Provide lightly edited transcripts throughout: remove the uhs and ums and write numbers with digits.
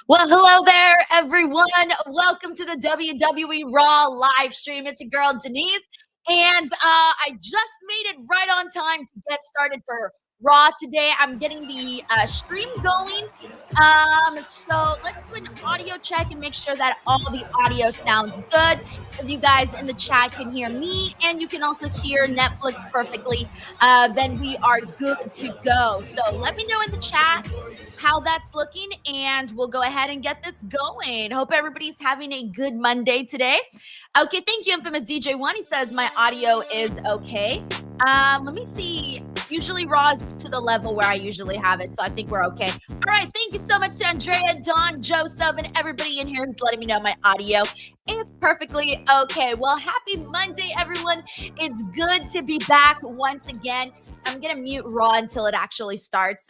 Well, hello there, everyone. Welcome to the WWE RAW live stream. It's your girl, Denise, and I just made it right on time to get started for Raw today. I'm getting the stream going. So let's do an audio check and make sure that all the audio sounds good. If you guys in the chat can hear me and you can also hear Netflix perfectly, then we are good to go. So let me know in the chat how that's looking, and we'll go ahead and get this going. Hope everybody's having a good Monday today. Okay, thank you, Infamous DJ1. He says my audio is okay. Let me see. Usually Raw is to the level where I usually have it, so I think we're okay. All right, thank you so much to Andrea, Don, Joseph, and everybody in here who's letting me know my audio is perfectly okay. Well, happy Monday, everyone. It's good to be back once again. I'm gonna mute Raw until it actually starts.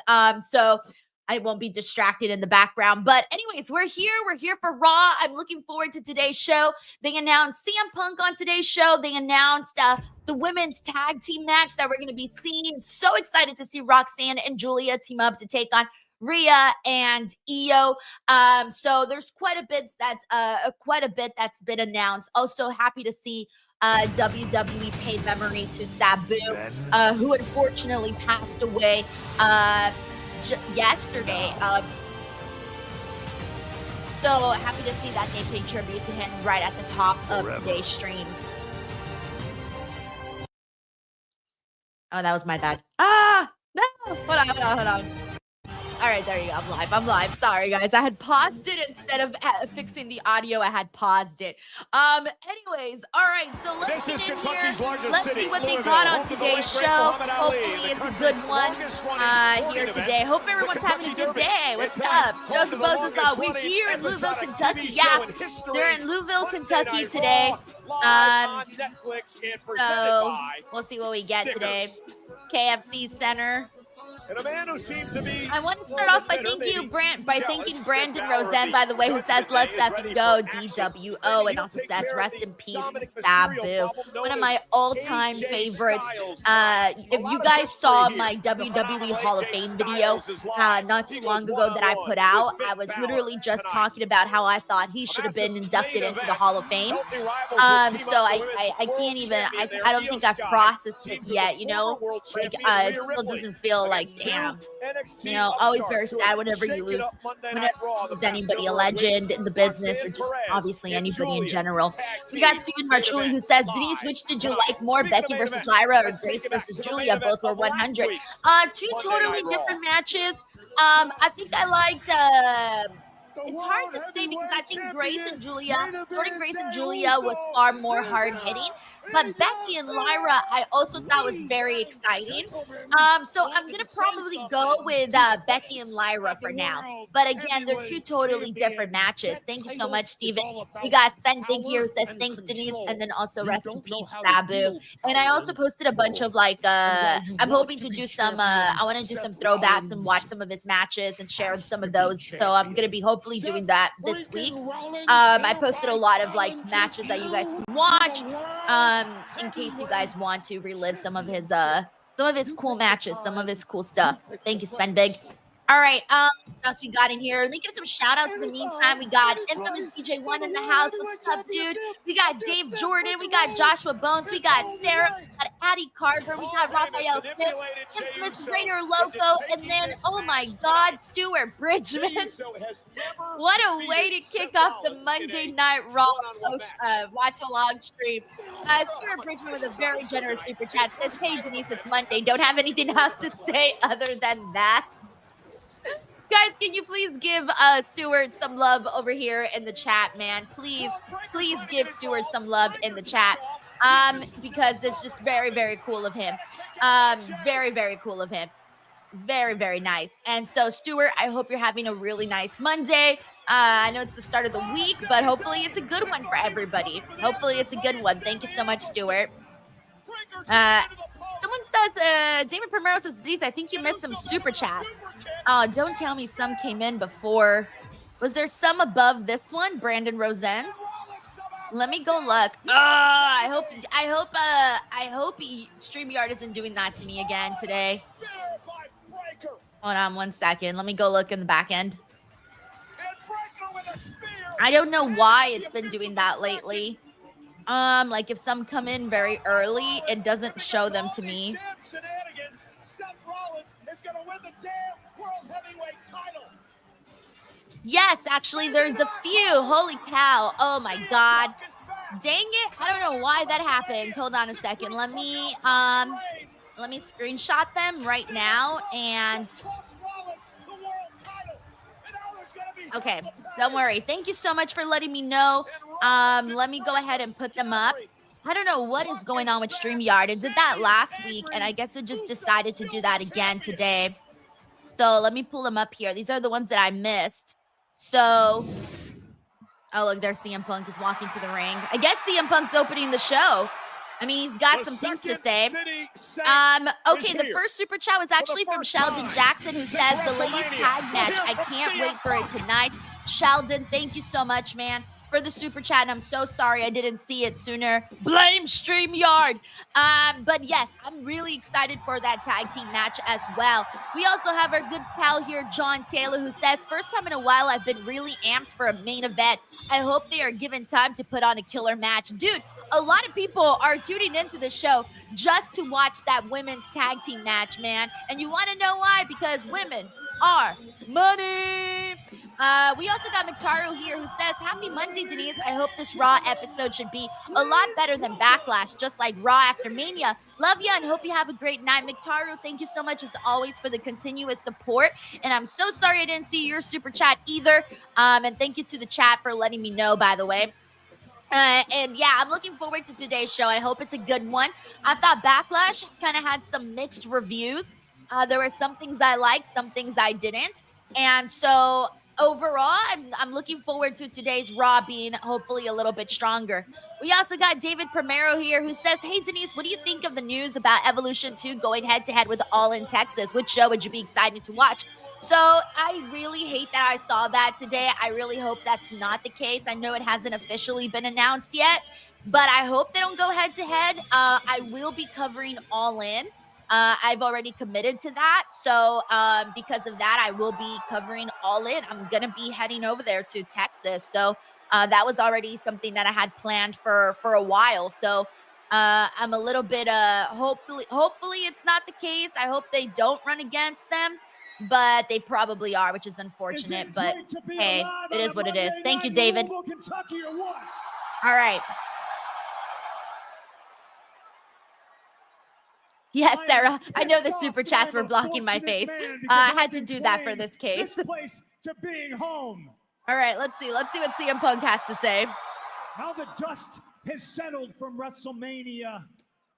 So I won't be distracted in the background. But anyways, we're here. We're here for Raw. I'm looking forward to today's show. They announced CM Punk on today's show. They announced the women's tag team match that we're going to be seeing. So excited to see Roxanne and Giulia team up to take on Ria and Io. So there's quite a bit that's been announced. Also happy to see WWE pay memory to Sabu, who unfortunately passed away yesterday. So happy to see that they paid tribute to him right at the top of today's stream. Oh, that was my bad. No, hold on. All right, there you go. I'm live. Sorry, guys. I had paused it instead of fixing the audio. I had paused it. Anyways, all right. So let's get in here. Let's see what they got on today's show. Hopefully, it's a good one here today. Hope everyone's having a good day. What's up? Joseph Boza's we're here in Louisville, Kentucky. Yeah, they're in Louisville, Kentucky today. So we'll see what we get today. KFC Center. And a man who seems to be. I want to start off by thanking Brandon Roseanne, by the way, who says let's effing go DWO, and also says rest in peace Sabu, one of my all-time favorites. If you guys saw my WWE Hall of Fame video not too long ago that I put out, I was literally just talking about how I thought he should have been inducted into the Hall of Fame. So I can't even. I don't think I've processed it yet. You know, like it still doesn't feel like. Damn. You know, always very sad whenever you lose anybody, a legend in the business, or just obviously anybody in general. So we got Stephen Marchuli who says, Denise, which did you like more, Becky versus Lyra or Grace versus Giulia? Both were 100. Two totally different matches. I think I liked it's hard to say because I think Jordan Grace and Giulia was far more hard hitting. But Becky and Lyra, I also thought was very exciting. So I'm going to probably go with Becky and Lyra for now. But again, they're two totally different matches. Thank you so much, Steven. We got Sven Big here who says thanks, Denise. And then also rest in peace, Sabu. And I also posted a bunch of I'm hoping to do some, I want to do some throwbacks and watch some of his matches and share some of those. So I'm going to be hopefully doing that this week. I posted a lot of matches that you guys can watch. In case you guys want to relive some of his cool matches, some of his cool stuff. Thank you, Sven Big. All right, what else we got in here? Let me give some shout outs in the meantime. We got Infamous DJ1 in the house. What's up, dude? We got Dave Jordan. We got Joshua Bones. We got Sarah. We got Addie Carver. We got Raphael Smith. Infamous Rainer Loco. And then, oh my God, Stuart Bridgman. What a way to kick off the Monday Night Raw watch-along stream. Stuart Bridgman with a very generous super chat says, hey, Denise, it's Monday. Don't have anything else to say other than that. Guys, can you please give Stuart some love over here in the chat, man? Please give Stuart some love in the chat. Because it's just very, very cool of him. Very, very cool of him. Very, very nice. And so, Stuart, I hope you're having a really nice Monday. I know it's the start of the week, but hopefully it's a good one for everybody. Hopefully it's a good one. Thank you so much, Stuart. Someone says, Damon Primero says, Denise, I think you missed some super chats. Oh, don't tell me some came in before. Was there some above this one, Brandon Rosen? Let me go look. I hope StreamYard isn't doing that to me again today. Hold on one second. Let me go look in the back end. I don't know why it's been doing that lately. Like if some come in very early, it doesn't show them to me. Seth Rollins is going to win the damn World Heavyweight title. Yes, actually, there's a few. Holy cow. Oh my God. Dang it. I don't know why that happened. Hold on a second. Let me screenshot them right now and okay, don't worry. Thank you so much for letting me know. Let me go ahead and put them up. I don't know what is going on with StreamYard. It did that last week, and I guess it just decided to do that again today. So let me pull them up here. These are the ones that I missed. So, oh, look, there's CM Punk is walking to the ring. I guess CM Punk's opening the show. I mean, he's got some things to say. Okay, the first super chat was actually from Sheldon Jackson, who says, the ladies tag match. I can't wait for it tonight. Sheldon, thank you so much, man, for the super chat, and I'm so sorry I didn't see it sooner. Blame StreamYard. But yes, I'm really excited for that tag team match as well. We also have our good pal here, John Taylor, who says, first time in a while I've been really amped for a main event. I hope they are given time to put on a killer match. Dude, a lot of people are tuning into the show just to watch that women's tag team match, man. And you want to know why? Because women are money. We also got Mictaro here who says, happy Monday, Denise. I hope this Raw episode should be a lot better than Backlash, just like Raw after Mania. Love you and hope you have a great night. Mictaro, thank you so much as always for the continuous support. And I'm so sorry I didn't see your super chat either. And thank you to the chat for letting me know, by the way. And yeah, I'm looking forward to today's show. I hope it's a good one. I thought Backlash kind of had some mixed reviews. There were some things I liked, some things I didn't. And so overall, I'm looking forward to today's Raw being hopefully a little bit stronger. We also got David Primero here who says, hey, Denise, what do you think of the news about Evolution 2 going head-to-head with All in Texas? Which show would you be excited to watch? So I really hate that I saw that today. I really hope that's not the case. I know it hasn't officially been announced yet, but I hope they don't go head-to-head. I will be covering All In. I've already committed to that. So because of that, I will be covering All In. I'm going to be heading over there to Texas. So that was already something that I had planned for a while. So I'm a little bit, hopefully it's not the case. I hope they don't run against them, but they probably are, which is unfortunate. But hey, it is what it is. Thank you, David. All right. Yes, Sarah. I know the super chats were blocking my face. I had to do that for this case. All right, let's see. Let's see what CM Punk has to say. Now the dust has settled from WrestleMania,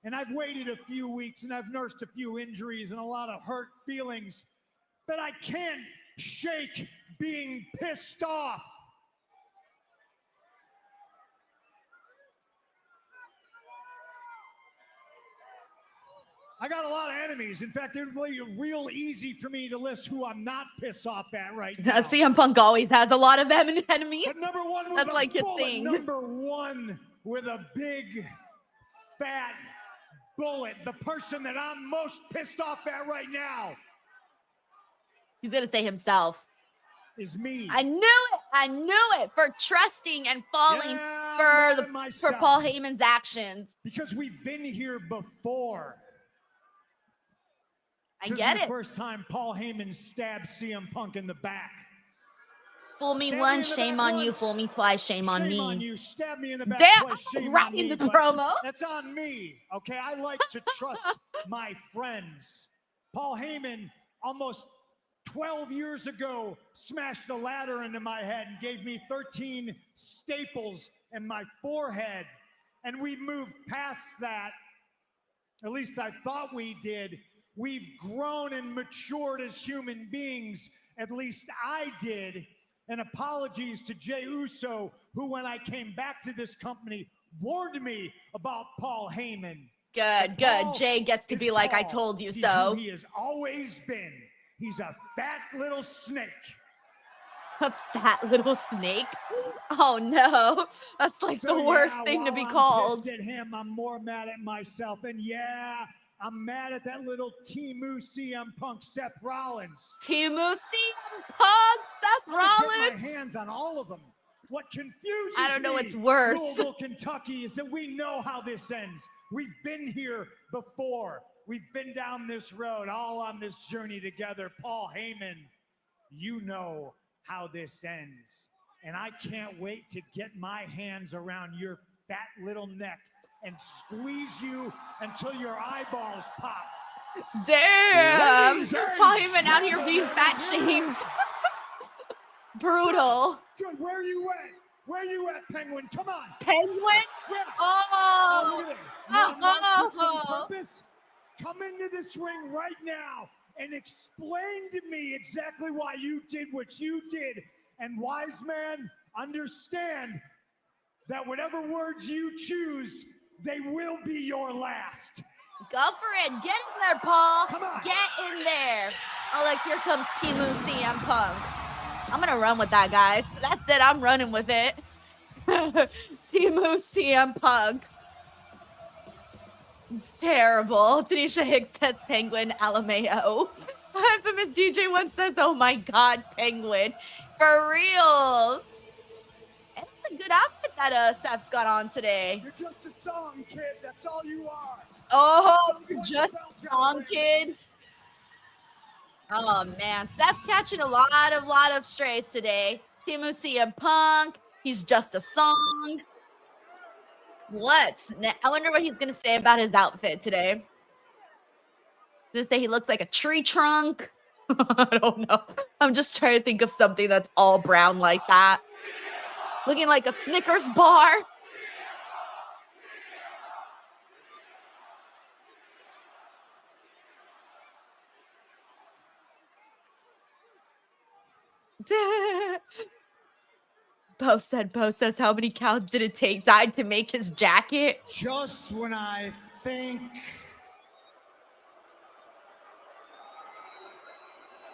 and I've waited a few weeks, and I've nursed a few injuries and a lot of hurt feelings, but I can't shake being pissed off. I got a lot of enemies. In fact, it would be real easy for me to list who I'm not pissed off at right now. CM Punk always has a lot of enemies. But number one, that's like his thing. Number one with a big, fat bullet. The person that I'm most pissed off at right now. He's going to say himself. Is me. I knew it. I knew it. For trusting and falling for Paul Heyman's actions. Because we've been here before. I get it. This is the first time Paul Heyman stabbed CM Punk in the back. Fool me once, shame on you. Fool me twice, shame on me. Shame on you. Stab me in the back twice, shame right on me. In this promo. That's on me, okay? I like to trust my friends. Paul Heyman, almost 12 years ago, smashed a ladder into my head and gave me 13 staples in my forehead. And we moved past that. At least I thought we did. We've grown and matured as human beings. At least I did. And apologies to Jey Uso, who, when I came back to this company, warned me about Paul Heyman. Good, good. Jay gets to be like, I told you so. He has always been. He's a fat little snake. A fat little snake? Oh, no. That's like the worst thing to be called. I'm pissed at him. I'm more mad at myself. And yeah, I'm mad at that little Timu CM Punk Seth Rollins. Timu CM Punk Seth Rollins? Get my hands on all of them. What confuses I don't know me, what's worse. Louisville, Kentucky, is that we know how this ends. We've been here before. We've been down this road, all on this journey together. Paul Heyman, you know how this ends. And I can't wait to get my hands around your fat little neck and squeeze you until your eyeballs pop. Damn! Ladies and Paul Heyman out here being fat gentlemen. shamed. Brutal. Good, where you at? Where you at, Penguin? Come on. Penguin? Yeah. Oh! Look at it. Now, nuts with some purpose. Come into this ring right now and explain to me exactly why you did what you did. And wise man, understand that whatever words you choose, they will be your last. Go for it. Get in there, Paul. Come on. Get in there. Oh, look, here comes Timu CM Punk. I'm going to run with that, guys. That's it. I'm running with it. Timu CM Punk. It's terrible. Tanisha Hicks says Penguin Alameo. Infamous DJ one says, oh my God, Penguin. For real. It's a good outfit that Seth's got on today. You're just a song, kid. That's all you are. Oh, just a song, kid. Oh man, Seth catching a lot of strays today. Timu CM Punk, he's just a song. I wonder what he's gonna say about his outfit today. Does he say he looks like a tree trunk? I don't know. I'm just trying to think of something that's all brown like that. Looking like a Snickers bar. Bo says, how many cows did it died to make his jacket? Just when I think.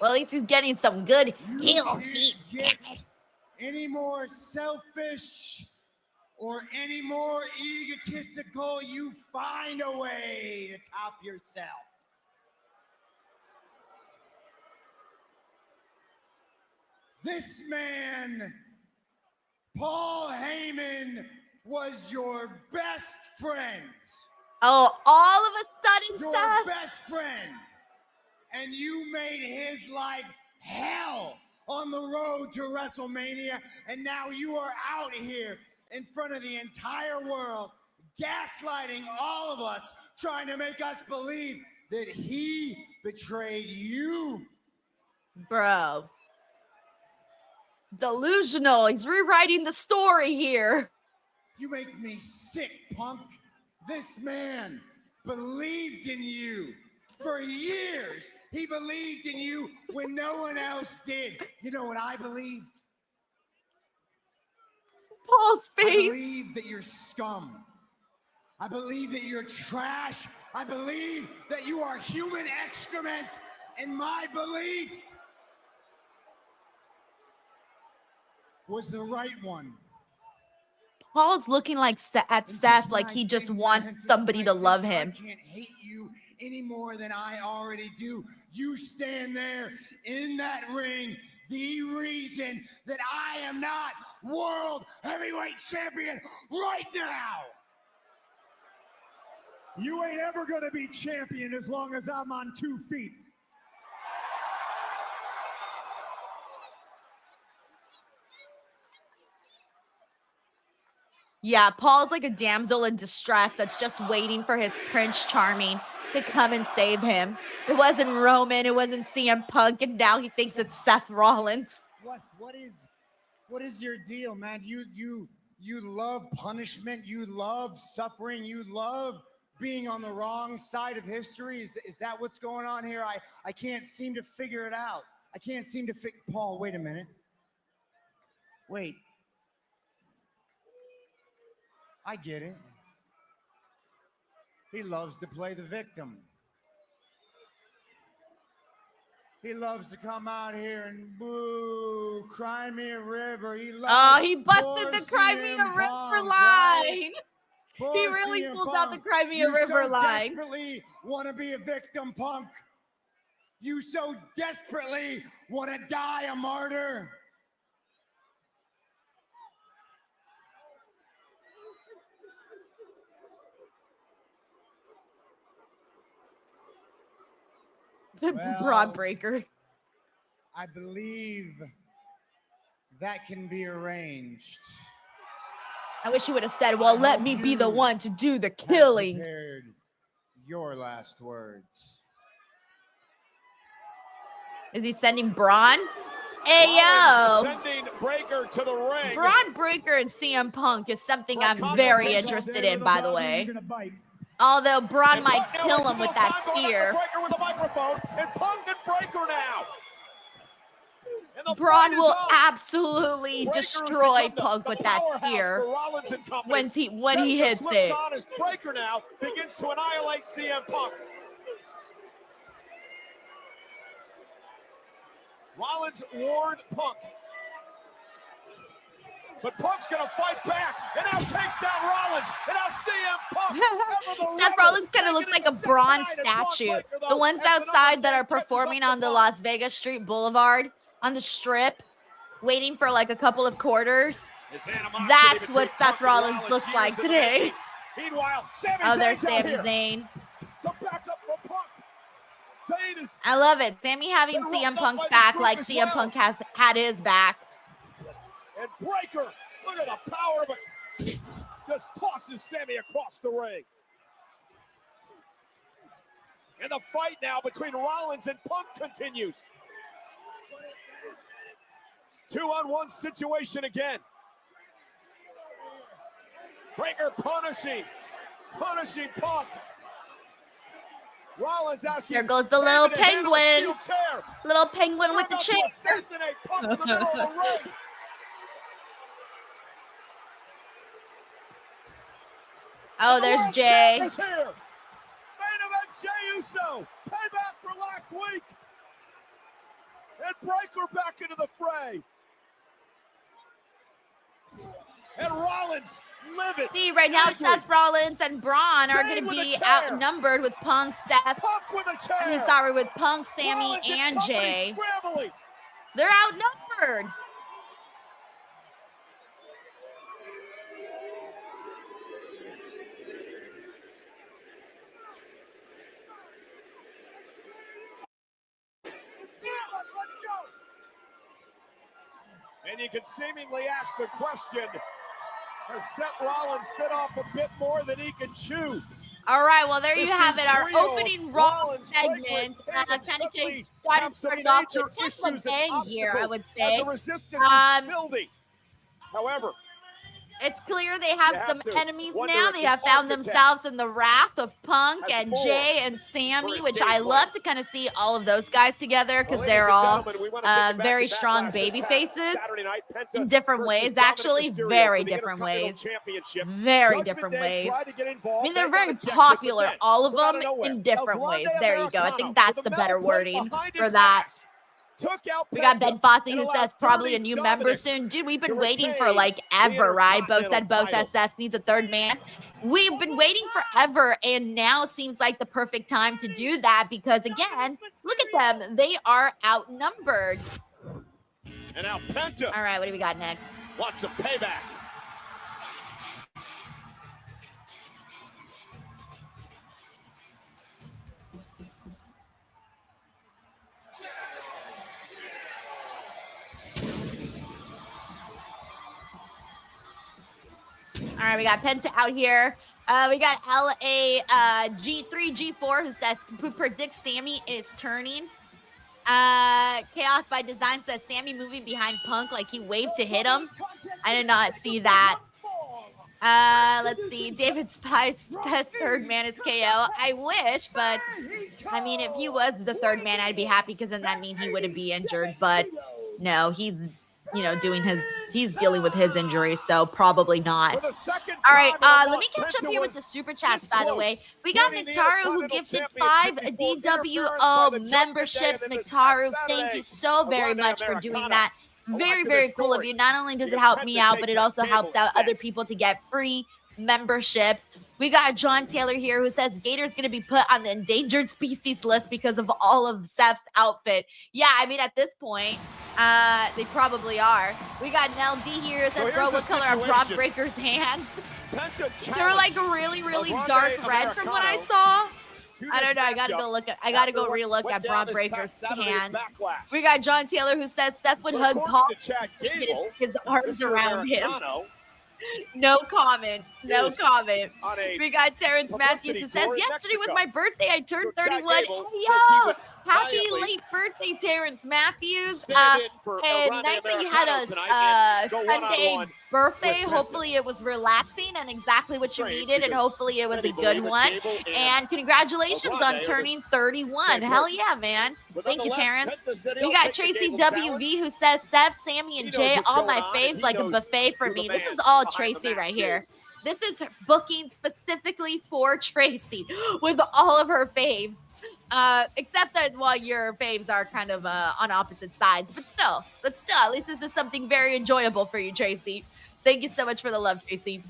Well, at least he's getting some good heel heat. Any more selfish or any more egotistical, you find a way to top yourself. This man, Paul Heyman, was your best friend. Oh, all of a sudden, Your Seth. best friend. And you made his life hell on the road to WrestleMania. And now you are out here in front of the entire world, gaslighting all of us, trying to make us believe that he betrayed you. Bro. Delusional. He's rewriting the story here. You make me sick, Punk. This man believed in you for years. He believed in you when no one else did. You know what I believed? Paul's face. I believe that you're scum. I believe that you're trash. I believe that you are human excrement. And my belief was the right one. Paul's looking like at Seth like he just wants somebody to love him. I can't hate you any more than I already do. You stand there in that ring, the reason that I am not World Heavyweight Champion right now. You ain't ever gonna be champion as long as I'm on 2 feet. Yeah, Paul's like a damsel in distress that's just waiting for his Prince Charming to come and save him. It wasn't Roman, it wasn't CM Punk, and now he thinks it's Seth Rollins. What is your deal, man? You love punishment, you love suffering, you love being on the wrong side of history. Is that what's going on here? I can't seem to figure it out. I can't seem to Paul, wait a minute. Wait. I get it. He loves to play the victim. He loves to come out here and boo, cry me a river. He busted the Cry Me a River line. He really pulled out the Cry Me a River line. You so desperately want to be a victim, Punk. You so desperately want to die a martyr. Braun Breaker. I believe that can be arranged. I wish you would have said, well, let me be the one to do the killing. Prepared your last words. Is he sending Braun? Hey, yo. Sending Breaker to the ring. Braun Breaker and CM Punk is something I'm very interested in, by the way. Although Braun might kill him with that spear. Breaker with a microphone, and Punk and Breaker now. Braun will absolutely destroy Punk with that spear when he hits it. Breaker now begins to annihilate CM Punk. Rollins warned Punk. But Punk's going to fight back and now takes down Rollins. And now CM Punk. Seth Rollins kind of looks like a bronze statue. The ones outside that are performing on the Las Vegas Street Boulevard, on the strip, waiting for like a couple of quarters. That's what Seth Rollins looks like today. Oh, there's Sami Zayn. I love it. Sammy having CM Punk's back like CM Punk has had his back. And Breaker, look at the power of it. Just tosses Sammy across the ring. And the fight now between Rollins and Punk continues. 2-on-1 situation again. Breaker punishing Punk. Rollins asking. There goes the little penguin. Little penguin with the chair. Assassinate Punk in the middle of the ring. Oh, there's Jey. Main event, Jey Uso. Payback for last week. And Breaker back into the fray. And Rollins livid. See, right now Seth Rollins and Braun are going to be outnumbered with Punk, Seth. Punk with a chair. I mean, sorry, with Punk, Sammy, and Jey. Scrambling. They're outnumbered. And you can seemingly ask the question, has Seth Rollins bit off a bit more than he can chew? All right, well, there you have it. Our opening Raw segment kind of started off with kind of a bang here, I would say. However, it's clear they have some enemies now. They have found themselves in the wrath of Punk and Jey and Sammy, which I love to kind of see all of those guys together because they're all very strong baby faces in different ways, actually, very different ways. Very different ways. I mean, they're very popular, all of them, in different ways. There you go. I think that's the better wording for that. We got Ben Fossey who says probably a new member soon. Dude, we've been waiting for like ever, right? Bo says Seth needs a third man. We've been waiting forever, and now seems like the perfect time to do that because, again, look at them. They are outnumbered. And now Penta. All right, what do we got next? Wants some payback. All right, we got Penta out here. We got LA G3, G4 who predicts Sammy is turning. Chaos by Design says Sammy moving behind Punk like he waved to hit him. I did not see that. Let's see. David Spice says third man is KO. I wish, but I mean, if he was the third man, I'd be happy because then that means he wouldn't be injured. But no, he's he's dealing with his injury, so probably not. All right, let me catch up here with the super chats, by the way. We got McTaru who gifted 5 DWO memberships. McTaru, thank you so very much for doing that. Very, very cool of you. Not only does it help me out, but it also helps out other people to get free memberships. We got John Taylor here who says Gator's going to be put on the endangered species list because of all of Seth's outfit. Yeah, I mean, at this point, they probably are. We got Nell D here who says, bro, what color are Braun Breaker's hands? They were like really, really dark red from what I saw. I don't know. I gotta go look at. I gotta go relook at Braun Breaker's hands. We got John Taylor who says Seth would hug Paul, get his arms around him. No comment. No comment. We got Terrence Matthews who says, yesterday was my birthday. I turned 31. Hey, yo, happy late birthday, Terrence Matthews. And nice that you had a Sunday birthday. Hopefully it was relaxing and exactly what you needed, and hopefully it was a good one. And congratulations on turning 31. Hell yeah, man. Thank you, Terrence. We got Tracy WV who says, Seth, Sammy, and Jay, all my faves like a buffet for me. This is all Tracy right here. This is booking specifically for Tracy with all of her faves. Except that, well, your faves are kind of on opposite sides, but still, at least this is something very enjoyable for you, Tracy. Thank you so much for the love, Tracy.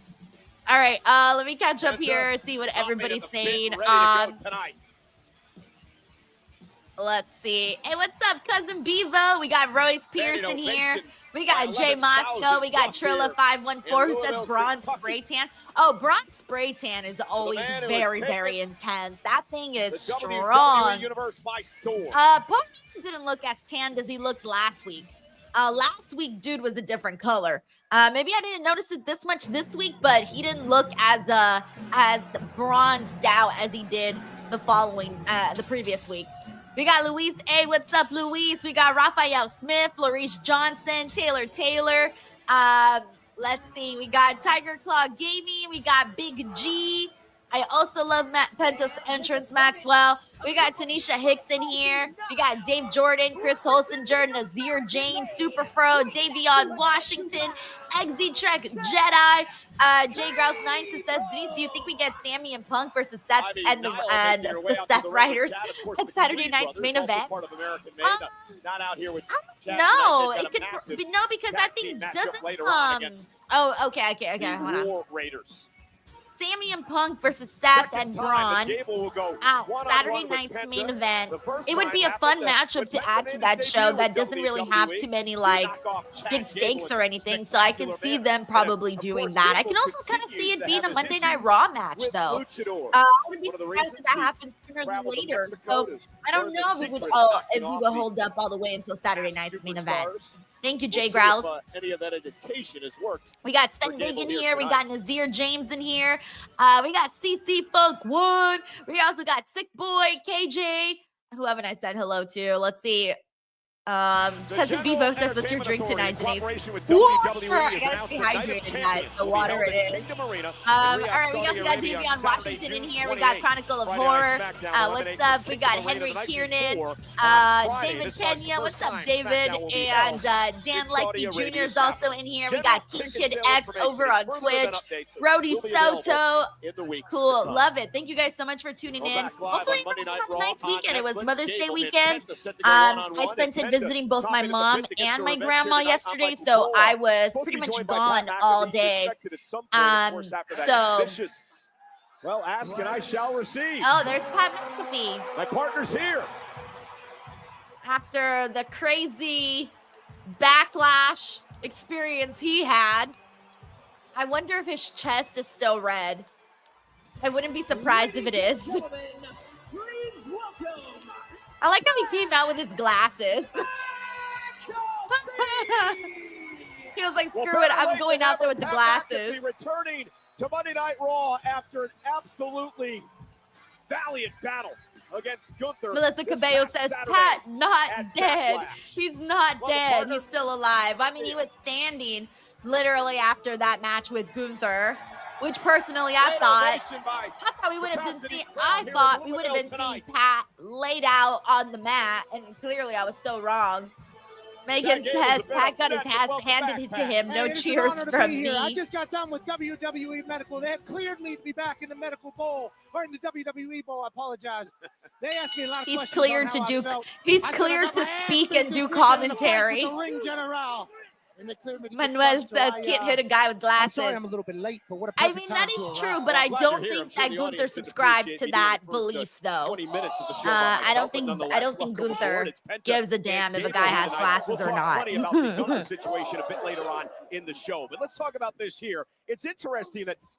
All right, let me catch up here, see what everybody's saying. Let's see. Hey, what's up, Cousin Bevo? We got Royce Pearson here. We got Jay Moscow. We got Trilla514 who says Braun spray tan. Oh, Braun spray tan is always very, very intense. That thing is strong. Paul didn't look as tanned as he looked last week. Last week, dude was a different color. Maybe I didn't notice it this much this week, but he didn't look as bronzed out as he did the previous week. We got Luis A. What's up, Luis? We got Raphael Smith, Larice Johnson, Taylor. Let's see. We got Tiger Claw Gaming. We got Big G. I also love Penta's entrance, Maxwell. We got Tanisha Hickson here. We got Dave Jordan, Chris Holsinger, Nazir James, Superfro, Davion Washington, XZ Trek Jedi, Jay Grouse 9 who says, Denise, do you think we get Sammy and Punk versus Seth and the Seth Riders at Saturday night's main event? No, it could be no, because I think doesn't oh, okay. Hold on. Sammy and Punk versus Seth and Braun Saturday night's main event. It would be a fun matchup to add to that show that doesn't really have too many like big stakes or anything. So I can see them probably doing that. I can also kind of see it being a Monday Night Raw match though. I would be surprised if that happens sooner than later. So I don't know if we would hold up all the way until Saturday night's main event. Thank you, Jay Grouse. Any of that education has worked. We got Sven Big in here. We got Nazir James in here. We got CC Funk 1. We also got Sick Boy, KJ. Who haven't I said hello to? Let's see. Cousin Bevo says, what's your drink tonight, Denise? Water! I gotta stay hydrated, guys. So water it is. All right, we also got Davion Washington in here. We got Chronicle of Horror. What's up? We got Henry Kiernan. David Pena. What's up, David? And Dan Likely Jr. is also in here. We got King Kid X over on Twitch. Brody Soto. Cool. Love it. Thank you guys so much for tuning in. Hopefully, you have a nice weekend. It was Mother's Day weekend. I spent it visiting both my mom and my grandma yesterday, so I was pretty much gone all day. So well, ask and I shall receive. Oh, there's Pat McAfee. My partner's here. After the crazy backlash experience he had, I wonder if his chest is still red. I wouldn't be surprised if it is. I like how he came out with his glasses. He was like, screw it, I'm going out there with the glasses. Returning to Monday Night Raw after an absolutely valiant battle against Gunther. Melissa Cabello says, Pat, not dead. He's not dead. He's still alive. I mean, he was standing literally after that match with Gunther. Which personally I thought we would have been seeing. I thought we would have been seeing Pat laid out on the mat, and clearly I was so wrong. Megan says Pat got his hat handed to him. No cheers from me. I just got done with WWE Medical. They have cleared me to be back in the medical bowl or in the WWE bowl. I apologize. They asked me a lot of questions. He's cleared to do. He's cleared to speak and do commentary. The ring general. Manuel says, can't hit a guy with glasses. I'm sorry I'm a little bit late, but what I mean, that is true, but I don't think that Gunther subscribes to that belief, though. I don't think Gunther gives a damn if a guy has glasses or not. About the situation a bit later on in the show, but let's talk about this here. It's interesting that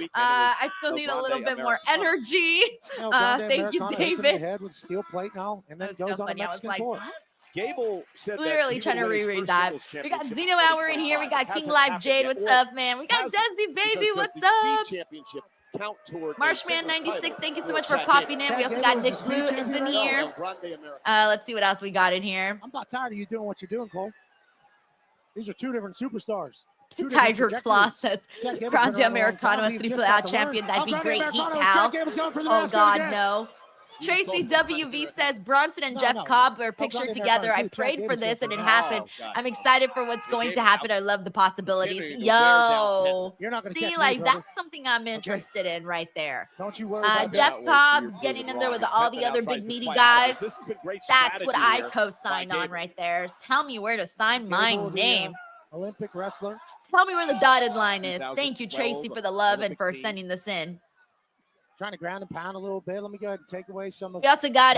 weekend. I still need a little bit more energy. Thank you, David. Head with steel plate now, and then That was goes so on a funny. I was Mexican like, tour. what? Gable said Literally that trying to reread that. We got Zeno Hour in here. We got King Live Jade. What's up, man? We got Desi Baby. What's up? Marshman 96. Thank you so much for popping in. We also got Nick Blue is in here. Let's see what else we got in here. I'm about tired of you doing what you're doing, Cole. These are two different superstars. Tiger Claw says, Grande Americano as triple A champion. That'd be great heat, pal. Oh, God, no. Tracy WV says, Bronson and Jeff Cobb were pictured together. I prayed for this and it happened. I'm excited for what's going to happen. I love the possibilities. Yo. See, like, that's something I'm interested in right there. Don't you worry. Jeff Cobb getting in there with all the other big meaty guys. That's what I co-sign on right there. Tell me where to sign my name. Olympic wrestler. Tell me where the dotted line is. Thank you, Tracy, for the love and for sending this in. Trying to ground and pound a little bit. Let me go ahead and take away some of. We also got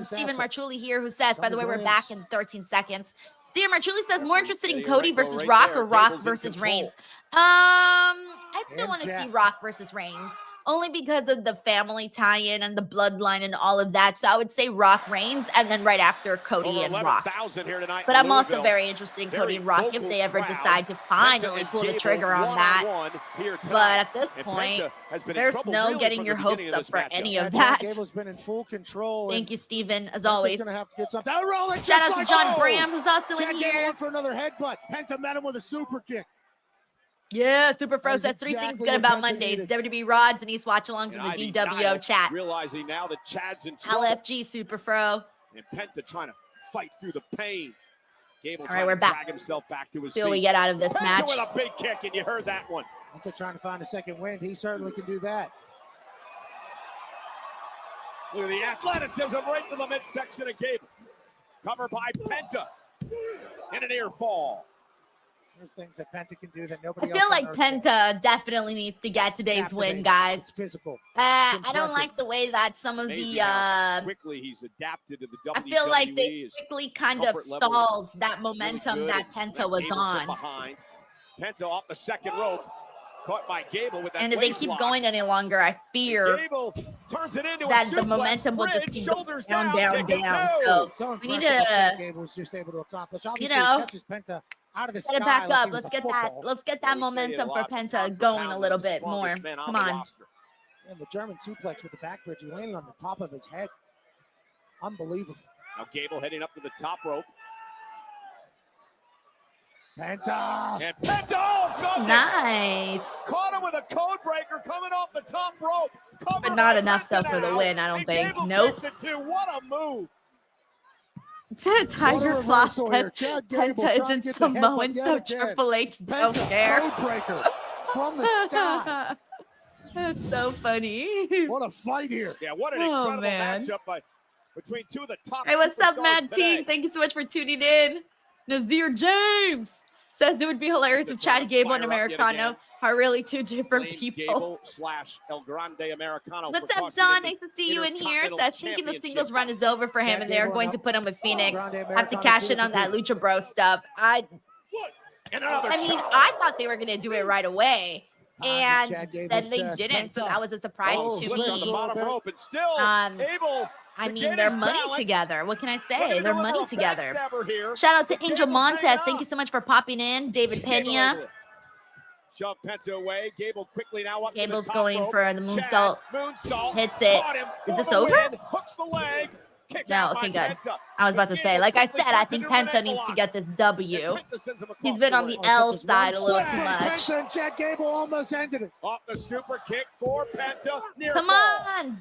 Stephen Marchulli here who says, by the way, we're back in 13 seconds. Stephen Marchulli says, more interested in Cody versus Rock or Rock versus Reigns. I still want to see Rock versus Reigns. Only because of the family tie-in and the bloodline and all of that. So I would say Rock Reigns and then right after Cody and Rock. But I'm also very interested in Cody and Rock if they ever decide to finally pull the trigger on that. But at this point, there's no getting your hopes up for any of that. Gable's been in full control. Thank you, Steven, as always. Shout out to John Bram, who's also in here. For another headbutt. Penta met him with a super kick. Yeah, Super Fro says three things good about Mondays. WWE RAW, Denise Watchalongs in the DWO chat. Realizing now that Chad's in trouble. LFG Super Fro. And Penta trying to fight through the pain. Gable all right, we're back. Drag himself back to his See what feet. we get out of this Penta match. With a big kick, and you heard that one. Penta trying to find a second wind. He certainly can do that. Look at the athleticism right to the midsection of Gable. Covered by Penta. And an ear fall. There's things that Penta can do that nobody else. I feel like Penta definitely needs to get today's win, guys. It's physical. I don't like the way that some of the quickly he's adapted to the WWE. I feel like they quickly kind of stalled that momentum that Penta was on. Penta off the second rope, caught by Gable with that. And if they keep going any longer, I fear that the momentum will just keep going down. So we need to, Gable's just able to accomplish. You know, catches Penta out of the get it back up. Let's get that momentum for Penta going a little bit more. Come on. And the German suplex with the back bridge, he landed on the top of his head. Unbelievable. Now Gable heading up to the top rope. Penta. And Penta, oh goodness. Nice. Caught him with a code breaker coming off the top rope. But not enough though for the win, I don't think. Nope. What a move. Tiger Claw said Penta isn't Samoan, so Triple H don't care. Code breaker from the sky. That's so funny. What a fight here. Yeah, what an incredible matchup between two of the top. Hey, what's up, Mad Team? Thank you so much for tuning in. Nazir James says it would be hilarious if Chad Gable and Americano are really two different people. El Grande Americano. What's up, Don? Nice to see you in here. That's thinking the singles run is over for him, and they're going to put him with Phoenix. Have to cash in on that Lucha Bro stuff. I mean, I thought they were going to do it right away, and then they didn't. So that was a surprise to me. I mean, they're money together. What can I say? They're money together. Shout out to Angel Montez. Thank you so much for popping in. David Pena. Shove Penta away. Gable quickly now up. Gable's going for the moonsault. Hits it. Is this over? Hooks the leg. No, okay, good. I was about to say, like I said, I think Penta needs to get this W. He's been on the L side a little too much. And Chad Gable almost ended it. Off the super kick for Penta. Come on.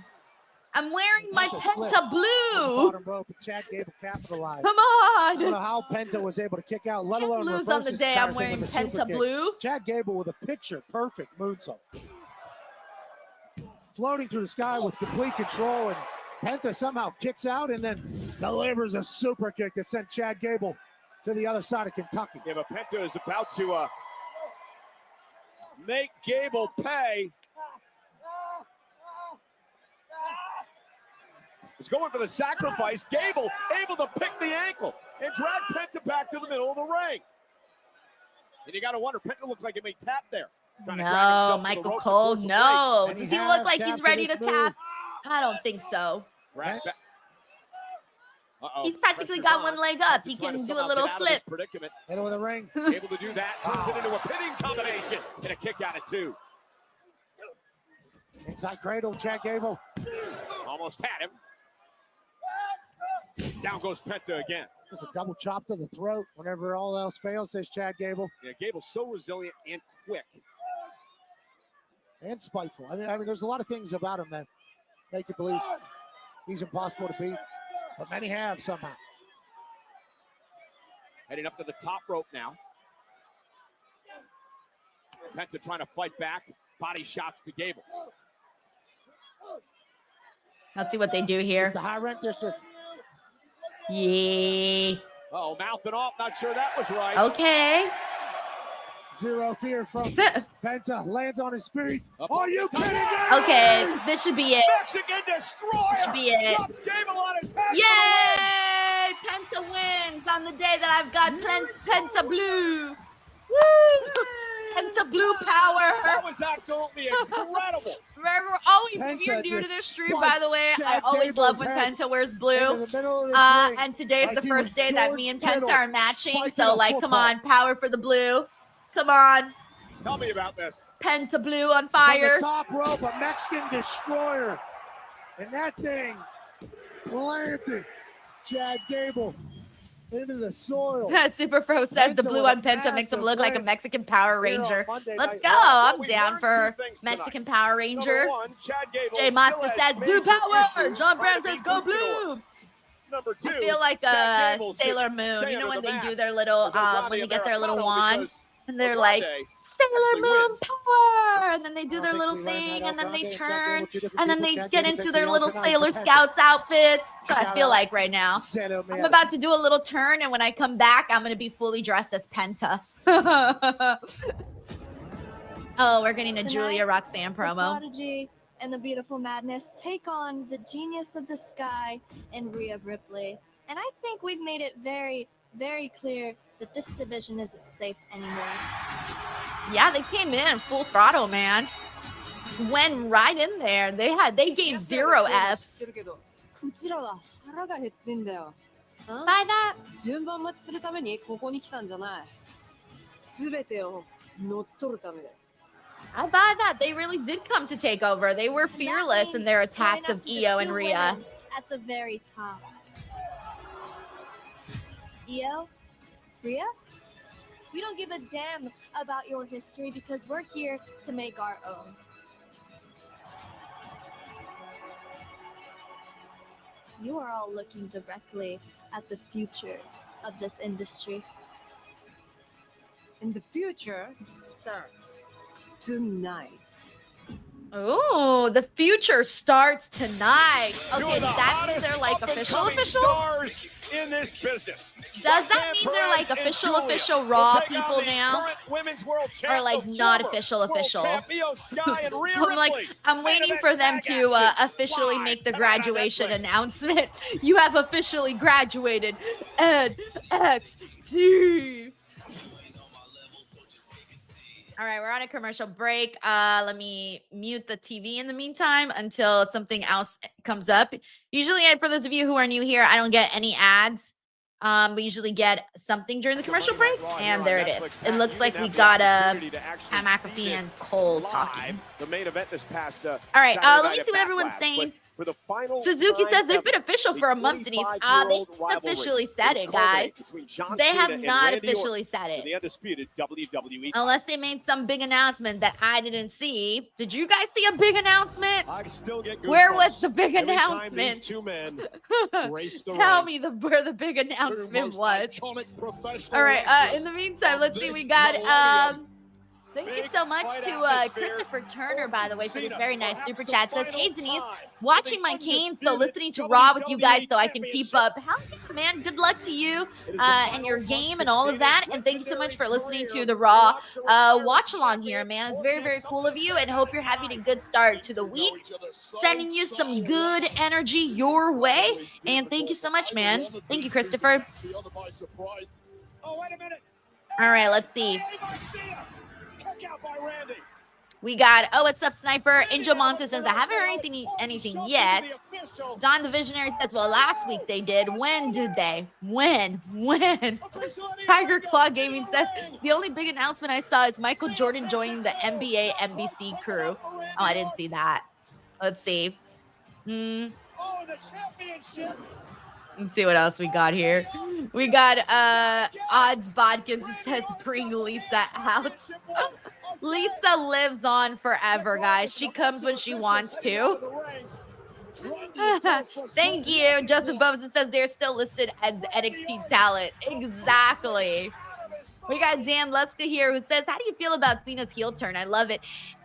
I'm wearing my Penta blue. Bottom rope, Chad Gable capitalized. Come on. I don't know how Penta was able to kick out, let alone lose on the day I'm wearing Penta blue. Chad Gable with a picture-perfect moonsault. Floating through the sky with complete control, and Penta somehow kicks out and then delivers a super kick that sent Chad Gable to the other side of Kentucky. Yeah, but Penta is about to make Gable pay. He's going for the sacrifice. Gable able to pick the ankle and drag Penta back to the middle of the ring. And you got to wonder, Penta looks like he may tap there. No, Michael Cole, no. Does he look like he's ready to tap? I don't think so. He's practically got one leg up. He can do a little flip. Middle of the ring. Able to do that. Turns it into a pinning combination. And a kick out at 2. Inside cradle, Chad Gable. Almost had him. Down goes Penta again. Just a double chop to the throat whenever all else fails, says Chad Gable. Yeah, Gable's so resilient and quick. And spiteful. I mean, there's a lot of things about him that make you believe he's impossible to beat, but many have somehow. Heading up to the top rope now. Penta trying to fight back. Body shots to Gable. Let's see what they do here. It's the high rent district. Yeah. Uh-oh, mouthing off. Not sure that was right. Okay. Zero fear from Penta. Lands on his feet. Are you kidding me? Okay, this should be it. Mexican Destroyer. This should be it. Drops Gable on his head. Yay! Penta wins on the day that I've got Penta Blue. Woo! Penta Blue power. That was absolutely incredible. Remember, always, if you're new to this stream, by the way, I always love when Penta wears blue. And today's the first day that me and Penta are matching. So, like, come on, power for the blue. Come on. Tell me about this. Penta Blue on fire. From the top rope, a Mexican Destroyer. And that thing planted Chad Gable into the soil. Super Pro says the blue on Penta makes him look like a Mexican Power Ranger. Let's go. I'm down for Mexican Power Ranger. Jay Mosca says blue power. John Brown says go blue. Number 2. I feel like Sailor Moon. You know when they do their little, when they get their little wand, and they're like Sailor Moon power, and then they do their little thing, and then they turn, and then they get into their little Sailor Scouts outfits. So I feel like right now. I'm about to do a little turn, and when I come back, I'm going to be fully dressed as Penta. Oh, we're getting a Giulia Roxanne promo. Prodigy and the Beautiful Madness take on the Genius of the Sky and Rhea Ripley. And I think we've made it very, very clear that this division isn't safe anymore. Yeah, they came in full throttle, man. Went right in there. They gave 0 Fs. By that? I buy that. They really did come to take over. They were fearless in their attacks of Io and Rhea. At the very top. Io? Rhea? We don't give a damn about your history because we're here to make our own. You are all looking directly at the future of this industry. And the future starts tonight. Oh, the future starts tonight. Okay, does that mean they're like official? Stars in this business. Does that mean they're like official Raw people now? Or like not official? I'm waiting for them to officially make the graduation announcement. You have officially graduated NXT. All right, we're on a commercial break. Let me mute the TV in the meantime until something else comes up. Usually, for those of you who are new here, I don't get any ads. We usually get something during the commercial breaks, and there it is. It looks like we got McAfee and Cole talking. The main event this past. All right, let me see what everyone's saying. For the final Suzuki says they've been official for a month, Denise. They haven't officially said it, guys. They have not officially said it. The undisputed WWE. Unless they made some big announcement that I didn't see. Did you guys see a big announcement? I still get Where was the big every announcement? These two men race the Tell ring. me where the big announcement was. All right, in the meantime, let's see. We got thank you so much to Christopher Turner, by the way, for this very nice super chat. Says, hey, Denise, watching my cane, still listening to Raw with you guys so I can keep up. Hell yeah, man. Good luck to you and your game and all of that. And thank you so much for listening to the Raw watch along here, man. It's very, very cool of you, and hope you're having a good start to the week. Sending you some good energy your way. And thank you so much, man. Thank you, Christopher. Oh, wait a minute. All right, let's see. Out by Randy. We got, oh, what's up, Sniper? Angel Monte says, I haven't heard anything yet. Don the Visionary says, well, last week they did. When did they? When? Tiger Claw Gaming says, the only big announcement I saw is Michael Jordan joining the NBA NBC crew. Oh, I didn't see that. Let's see. Oh, the championship. Let's see what else we got here. We got Odds Bodkins who says bring Lisa out. Lisa lives on forever, guys. She comes when she wants to. Thank you. Justin Bosa says they're still listed as NXT talent. Exactly. We got Dan Lutzka here who says, how do you feel about Cena's heel turn? I love it.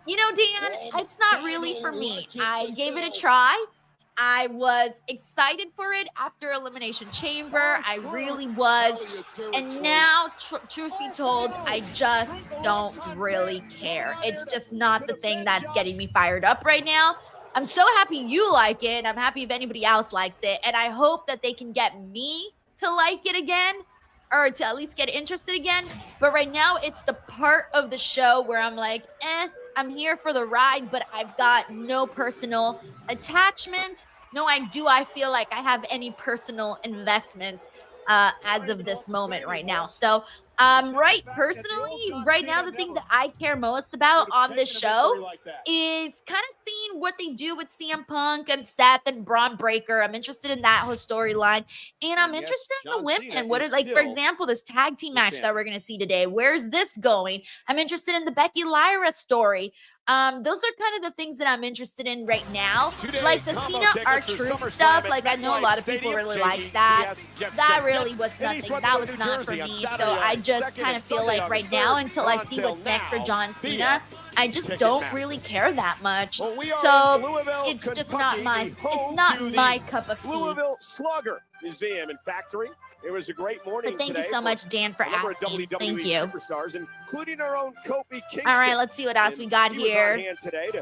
You know, Dan, it's not really for me. I gave it a try. I was excited for it after Elimination Chamber. I really was. And now, truth be told, I just don't really care. It's just not the thing that's getting me fired up right now. I'm so happy you like it. I'm happy if anybody else likes it. And I hope that they can get me to like it again, or to at least get interested again. But right now, it's the part of the show where I'm like, I'm here for the ride, but I've got no personal attachment. I feel like I have any personal investment as of this moment right now. So, personally, right now, the thing that I care most about on this show is kind of seeing what they do with CM Punk and Seth and Braun Breaker. I'm interested in that whole storyline, and I'm interested in the women. What is, like, for example, this tag team match that we're going to see today? Where's this going? I'm interested in the Becky Lyra story. Those are kind of the things that I'm interested in right now. Like the Cena R-Truth stuff, like I know a lot of people really like that. That really was nothing. That was not for me. So I just kind of feel like right now, until I see what's next for John Cena, I just don't really care that much. So it's just not my cup of tea. Louisville Slugger Museum and Factory. It was a great morning. But thank you so much, Dan, for asking. Thank you. Superstars, including our own Kofi Kingston. All right, let's see what else we got here.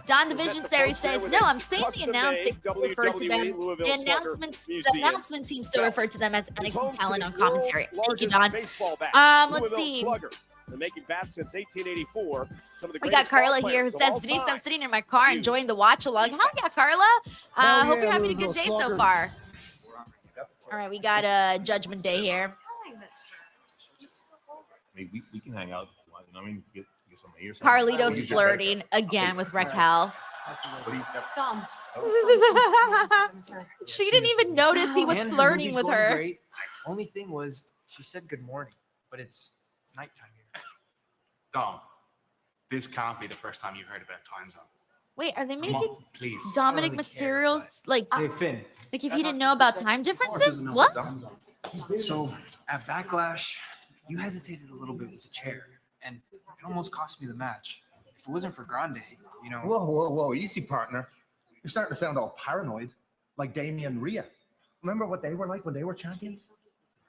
Don the Visionary says, no, I'm saying the announcement refer to them. The announcement team still refer to them as NXT talent on commentary. Thank you, Don. Let's see. Been making bats since 1884. We got Carla here who says, Denise, I'm sitting in my car enjoying the watch along. Hell yeah, Carla. Hope you're having a good day so far. All right, we got Judgment Day here. I mean, we can hang out. I mean, get some here. Carlito's flirting again with Raquel. She didn't even notice he was flirting with her. Great. Only thing was, she said good morning, but it's nighttime here. Dom, this can't be the first time you've heard about time zone. Wait, are they making Please. Dominic Mysterio's like? Hey, Finn. Like if he didn't know about time differences? What? So at Backlash, you hesitated a little bit with the chair, and it almost cost me the match. If it wasn't for Grande, you know. Whoa, easy, partner. You're starting to sound all paranoid, like Damian and Rhea. Remember what they were like when they were champions?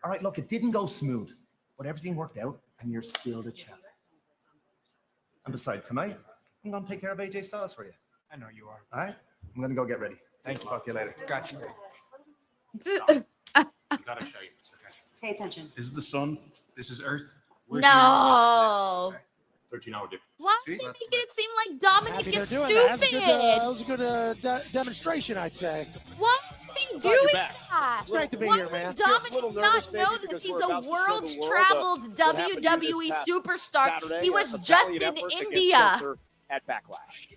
All right, look, it didn't go smooth, but everything worked out, and you're still the champ. And besides, tonight, I'm going to take care of AJ Styles for you. I know you are. All right? I'm going to go get ready. Thank you. Talk to you later. Got you. You gotta show you this, okay? Pay attention. This is the sun. This is Earth. No. 13-hour difference. Why are they making it seem like Dominic is stupid? That was a good demonstration, I'd say. Why are they doing that? It's great to be Why here, man. does Dominic not know this? He's a world-traveled WWE superstar. He was just in India. At Backlash.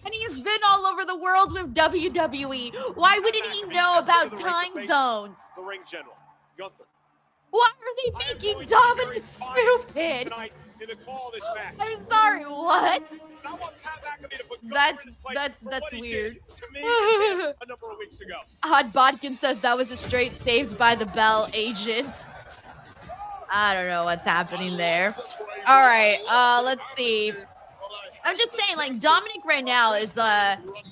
And he has been all over the world with WWE. Why wouldn't he know about time zones? The ring general, Gunther. Why are they making Dominic stupid? I'm sorry, what? That's weird. Odd Bodkin says that was a straight Saved by the Bell agent. I don't know what's happening there. All right, let's see. I'm just saying, like, Dominic right now is,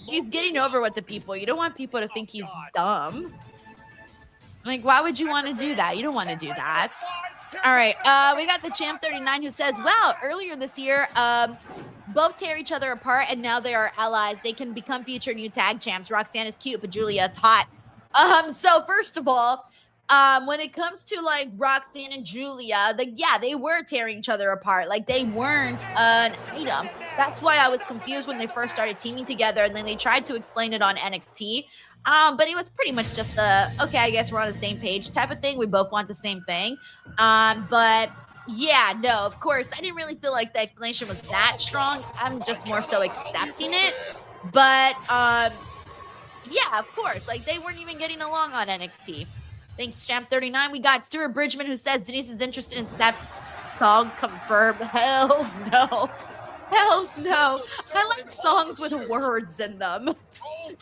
he's getting over with the people. You don't want people to think he's dumb. Like, why would you want to do that? You don't want to do that. All right, we got the Champ 39 who says, wow, earlier this year, both tear each other apart, and now they are allies. They can become future new tag champs. Roxanne is cute, but Giulia is hot. So first of all, when it comes to like Roxanne and Giulia, they were tearing each other apart. Like they weren't an item. That's why I was confused when they first started teaming together, and then they tried to explain it on NXT. But it was pretty much just the, okay, I guess we're on the same page type of thing. We both want the same thing. But yeah, no, of course, I didn't really feel like the explanation was that strong. I'm just more so accepting it. But yeah, of course, like they weren't even getting along on NXT. Thanks, Champ39. We got Stuart Bridgman who says Denise is interested in Steph's song. Confirmed. Hells no. Hells no. I like songs with words in them.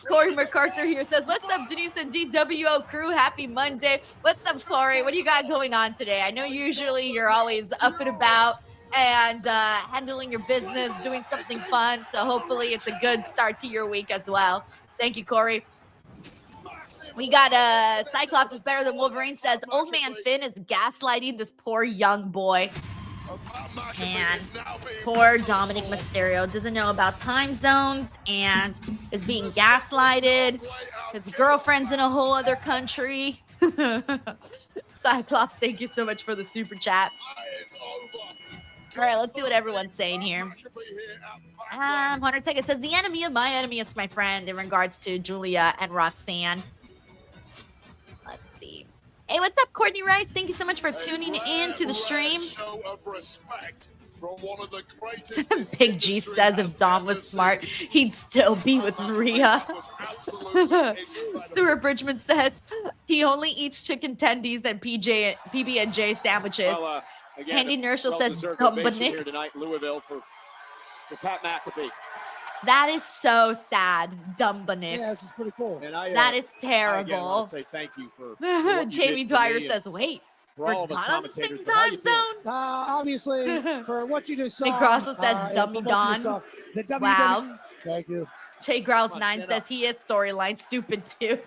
Corey MacArthur here says, what's up, Denise and DWO crew? Happy Monday. What's up, Corey? What do you got going on today? I know usually you're always up and about and handling your business, doing something fun. So hopefully it's a good start to your week as well. Thank you, Corey. We got Cyclops is better than Wolverine says, old man Finn is gaslighting this poor young boy. And poor Dominic Mysterio doesn't know about time zones and is being gaslighted. His girlfriend's in a whole other country. Cyclops, thank you so much for the super chat. All right, let's see what everyone's saying here. Hunter Tech, it says, the enemy of my enemy is my friend in regards to Giulia and Roxanne. Let's see. Hey, what's up, Courtney Rice? Thank you so much for tuning in to the stream. Big G says if Dom was smart, he'd still be with Maria. Stuart Bridgman says he only eats chicken tendies and PB&J sandwiches. Well, again, Andy Nerschel says ovation here tonight, Louisville for Pat McAfee. That is so sad, Dumbanik. Yeah, this is pretty cool. And that is I again terrible. want to say thank you for what you Jamie did for Dwyer me says, wait, for we're all of us not on the same commentators, but how time you feel? zone? Obviously, for what you just saw. Nick Grosso says, and Dummy from what you Don. saw, the WWE Wow. Thank you. Jay Grouse 9 says he is storyline stupid too.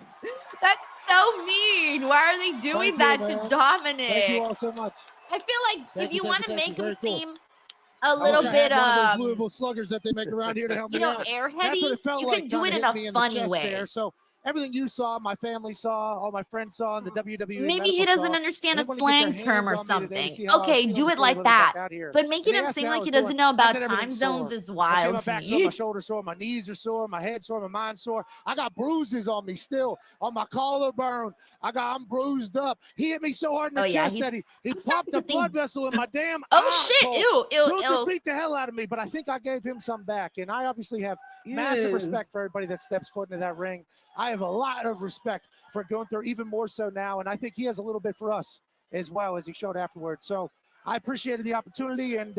That's so mean. Why are they doing Thank that you, to man. Dominic? Thank you all so much. I feel like Thank if you, you thank want to you, make thank you. him Very cool. seem a little I bit had one of those Louisville sluggers that they make around here to help you me know, out. That's airheady, what it felt you like, can do trying it to in hit me a in the funny chest way. there. So everything you saw, my family saw, all my friends saw, and the WWE. Maybe he medical doesn't saw. understand a Anyone to get their slang term or hands on me today to something. see how I was Okay, feeling do it before we like let it back that. out here. But making And they him asked seem me how I like was he doesn't doing. know I about said time everything's zones sore. is Okay, wild my to back's sore, my me. shoulders sore, my knees are sore, my head's sore, my mind's sore. I got bruises on me still, on my collarbone. I'm bruised up. He hit me so hard in the chest that he popped a blood vessel in my damn Oh eye. shit! Cole. Ew! Gunther beat the hell out of me, but I think I gave him some back. And I obviously have massive Ew. respect for everybody that steps foot into that ring. I have a lot of respect for Gunther, even more so now. And I think he has a little bit for us as well, as he showed afterwards. So I appreciated the opportunity. And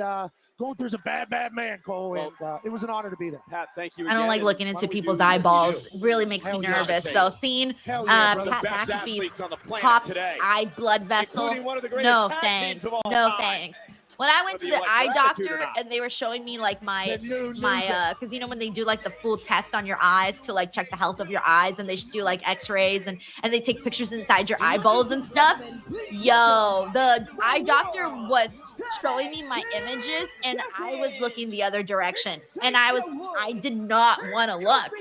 Gunther's a bad, bad man, Cole. And it was an honor to be there. Pat, thank you I don't again, like and looking why into don't we people's do what you eyeballs. do? It really makes me Hell yeah. nervous. So, seeing Hell yeah, brother. Pat Best McAfee's athletes on the planet popped today, eye blood vessel. including one of the greatest No tag thanks. teams of all No time. thanks. When I went Whether to you the like eye their attitude or doctor not. and they were showing me like my Then you knew because you know when they do like the full test on your eyes to like check the health of your eyes, and they should do like x-rays and they take pictures inside your eyeballs and stuff. Yo, the eye doctor was showing me my images and I was looking the other direction, and I did not want to look.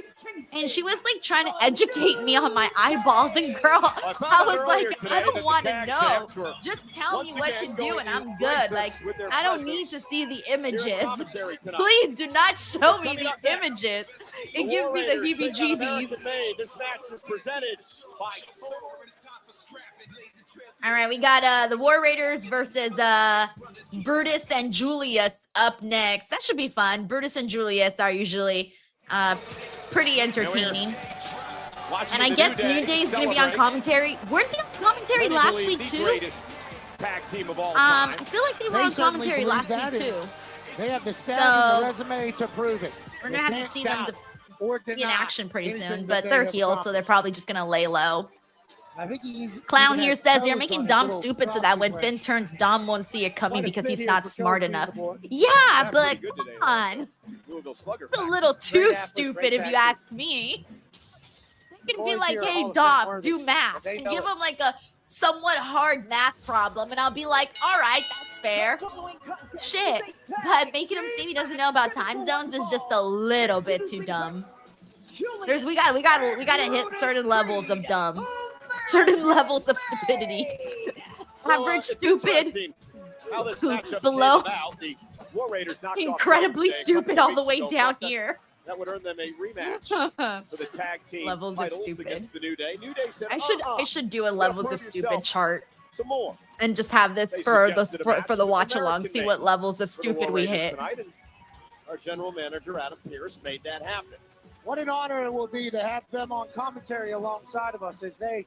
And she was like trying to educate me on my eyeballs, and girl, I was like, I don't want to know. Just tell me what to do and I'm good. Like, I don't need to see the images. Please do not show me the images. It gives me the heebie-jeebies. This match is presented by All right, we got the War Raiders versus Brutus and Julius up next. That should be fun. Brutus and Julius are usually pretty entertaining. And I guess New Day is going to be on commentary. Weren't they on commentary last week too? Tag team of all time. I feel like they were on certainly commentary believe last week that, too. They have the stats So- and the resume to prove it. We're They gonna have can't to see them doubt or be in deny action pretty anything soon, that but they they're have healed, so accomplished. they're probably just gonna lay low. I think Clown even here has says they're toes making on his Dom little stupid so that when boxing Finn ring. turns, Dom won't see it coming Quite a because fit he's here not for smart Kofi, enough. boy. Yeah, That's but pretty good today, come on. Louisville Slugger. It's a little too Great athlete, stupid great if you tag ask me. They can be Boys like, here are hey, Hall of Fame Dom, worthy, do math. and they And know give it. him like a somewhat hard math problem, and I'll be like, all right, that's fair. Shit. But making him seem he doesn't know about time zones is just a little bit too dumb. We gotta hit certain levels of dumb. Certain levels of stupidity. Average stupid. Below incredibly stupid all the way down here. That would earn them a rematch for the tag team Levels of titles stupid. against the New Day. New Day said, I should do a levels of stupid chart some more. and just have this They for suggested a the match for the with watch along, American see name what levels of for the stupid War we Raiders hit. tonight, and our general manager, Adam Pearce, made that happen. What an honor it will be to have them on commentary alongside of us as they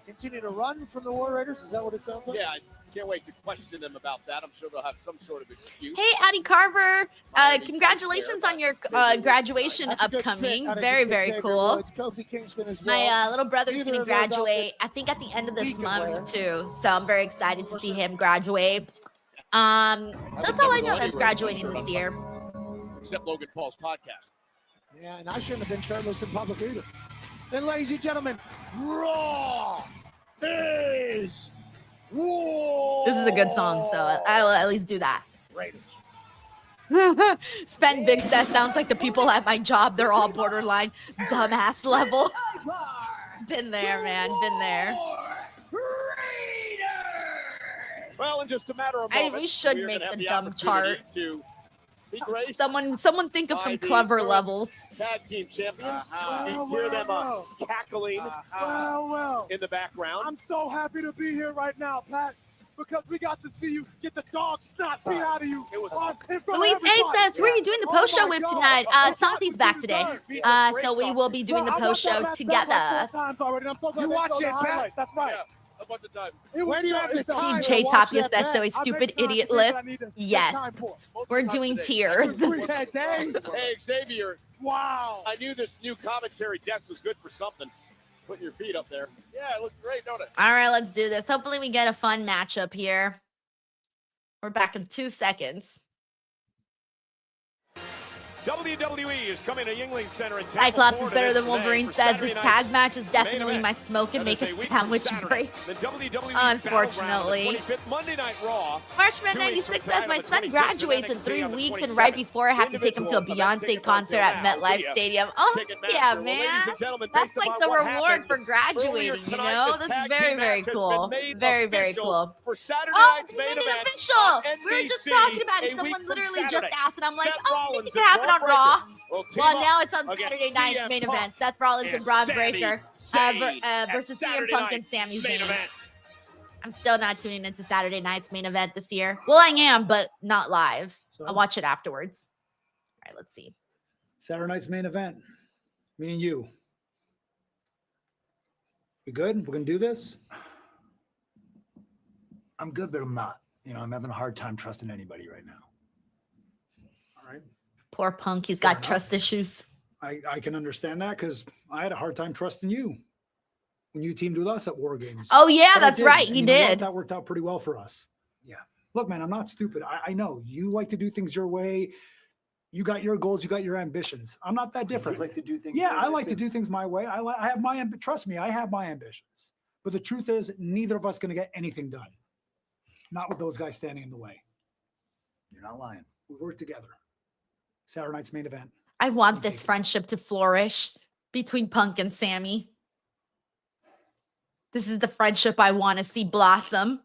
continue to run from the War Raiders? Is that what it sounds like? Yeah, I can't wait to question them about that. I'm sure they'll have some sort of excuse. Hey, Addie Carver, congratulations on your graduation upcoming. Very, very cool. Kofi Kingston as well. My little brother's going to graduate, I think, at the end of this month, too. So I'm very excited to see him graduate. That's all I know that's graduating this year. Except Logan Paul's podcast. Yeah, and I shouldn't have been shirtless in public either. And ladies and gentlemen, Raw is War. This is a good song, so I will at least do that. Raiders. Spend big. That sounds like the people at my job. They're all borderline dumbass level. Been there, man. Been there. Well, in just a matter of moments, we should we're make gonna have the the dumb chart. opportunity to be graced Someone think of by some the clever current levels. Tag team champions. You hear them cackling in the background. I'm so happy to be here right now, Pat, because we got to see you get the dog snot beat out of you. It was awesome. Luis says, who are you doing the post show with tonight? Santi's back today. So we will be doing the post show together. You watch it, Pat. That's right. A bunch of times. Where do you have the time? TJ Tapia says, so a stupid idiot list. Yes. We're doing tiers. Hey, Xavier. Wow. I knew this new commentary desk was good for something. Put your feet up there. Yeah, it looks great, don't it? All right, let's do this. Hopefully we get a fun matchup here. We're back in 2 seconds. WWE is coming to Yuengling Center in Tampa, Cyclops is Florida better than today Wolverine for says. Saturday This night's tag match is definitely main event. my smoke and That make a is week from sandwich Saturday. break. The WWE Unfortunately. Battleground, the 25th Monday Night Raw. Marshman 2 weeks 96 from says tonight my on the son 26th, graduates in and 3 NXT on the weeks, and 27th. right before I have to take him to a Individual event Beyonce tickets concert on at sale MetLife via Stadium. Oh, Ticketmaster. yeah, Well, man. ladies and gentlemen, That's based like upon the what reward happened for graduating, earlier you tonight, know? this That's tag very, team very match has cool. been made Very, very official cool. For Saturday Oh, night's we main made it event official. on We were just NBC talking about a it. Someone week literally from just Saturday. asked, and I'm like, Seth oh, Rollins it can happen on and Raw. will team Well, up now it's on against Saturday night's CM main Punk event. Seth Rollins and Braun Sami Breaker Zayn at versus CM Saturday Punk and night's Sami main Zayn. event. I'm still not tuning into Saturday night's main event this year. Well, I am, but not live. I'll watch it afterwards. All right, let's see. Saturday night's main event. Me and you. We good? We're going to do this? I'm good, but I'm not. You know, I'm having a hard time trusting anybody right now. All right. Poor Punk. He's got trust issues. I can understand that because I had a hard time trusting you when you teamed with us at War Games. Oh, yeah, But I that's did, right. and He you know what? did. That worked out pretty well for us. Yeah. Look, man, I'm not stupid. I know you like to do things your way. You got your goals. You got your ambitions. I'm not that different. like to do things Yeah, your I way, like to too. do things my way. I have my trust me. I have my ambitions. But the truth is, neither of us going to get anything done. Not with those guys standing in the way. You're not lying. We work together. Saturday night's main event. I want this friendship to flourish between Punk and Sammy. This is the friendship I want to see blossom.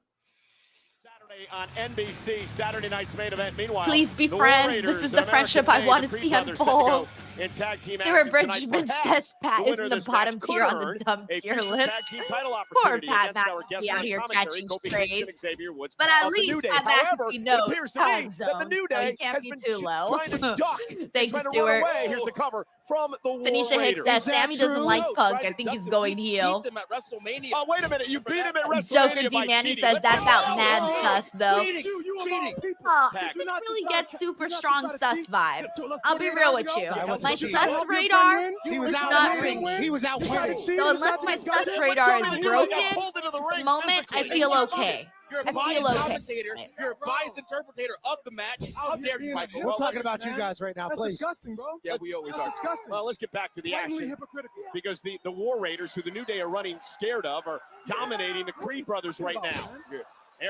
Saturday on NBC, Saturday night's main event. Meanwhile, Please be the War friends. Raiders This is and the friendship American I want Bay, to the see Creed brothers set to unfold. go in tag team Stuart action tonight. Bridgman Perhaps says Pat the is winner in of the this bottom match tier could on the earn dumb a tier future list. tag team title Poor opportunity Pat against our McAfee guests out on here commentary, catching Kofi strays. Kingston and Xavier Woods But at of the least New Day. Pat However, McAfee it knows appears to time me that the zone. New So Day he can't has be been too low. trying to duck. Thank you, trying to run Stuart. away. Here's the cover from the War Tanisha Hicks Raiders. says Sammy doesn't like Punk. I think he's going heel. Oh, wait a minute. You beat him at WrestleMania Joker by D. Manny cheating. says Let's that's go. about mad sus, though. Cheating. Oh, Tag. I didn't really get super strong sus vibes. I'll be real with you. My cheating. sus radar He was is out not winning. ringing. He was out winning. So unless my sus radar is broken, at the moment I feel okay. You're a I feel biased okay. commentator. You're a biased interpreter of the match. How dare you, Michael? We're talking about you guys right now, That's please. disgusting, bro. Yeah, we always That's are. disgusting. Well, let's get back to the Blatantly action. hypocritical. Because the War Raiders, who the New Day are running scared of, are dominating the Creed brothers right now.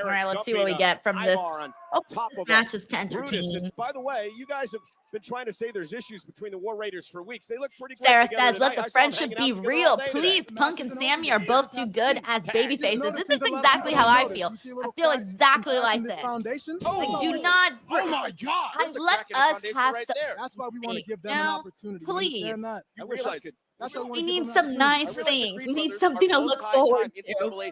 All right, let's see what we get from this. Oh, this match is entertaining. By the way, you guys have been trying to say there's issues between the War Raiders for weeks. They look pretty great Sarah together says, let tonight. the I saw them friendship hanging be out together real. all day today. Please, Punk and Sammy are both too good as baby faces. This is exactly how I feel. I feel exactly like this. Like, do not. Oh my God! Let us have right some. there. That's why we want to give them No, an opportunity. You please. understand that? You realize it. That's why we We wanna give need them some an nice opportunity. things. We need something to look forward to. NCAA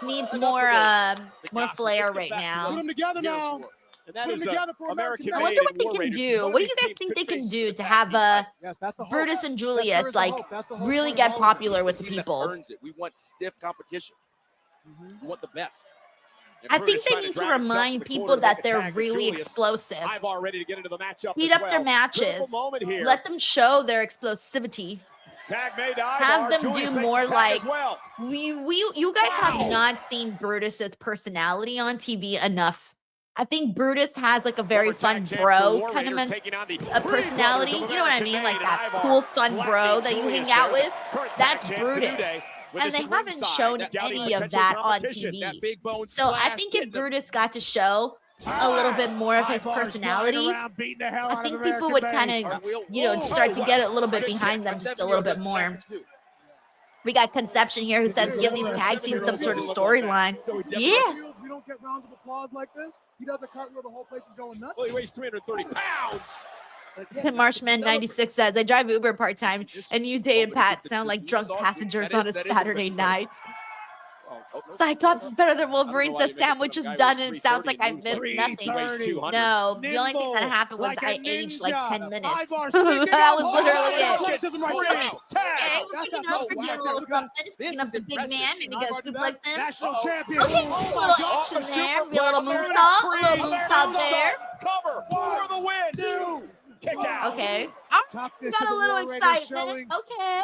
just needs more more flair right Put now. them together now. And that Put is them together for American I wonder what they can do. What do you guys think they can do to have Yes, that's the hope. Brutus and That Julia sure is the like hope. That's the hope really for get all of us. popular with the Team that people? earns it. We want stiff competition. We want the best. I think they need to remind people that they're really explosive. Ivar ready to get into the matchup. Speed up their matches. Let them show their explosivity. Have them do more like you guys have not seen Brutus's personality on TV enough. I think Brutus has like a very fun bro kind of a personality. You know what I mean? Like that cool fun bro that you hang out with. That's Brutus. And they haven't shown any of that on TV. So I think if Brutus got to show a little bit more of his personality, I think people would kind of, you know, start to get a little bit behind them just a little bit more. We got Conception here who says give these tag teams some sort of storyline. Yeah. We don't get rounds of applause like this. He does a cartwheel, the whole place is going nuts. Well, he weighs 330 pounds. Tim Marshman 96 says, I drive Uber part-time, and you, Day, and Pat sound like drunk passengers on a Saturday night. Cyclops is better than Wolverine, says sandwich is done, and it sounds like I missed nothing. No, the only thing that happened was I aged like 10 minutes. That was literally it. Okay, we're picking up for doing a little something. Just picking up the big man, maybe get a suplex in. Okay, a little action there, maybe a little moonsault there. Cover for the win. Kick out. Okay. Got a little excitement. Okay.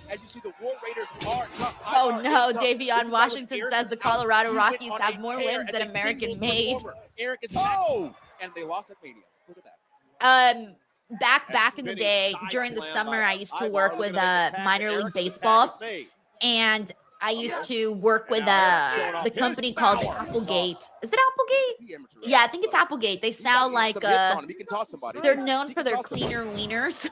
As you see, the War Raiders are tough. Oh no, Davion Washington says the Colorado Rockies have more wins than American made. Eric is and they lost at Mania. Look at that. Back in the day, during the summer, I used to work with minor league baseball, and I used to work with the company called Applegate. Is it Applegate? Yeah, I think it's Applegate. They sound like they're known for their cleaner wieners.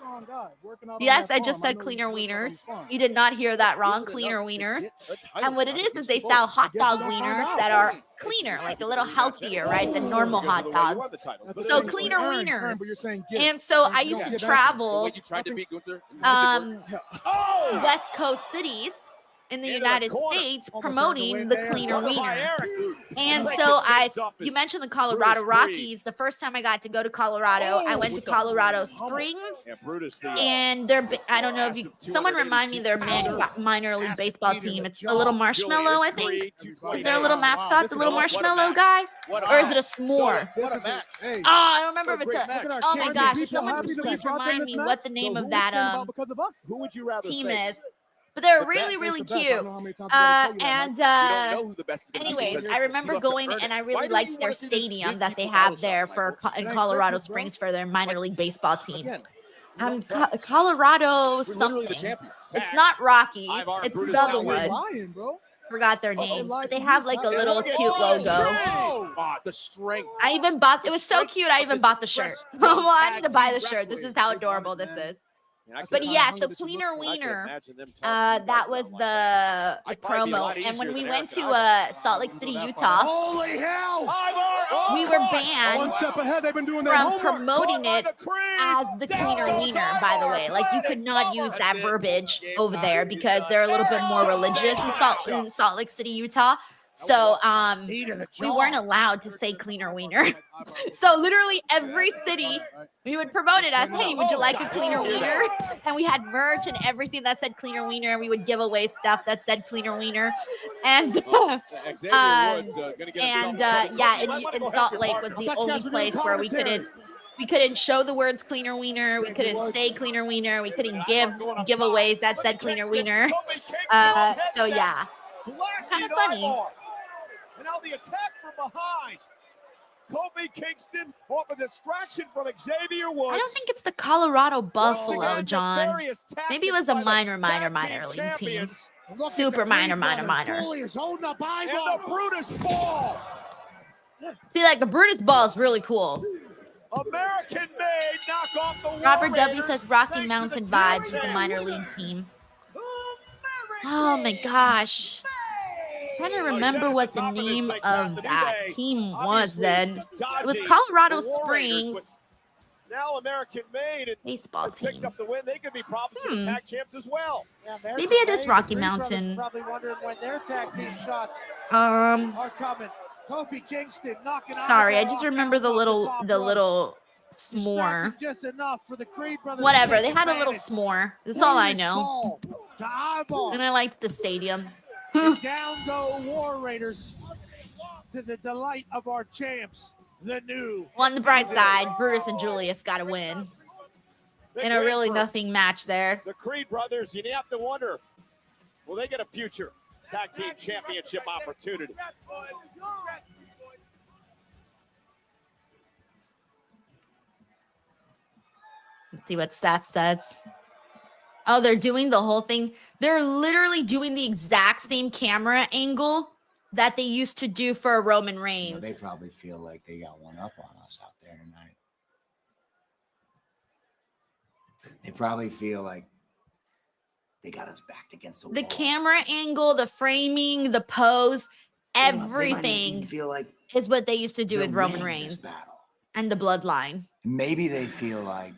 Yes, I just said cleaner wieners. You did not hear that wrong. Cleaner wieners. And what it is they sell hot dog wieners that are cleaner, like a little healthier, right, than normal hot dogs. So cleaner wieners. And so I used to travel West Coast cities in the United States promoting the cleaner wiener. And so you mentioned the Colorado Rockies. The first time I got to go to Colorado, I went to Colorado Springs, and I don't know if someone remind me their minor league baseball team. It's a little marshmallow, I think. Is there a little mascot, the little marshmallow guy? Or is it a s'more? Oh, I don't remember if it's oh my gosh, someone please remind me what the name of that team is. But they're really, really cute. Anyways, I remember going and I really liked their stadium that they have there in Colorado Springs for their minor league baseball team. Colorado something. It's not Rocky. It's the other one. Forgot their names, but they have like a little cute logo. The strength. I even bought. It was so cute. I even bought the shirt. Well, I need to buy the shirt. This is how adorable this is. But yeah, so cleaner wiener, that was the promo. And when we went to Salt Lake City, Utah, we were banned from promoting it as the cleaner wiener, by the way. Like, you could not use that verbiage over there because they're a little bit more religious in Salt Lake City, Utah. So we weren't allowed to say cleaner wiener. So literally every city we would promote it as, hey, would you like a cleaner wiener? And we had merch and everything that said cleaner wiener, and we would give away stuff that said cleaner wiener. And yeah, in Salt Lake was the only place where we couldn't show the words cleaner wiener. We couldn't say cleaner wiener. We couldn't give giveaways that said cleaner wiener. So yeah, kind of funny. And now the attack from behind. Kofi Kingston off a distraction from Xavier Woods. I don't think it's the Colorado Buffalo, John. Maybe it was a minor league team. Super minor. And the Brutus ball. See, like the Brutus ball is really cool. American made, knock off the Robert W says Rocky Mountain vibes with the minor league team. Oh my gosh. I'm trying to remember what the name of that team was then. It was Colorado Springs. Now American made baseball team. Picked up the win. They could be probably tag champs as well. Maybe it is Rocky Mountain. Probably wondering when their tag team shots are coming. Kofi Kingston knocking. Sorry, I just remember the little s'more. Just enough for the Creed brothers. Whatever, they had a little s'more. That's all I know. And I liked the stadium. Down go War Raiders, to the delight of our champs, the new. On the bright side, Brutus and Giulia got to win. in a really nothing match there. The Creed brothers, you have to wonder, will they get a future tag team championship opportunity? Let's see what Seth says. Oh, they're doing the whole thing. They're literally doing the exact same camera angle that they used to do for Roman Reigns. You know, they probably feel like they got one up on us out there tonight. They probably feel like they got us backed against the wall. The camera angle, the framing, the pose, everything feel like is what they used to do with Roman winning Reigns this battle. and the bloodline. Maybe they feel like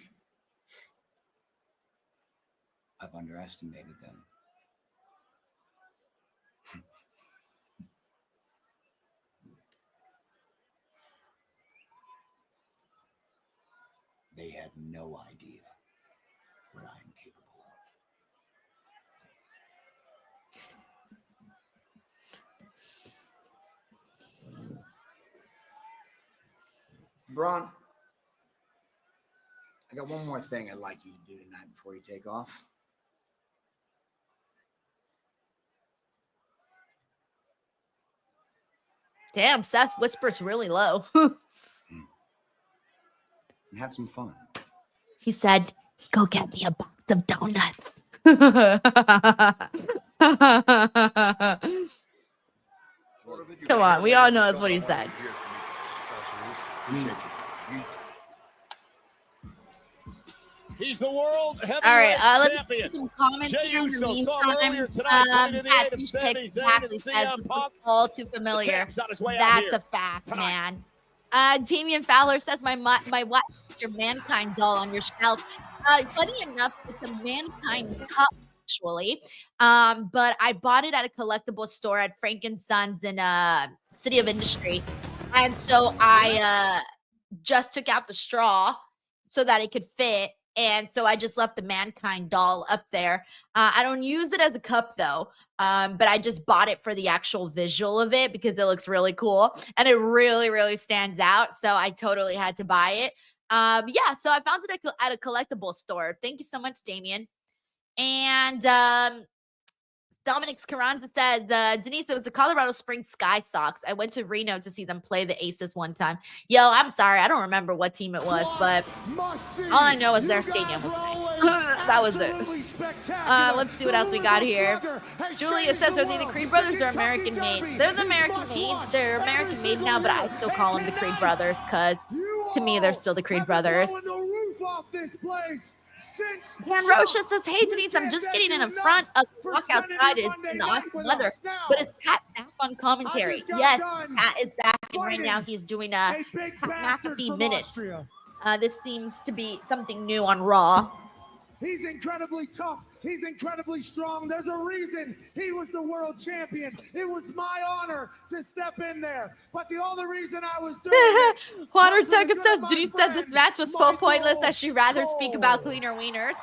I've underestimated them. They have no idea what I am capable of. Braun, I got one more thing I'd like you to do tonight before you take off. Damn, Seth whispers really low. And have some fun. He said, go get me a box of donuts. Come on, we all know that's what he said. He's the world heavyweight All right, let champion. me some comments Jey here in the Uso meantime. saw earlier tonight, Pat's pick exactly says this was all too familiar. That's a fact, man. Damian Fowler says, my wife is your Mankind doll on your shelf. Funny enough, it's a Mankind cup, actually. But I bought it at a collectible store at Frank & Sons in City of Industry. And so I just took out the straw so that it could fit. And so I just left the Mankind doll up there. I don't use it as a cup, though, but I just bought it for the actual visual of it because it looks really cool. And it really, really stands out. So I totally had to buy it. Yeah, so I found it at a collectible store. Thank you so much, Damien. And Dominic Carranza says, Denise, there was the Colorado Springs Sky Sox. I went to Reno to see them play the Aces one time. Yo, I'm sorry. I don't remember what team it was, but all I know is their stadium was nice. That was it. Let's see what else we got here. Julia says, are they the Creed brothers or American made? They're the American made. They're American made now, but I still call them the Creed brothers because to me, they're still the Creed brothers. Dan Rocha says, hey, Denise, I'm just getting in front of the walk outside in the awesome weather. But is Pat back on commentary? Yes, Pat is back. And right now he's doing a Pat McAfee minute. This seems to be something new on Raw. He's incredibly tough. He's incredibly strong. There's a reason he was the world champion. It was my honor to step in there. But the only reason I was doing it... Juan Ortega says, Denise said this match was so pointless that she'd rather speak about cleaner wieners.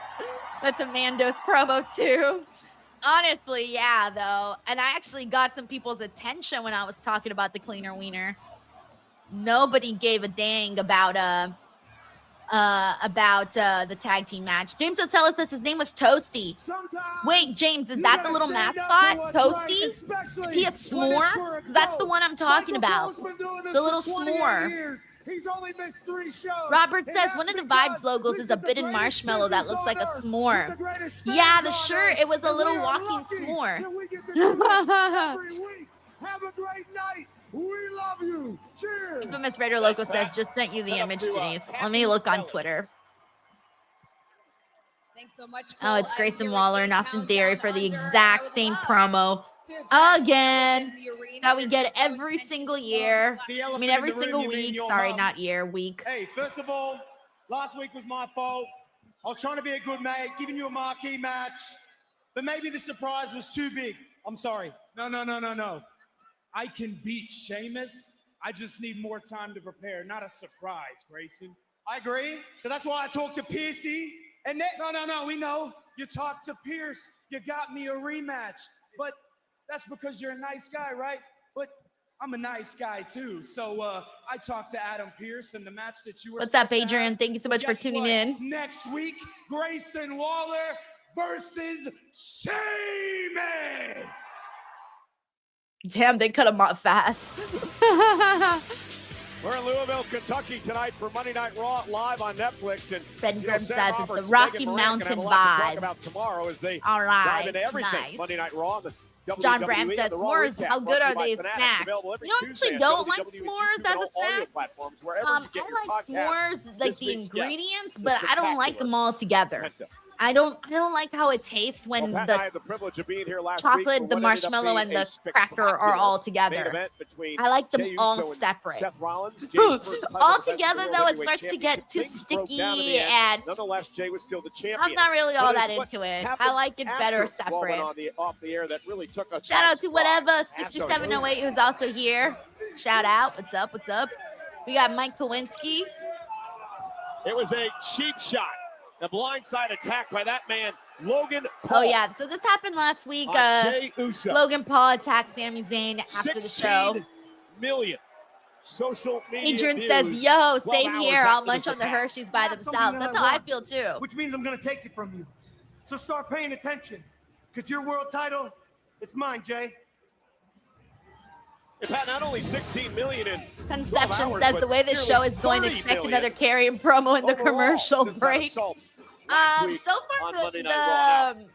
That's a Mando's promo, too. Honestly, yeah, though. And I actually got some people's attention when I was talking about the cleaner wiener. Nobody gave a dang about the tag team match. James will tell us this. His name was Toasty. Wait, James, is that the little mascot? Toasty? Is he a s'more? That's the one I'm talking about. The little s'more. He's only missed 3 shows. Everett says one of the Vibes logos is a bitten marshmallow that looks like a s'more. Yeah, the shirt, it was a little walking s'more. Have a great night. We love you. Cheers. Infamous Raider Loco says, just sent you the image, Denise. Let me look on Twitter. Thanks so much. Oh, it's Grayson Waller and Austin Theory for the exact same promo again that we get every single year. I mean, every single week. Sorry, not year, week. Hey, first of all, last week was my fault. I was trying to be a good mate, giving you a marquee match, but maybe the surprise was too big. I'm sorry. No. I can beat Sheamus. I just need more time to prepare, not a surprise, Grayson. I agree. So that's why I talked to Piercy. And then No, we know. You talked to Pierce. You got me a rematch. But that's because you're a nice guy, right? But I'm a nice guy too. So I talked to Adam Pearce and the match that you were. What's up, Adrian? Thank you so much for tuning in. Next week, Grayson Waller versus Sheamus. Damn, they cut him off fast. We're in Louisville, Kentucky tonight for Monday Night Raw live on Netflix. And Ben Grimm says it's the Roberts, Rocky Megan Moran Mountain can have a lot to talk vibes. about tomorrow as they All right, dive into everything. nice. Monday Night Raw. The John WWE, Bram says the Raw s'mores, recap how brought good to you are by they? Fanatics, Snack. available every You know, I Tuesday actually on don't like WWE, s'mores YouTube, as and a all audio snack. platforms, wherever you get your I like podcasts. s'mores, like This the week's guest, ingredients, the but I don't like spectacular them all together. Penta. I don't like how it tastes when Well, Pat and I the had the privilege of being here last chocolate, week for the what ended up marshmallow, being and a the cracker are all spectacular main together. event between I like them Jey all Uso and separate. Seth Rollins. Jey's first title All defense of the together, World though, it Heavyweight starts to get too Championship. Things broke down in sticky, the end. and Nonetheless, Jey was still the champion. I'm not really all But that it's what into it. happened I like it better after Raw went separate. off the air that really took us Shout by out to whatever surprise. 6708 who's also here. Shout out. What's up? What's up? We got Mike Kowinski. It was a cheap shot. A blindside attack by that man, Logan Paul. Oh, yeah. So this happened last week. Jey Uso. Logan Paul attacked Sami Zayn after the show. 16 million social media Adrian views, says, yo, 12 same hours here. I'll after munch this on the attack. Hershey's by Something themselves. that That's I how I want, feel too. Which means I'm going to take it from you. So start paying attention. Because your world title, it's mine, Jey. It had not only 16 million in 12 Conception hours, says but the way this show nearly is going to 30 expect million another carrying promo in the overall commercial since that break. assault last week So far, on Monday Night Raw. Now,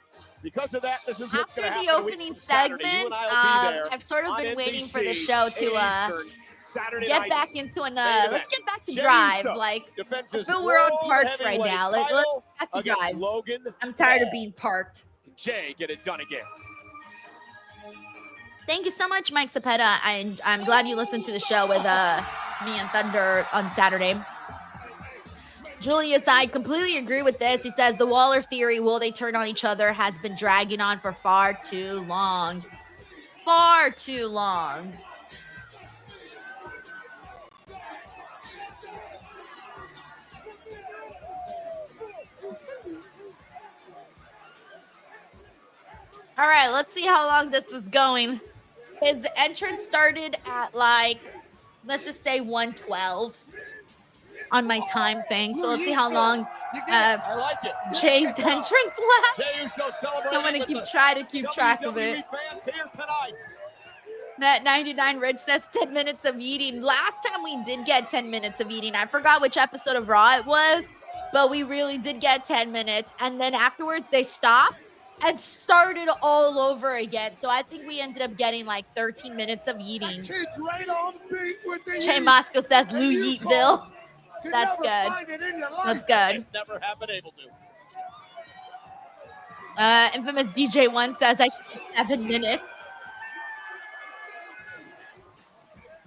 because of that, this is what's after going to happen the a week opening from Saturday. You segment, and I will be there I've sort of on been waiting for NBC, the show 8 to Eastern, Saturday get nights. back into an Main event. let's get back to Jey drive. Uso Like, defends I his feel we're on World parked right Heavyweight now. Let's title get back to against drive. Logan I'm tired of Paul. being parked. Jey get it done again. Thank you so much, Mike Zapeta. I'm glad you listened to the show with me and Thunder on Saturday. Giulia, I completely agree with this. He says the Waller theory, will they turn on each other, has been dragging on for far too long. Far too long. All right, let's see how long this is going. His entrance started at let's just say 1:12 on my time thing. So let's see how long I like it. Jey's entrance left. Jey Uso celebrating. I'm gonna with try to keep the track of it. WWE fans here tonight. That 99 Rich says 10 minutes of eating. Last time we did get 10 minutes of eating. I forgot which episode of Raw it was, but we really did get 10 minutes. And then afterwards they stopped and started all over again. So I think we ended up getting 13 minutes of eating. Kids right on beat with the Jay youth. Moscow says And Lou you Yeatville. can That's never good. find it in your life. That's good. Never have been able to. Infamous DJ1 says I can 7 minutes.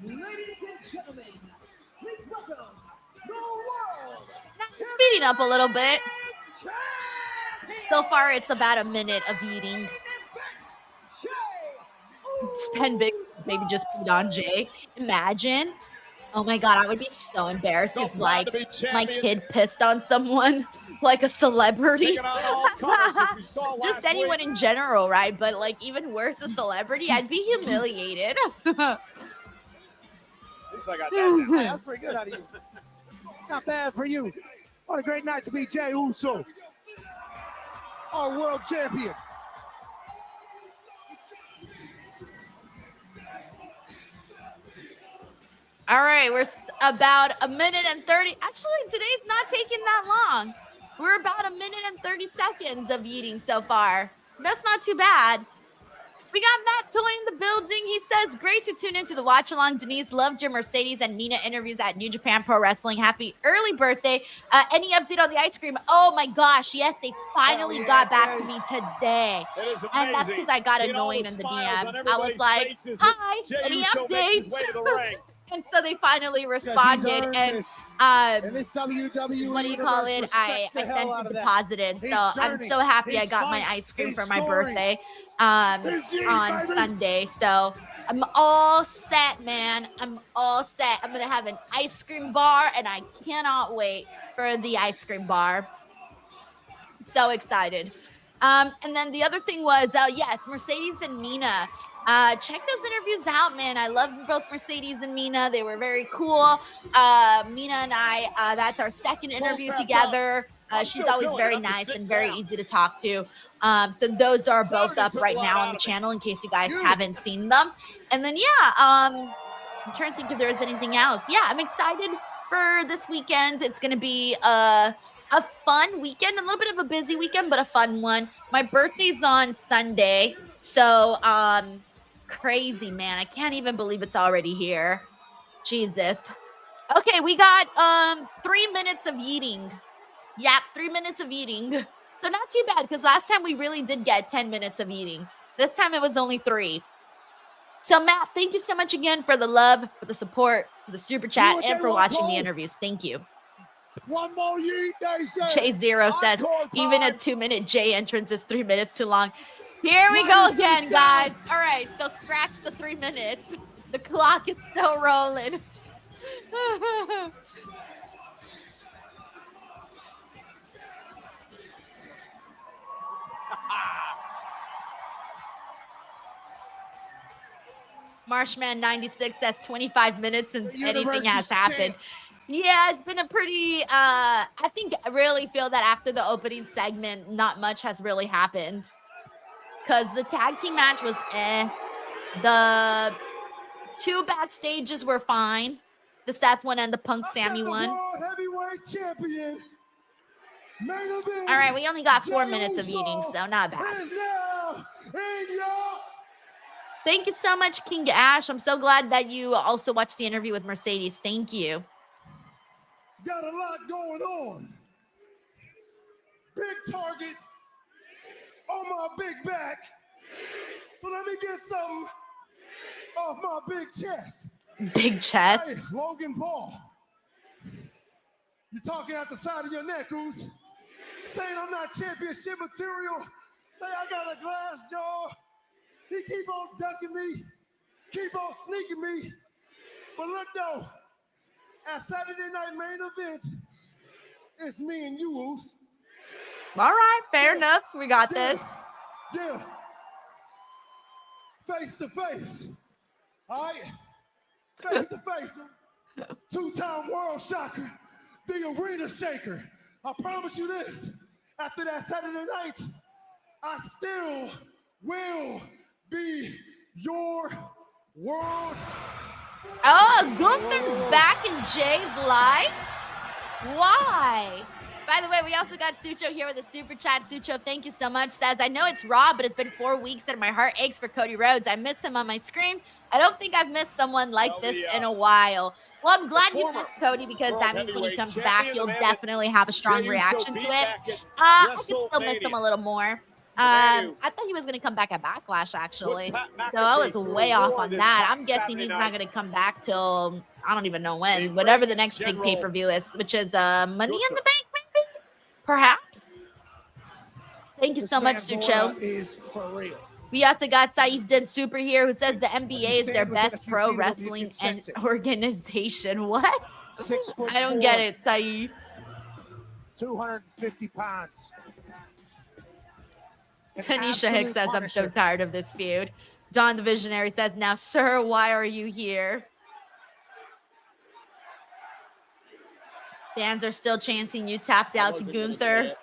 Ladies and gentlemen, please welcome the world Speeding up a little bit. So far, it's about a minute of eating. Spend big, maybe just put on Jey. Imagine. Oh my God, I would be so embarrassed if proud to be my champion. kid pissed on someone, like a celebrity. Taking out all comers, as we saw Just last anyone week. in general, right? But even worse, a celebrity, I'd be humiliated. At least I got that. Hey, that's pretty good out of you. Not bad for you. What a great night to be Jey Uso, our world champion. All right, we're about a minute and 30. Actually, today's not taking that long. We're about a minute and 30 seconds of eating so far. That's not too bad. We got Matt Toy in the building. He says, great to tune into the watch along. Denise, loved your Mercedes and Mina interviews at New Japan Pro Wrestling. Happy early birthday. Any update on the ice cream? Oh my gosh, yes, they finally got back to me today. It is And that's amazing. because I got Seeing all annoying the in the smiles on DMs. I was everybody's like, faces as hi, Jey any Uso makes his updates? way to the ring. And so they finally responded, and this WWE what do you call it? I sent it deposited. So I'm so happy I got my ice cream for my birthday on Sunday. So I'm all set, man. I'm all set. I'm gonna have an ice cream bar, and I cannot wait for the ice cream bar. So excited. And then the other thing was, yes, Mercedes and Mina. Check those interviews out, man. I love both Mercedes and Mina. They were very cool. Mina and I, that's our second interview together. She's always very nice and very easy to talk to. So those are both up right now on the channel in case you guys haven't seen them. And then, yeah, I'm trying to think if there's anything else. Yeah, I'm excited for this weekend. It's going to be a fun weekend, a little bit of a busy weekend, but a fun one. My birthday's on Sunday. So, crazy, man. I can't even believe it's already here. Jesus. Okay, we got 3 minutes of eating. Yep, 3 minutes of eating. So not too bad because last time we really did get 10 minutes of eating. This time it was only 3. So Matt, thank you so much again for the love, for the support, for the super chat, and for watching the interviews. Thank you. One more yeet, they say. Jay Zero says, even a 2-minute Jay entrance is 3 minutes too long. Here we go again, guys. All right, so scratch the 3 minutes. The clock is still rolling. Marshman 96 says 25 minutes since anything has happened. Yeah, it's been a pretty, I think I really feel that after the opening segment, not much has really happened. Because the tag team match was The 2 backstages were fine. The Seth one and the Punk Sammy one. Heavyweight champion. All right, we only got 4 minutes of eating, so not bad. Thank you so much, King Ash. I'm so glad that you also watched the interview with Mercedes. Thank you. Got a lot going on. Big target on my big back. So let me get something off my big chest. Big chest. Hey, Logan Paul. You're talking out the side of your neck, who's saying I'm not championship material. Say I got a glass jaw. He keep on ducking me, keep on sneaking me. But look though, at Saturday Night Main Event, it's me and you, Oos. All right, fair enough. We got this. Yeah. Face to face. All right? Face to face. 2-time world shocker, the arena shaker. I promise you this, after that Saturday night, I still will be your world. Oh, Gunther's back in Jay's life? Why? By the way, we also got Sucho here with a super chat. Sucho, thank you so much. Says, I know it's Raw, but it's been 4 weeks and my heart aches for Cody Rhodes. I miss him on my screen. I don't think I've missed someone like this in a while. Well, I'm glad you missed Cody because that means when he comes back, you'll definitely have a strong reaction to it. I could still miss him a little more. I thought he was going to come back at Backlash, actually. So I was way off on that. I'm guessing he's not going to come back till, I don't even know when, whatever the next big pay-per-view is, which is Money in the Bank, maybe? Perhaps. Thank you so much, Sucho. Is for real. We also got Saif Din Super here, who says the NBA is their best pro wrestling and organization. What? 6'4". I don't get it, Saif. 250 pounds. Tanisha Hicks says, I'm so tired of this feud. Don the Visionary says, now, sir, why are you here? Fans are still chanting you tapped out to Gunther.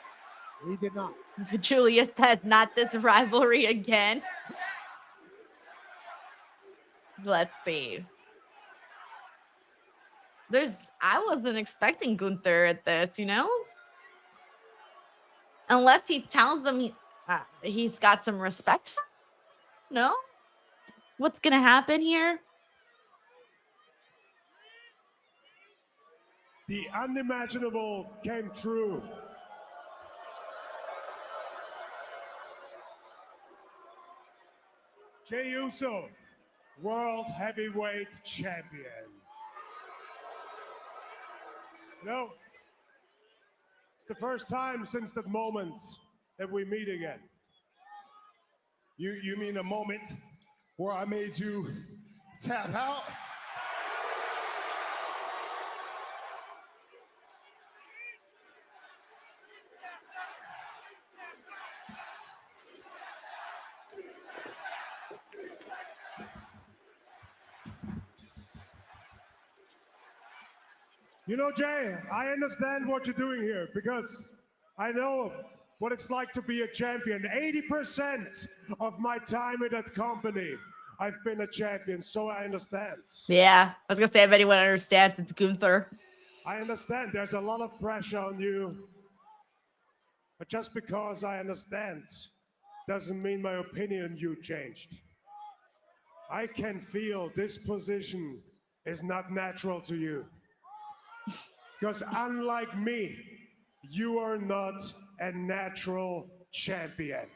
He did not. Giulia says, not this rivalry again. Let's see. I wasn't expecting Gunther at this, you know? Unless he tells them he's got some respect for him? No? What's going to happen here? The unimaginable came true. Jey Uso, World Heavyweight Champion. No, it's the first time since the moment that we meet again. You mean a moment where I made you tap out? You know, Jey, I understand what you're doing here because I know what it's like to be a champion. 80% of my time in that company, I've been a champion, so I understand. Yeah, I was going to say if anyone understands, it's Gunther. I understand there's a lot of pressure on you. But just because I understand doesn't mean my opinion on you changed. I can feel this position is not natural to you. Because unlike me, you are not a natural champion.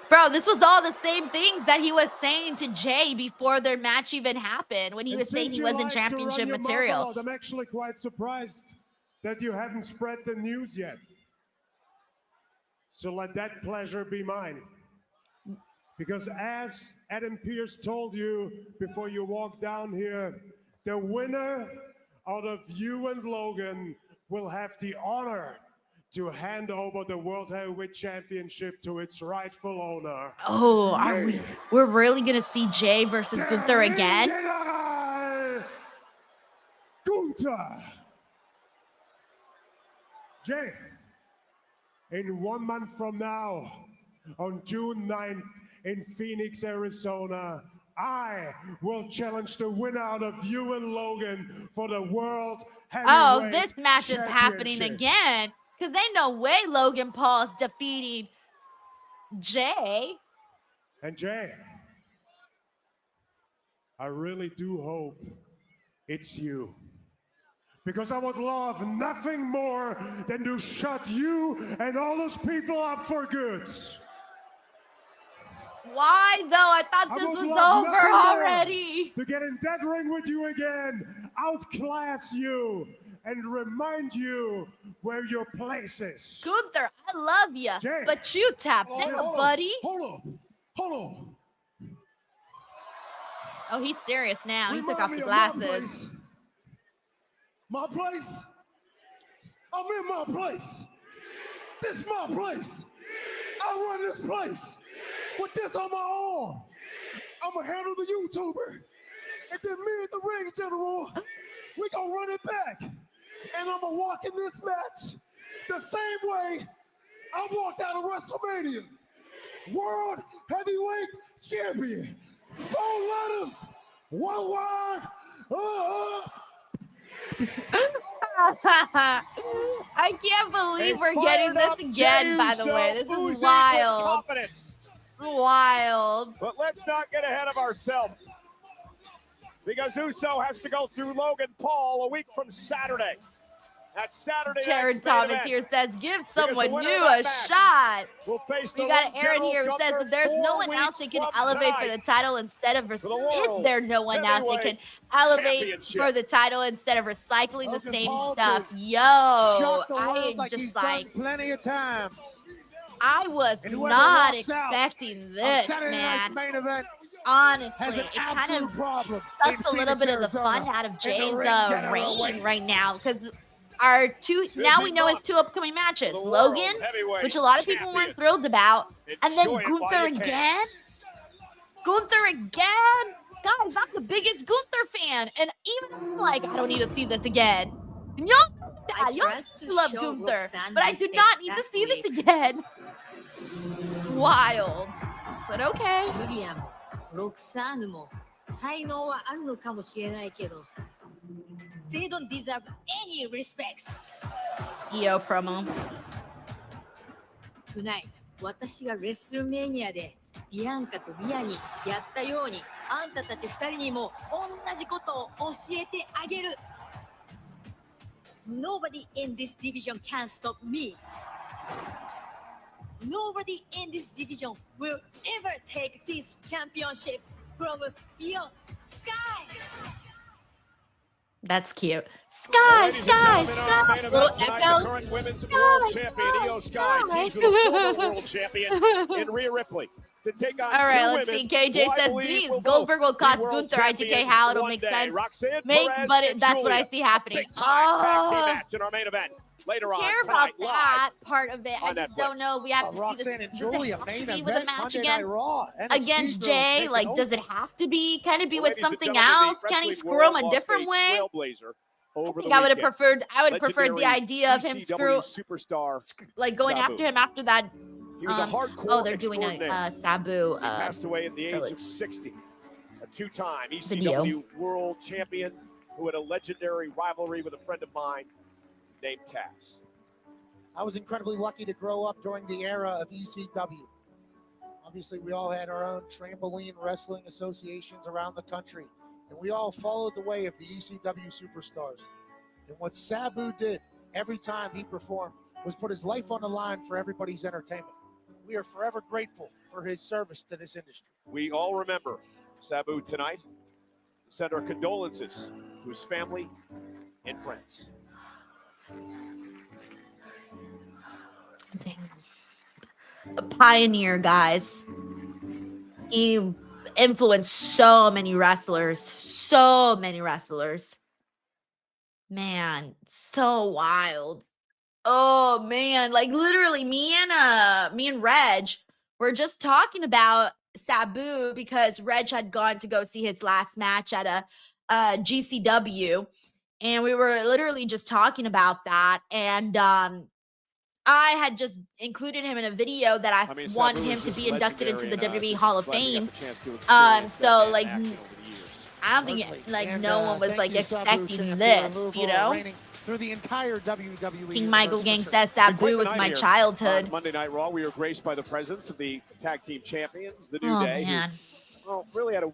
Bro, this was all the same things that he was saying to Jey before their match even happened when he was saying he wasn't championship material. I'm actually quite surprised that you haven't spread the news yet. So let that pleasure be mine. Because as Adam Pearce told you before you walked down here, the winner out of you and Logan will have the honor to hand over the World Heavyweight Championship to its rightful owner. Oh, we're really going to see Jey versus Gunther again? Gunther. Jey, in 1 month from now, on June 9th in Phoenix, Arizona, I will challenge the winner out of you and Logan for the World Heavyweight Oh, this match is happening again. Because ain't no way Logan Paul's defeating Jey. And Jey, I really do hope it's you. Because I would love nothing more than to shut you and all those people up for good. Why, though? I thought this was over already. To get in that ring with you again, outclass you, and remind you where your place is. Gunther, I love you, but you tapped out, buddy. Hold on. Oh, he's serious now. He took off the Remind me of glasses. My place? I'm in my place. This is my place. I run this place with this on my arm. I'm going to handle the YouTuber. And then me and the ring general, we going to run it back. And I'm going to walk in this match the same way I walked out of WrestleMania. World Heavyweight Champion. 4 letters, 1 word. I can't believe we're getting this again, by the way. This is wild. Wild. But let's not get ahead of ourselves. Because Uso has to go through Logan Paul a week from Saturday. That's Saturday. Jared Thomas here says, give someone new a shot. We got Aaron here who says that there's no one else that can elevate for the title instead of is there no one else that can elevate for the title instead of recycling the same stuff? Yo, I am just like plenty of times. I was not expecting this, man. Honestly, it kind of sucks a little bit of the fun out of Jey's reign right now because our now we know his 2 upcoming matches. Logan, which a lot of people weren't thrilled about, and then Gunther again. Gunther again. Guys, I'm the biggest Gunther fan, and even I'm like, I don't need to see this again. And y'all love Gunther, but I do not need to see this again. Wild, but okay. GiuliaもRoxanneも才能はあるのかもしれないけど They don't deserve any respect. Io promo. Tonight, 私がレッスルメニアでビアンカとリアにやったようにあんたたち2人にも同じことを教えてあげる Nobody in this division can stop me. Nobody in this division will ever take this championship from your sky. That's cute. Sky. Little echo. Current women's world champion Io Sky teams with a former world champion in Rhea Ripley to take on all right, let's see. KJ says Denise Goldberg will cost Gunther ITK. How it'll make sense. Roxanne, But that's what I see happening. Tag team match in our main event. Later on, care about that part of it. I just don't know. We have to see Roxanne this. and Giulia main with event, a match Monday Night Raw. against Jey? Like, does it have to be kind of be with Ladies and something gentlemen, else? the Can he wrestling screw him world a lost different way? Trailblazer over the I would have weekend. preferred. I would have preferred the Legendary idea of him ECW superstar, like going Sabu. after him after that. He was a hardcore Oh, they're doing a extraordinaire. Sabu. He passed away at the age of 60. A two-time Video. ECW world champion who had a legendary rivalry with a friend of mine named Taz. I was incredibly lucky to grow up during the era of ECW. Obviously, we all had our own trampoline wrestling associations around the country, and we all followed the way of the ECW superstars. And what Sabu did every time he performed was put his life on the line for everybody's entertainment. We are forever grateful for his service to this industry. We all remember Sabu tonight. Send our condolences to his family and friends. A pioneer, guys. He influenced so many wrestlers. So many wrestlers. Man, so wild. Oh man, like literally me and Reg were just talking about Sabu because Reg had gone to go see his last match at a GCW, and we were literally just talking about that. And I had just included him in a video that I want Sabu him was to just be inducted into the legendary, WWE and Hall of glad we got Fame. the chance to experience So that man like acting over the years. I don't think like And, no one was thank like you, Sabu, expecting chance to this, remove you or know. reigning through the entire WWE. King Michael universe Gang for says Been quite Sabu the was night my here. childhood. On Monday Night Raw, we were graced by the presence of the tag team champions, the New Oh, Day. man. Who, well, really had to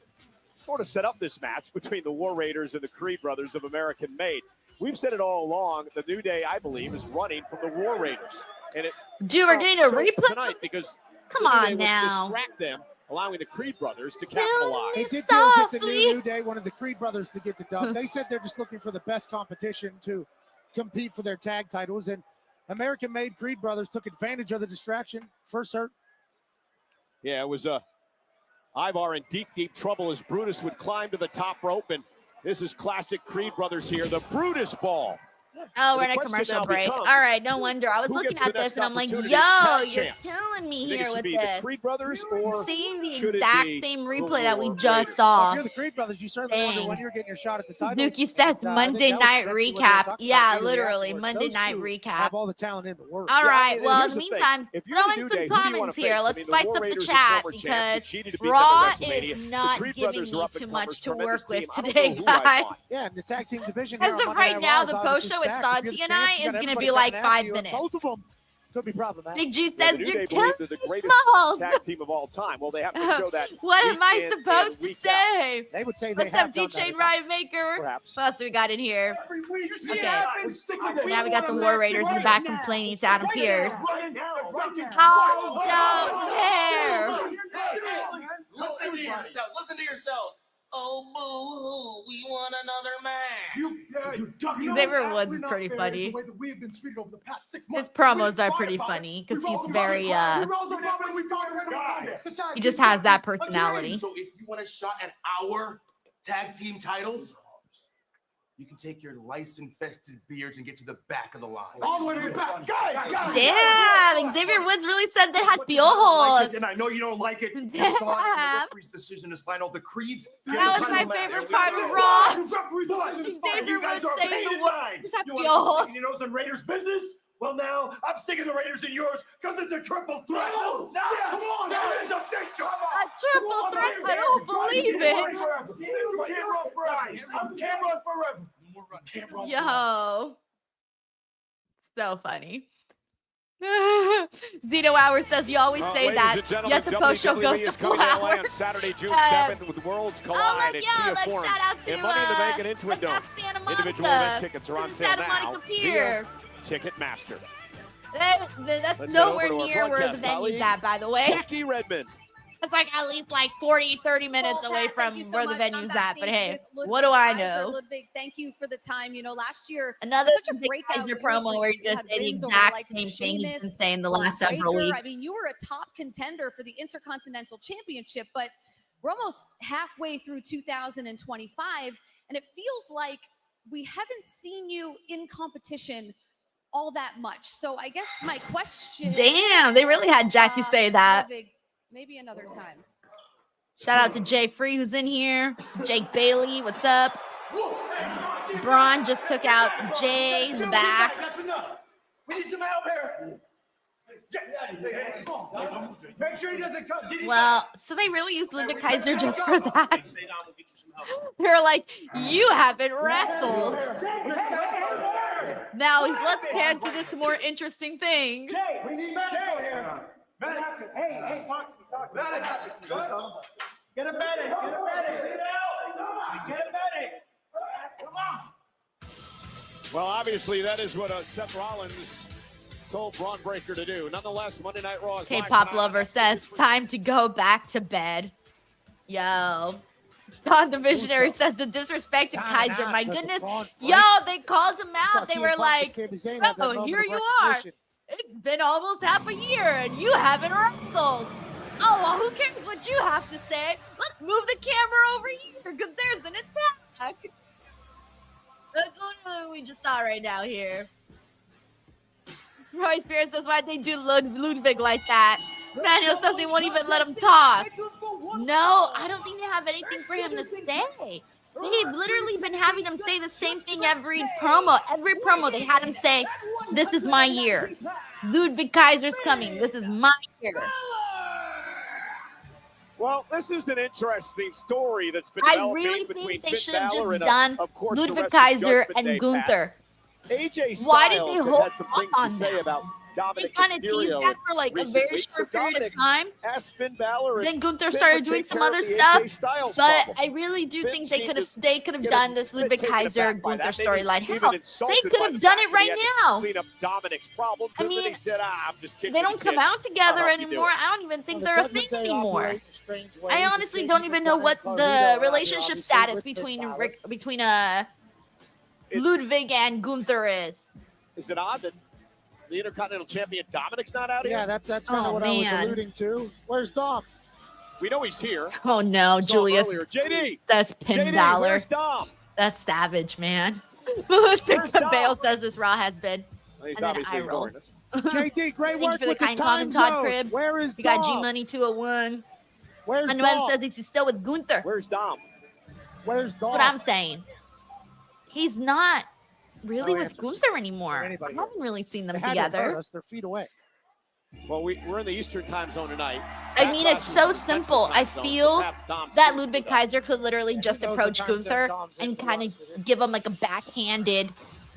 sort of set up this match between the War Raiders and the Creed brothers of American Made. We've said it all along. The New Day, I believe, is running from the War Raiders, and it. Dude, we're getting a replay tonight because Come the New on Day now. would distract them, allowing the Creed brothers to capitalize. It did feel as if the New Day wanted the Creed brothers to get the dub. They said they're just looking for the best competition to compete for their tag titles, and American-made Creed brothers took advantage of the distraction for certain. Yeah, it was Ivar in deep, deep trouble as Brutus would climb to the top rope, and this is classic Creed brothers here, the Brutus ball. Oh, we're in The a question commercial now break. becomes, All right, no wonder. I was who looking gets the at this next and I'm like, yo, opportunity as tag you're champs? killing me You think it here should with be this. the Creed brothers or Seeing the should it exact be same the replay that we War just Raiders? Well, saw. if you're the Creed brothers, you certainly wonder Dang. when you're getting your shot at the title. Dookie says Monday night recap. Yeah, literally, Monday night recap. Have all the talent in the world. All right, well, in here's the the thing. meantime, If you're throw the in New some Day, who do you wanna comments face? here. I Let's mean, the spice War up the Raiders are chat former champs because who cheated to beat them Raw at WrestleMania. is The not Creed giving brothers are me up too and much to comers, work with tremendous team. I don't today, know who I'd guys. want. Yeah, and the tag team division As here on of Monday right Night now, Raw the is post obviously show with stacked. If you're Santi the and champs, I you is got going to everybody be like coming after 5 you, and minutes. both of them could be problematic. Big G Yeah, says the New you're Day killing believe they're the me, greatest Smalls. tag team of all time. Well, they have to show that. What week am I in supposed and to week out. say? They would say they What's have up, done DJ that. Riot Maker? Perhaps. What else do we got in here? Okay. Now we got the wanna War mess Raiders in the right back now. complaining to Adam Pierce. Right now. I don't care. Listen to yourselves. Listen to yourselves. Oh, boo-hoo. We want another match. Xavier Woods is pretty funny. His promos are pretty funny because he's very, he just has that personality. So if you want a shot at our tag team titles, you can take your lice-infested beards and get to the back of the line. All the way to the back. Guys. Damn, Xavier Woods really said they had piojos. And I know you don't like it. You saw it in the referee's decision to sign all the creeds. That was my favorite part of Raw. Xavier Woods saying the words have piojos. Your nose in Raiders business? Well, now I'm sticking the Raiders in yours because it's a triple threat. Oh, no. Yes. Come on, Now it's a big trouble. A triple threat? I don't believe it. Can't run forever. Yo. So funny. Zeno Hour says you always say that, yet the post show goes to is coming to LA flowers. on Saturday, June 7th with Worlds Collide at Kia let's Forum shout out to and Money in the Bank and Intuit Dome. Santa Monica. Individual event tickets are on sale Santa now Monica via Pier. Ticketmaster. That's Let's nowhere head over to our near where the broadcast venue's colleague, at, by the way. Jackie Redmond. It's like at least like 40, 30 minutes Well, away Pat, from thank you so where the much. venue's I'm at. But backstage hey, with what do I Ludwig know? Kaiser. Ludwig, thank you for the time. You know, last year Another such a Big breakout Kaiser year promo for where you. he's You going to had say the wins over exact likes of same thing he's been Sheamus, saying the last several Breakker. weeks. I mean, you were a top contender for the Intercontinental Championship, but we're almost halfway through 2025, and it feels like we haven't seen you in competition all that much. So I guess my question... Damn, they really had Jackie say that. Ludwig, maybe another time. Shout out to Jay Free who's in here. Jake Bailey, what's up? Braun just took out Jey in the back. That's enough. We need some help here. Make sure he doesn't come. Well, so they really used Ludwig Kaiser just for that. They're like, you haven't wrestled. Now let's pan to this more interesting thing. Jey, we need medical here. Medical. Hey, talk to me. Medical. Get a medic. Get a medic. Get a medic. Come on. Well, obviously, that is what Seth Rollins told Braun Breaker to do. Nonetheless, Monday Night Raw is live K-pop tonight. lover says, time to go back to bed. Yo. Don the Visionary says the disrespect to Kaiser. My goodness. Yo, they called him out. They were like, oh, here you are. It's been almost half a year and you haven't wrestled. Oh, well, who cares what you have to say? Let's move the camera over here because there's an attack. That's literally what we just saw right now here. Roy Spears says, why'd they do Ludwig like that? Manuel says they won't even let him talk. No, I don't think they have anything for him to say. They've literally been having him say the same thing every promo. Every promo they had him say, this is my year. Ludwig Kaiser's coming. This is my year. Well, this is an interesting story that's been I developing really between think they Finn should have Bálor just and, done of course, the Ludwig rest of Kaiser Judgment and Day Gunther. AJ Styles Why did they hold had some things on to say that? about They Dominic kind of teased Mysterio that for like a recent very weeks. short So period Dominic of time. asked Finn Balor and Then Gunther Finn started would doing take some care other of the stuff, AJ Styles but problem. I really do Finn think they seemed could have to they could have get done a this bit Ludwig taken Kaiser aback by Gunther that, maybe storyline. even Hell, they insulted could by have the done fact it that he right had to now. Clean up Dominic's problem. I Then mean, he said, I'm just kidding. They don't come out together I'll help you do anymore. it. I don't even think Well, they're a the thing Judgment Day anymore. operate in strange ways. I It's honestly Jey don't even know Uso what and the Carlito relationship obviously status with Finn between Bálor. Ludwig and Gunther is. Is it odd that the Intercontinental Champion Dominic's not out here? Yeah, that's kind of what I was alluding to. Where's Dom? We know he's here. Oh no, Saw him Julius. earlier. JD. That's Finn JD, Bálor. where's Dom? That's savage, man. Melissa Where's Dom? Cabell says this Raw has been. He's And then obviously I roll. ignoring us. JD, great Thank you work for the with the kind time comment, Todd zone. Cribs. Where is We got Dom? G-Money 201. Where's Manuel Dom? says he's still with Gunther. Where's Dom? Where's Dom? That's what I'm saying. He's not really No with answers Gunther anymore. I anybody haven't really seen them They had to hurt together. us. They're feet away. Well, we're in the Eastern time zone tonight. I mean, it's so simple. I feel that Ludwig Kaiser could literally just knows approach what time zone Gunther Dom's in and for kind us. of give him like a backhanded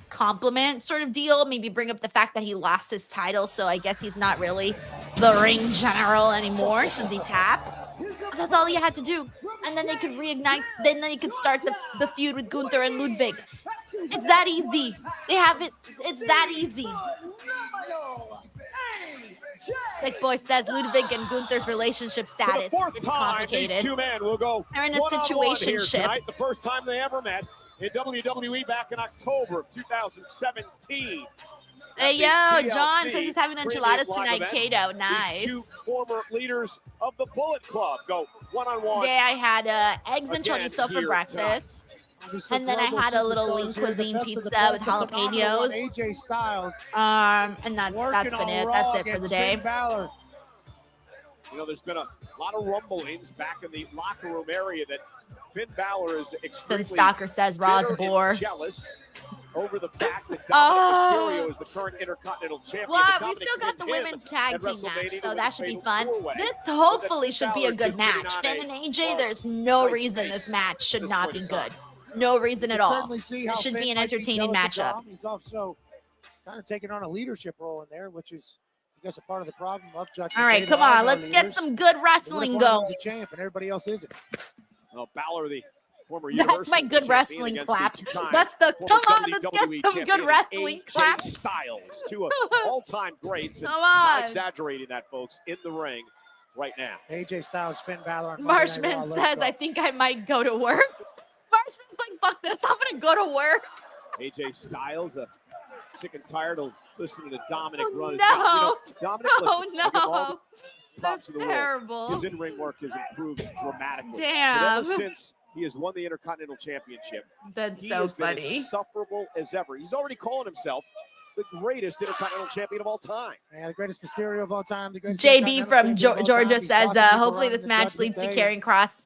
compliment sort of deal. Maybe bring up the fact that he lost his title, so I guess he's not really the ring general anymore since he tapped. That's all he had to do, and then they could reignite. Then they could start the feud with Gunther and Ludwig. It's that easy. They have it. It's that easy. Like Boy says, Ludwig and Gunther's relationship For status. the fourth It's time, these complicated. two men will go They're in a one-on-one here situationship. tonight. The first time they ever met in WWE back in October of 2017. Hey, yo, TLC John says he's having enchiladas pre-live tonight. event. Kato, These nice. two former leaders of the Bullet Club go one-on-one. Today I had eggs and again chorizo for here breakfast. And then I had a little lean cuisine pizza with jalapenos. AJ Styles. And that's been it. That's it for the day. You know, there's been a lot of rumblings back in the locker room area that Finn Bálor is extremely Stalker says Raw bitter to bore. and jealous over the fact that Dominic Mysterio is the current Intercontinental Champion. Well, but we Dominic still got pinned the him women's tag at team match, WrestleMania so with that a should be fatal fun. four-way. This But hopefully that should be a Finn Bálor good just getting match. on Finn a and AJ, there's no nice reason pace this match should this not point be in good. time. No reason at all. Certainly see how It should Finn be an might entertaining jealous of matchup. Dom. He's also kind of taking on a leadership role in there, which is, I guess, a part of the problem of Judgment All right, Day. come There are on. no Let's get leaders. some good They wrestling would've wanted going. him to champ, and everybody else isn't. Well, Balor, the former That's Universal my good champion wrestling against clap. the two-time That's the former come on. Let's get WWE some champion good wrestling AJ clap. Styles, two of all-time greats, and Come not on. exaggerating that, folks, in the ring right now. AJ Styles, Finn Balor, and Monday Night Raw. Marshman Let's says, go. I think I might go to work. Marshman's like, fuck this. I'm going to go to work. AJ Styles, sick and tired of listening to Dominic run his no. mouth. You know, Dominic, Oh, listen, I give all no. the props That's in the world. terrible. His in-ring work has improved dramatically. Damn. But ever since he has won the Intercontinental Championship, That's he so has been funny. insufferable as ever. He's already calling himself the greatest Intercontinental Champion of all time. Yeah, the greatest Mysterio of all time. The greatest JB Intercontinental from Champion of all Georgia time. He's says, tossing people hopefully around this in the match Judgment leads to Day. Karrion Kross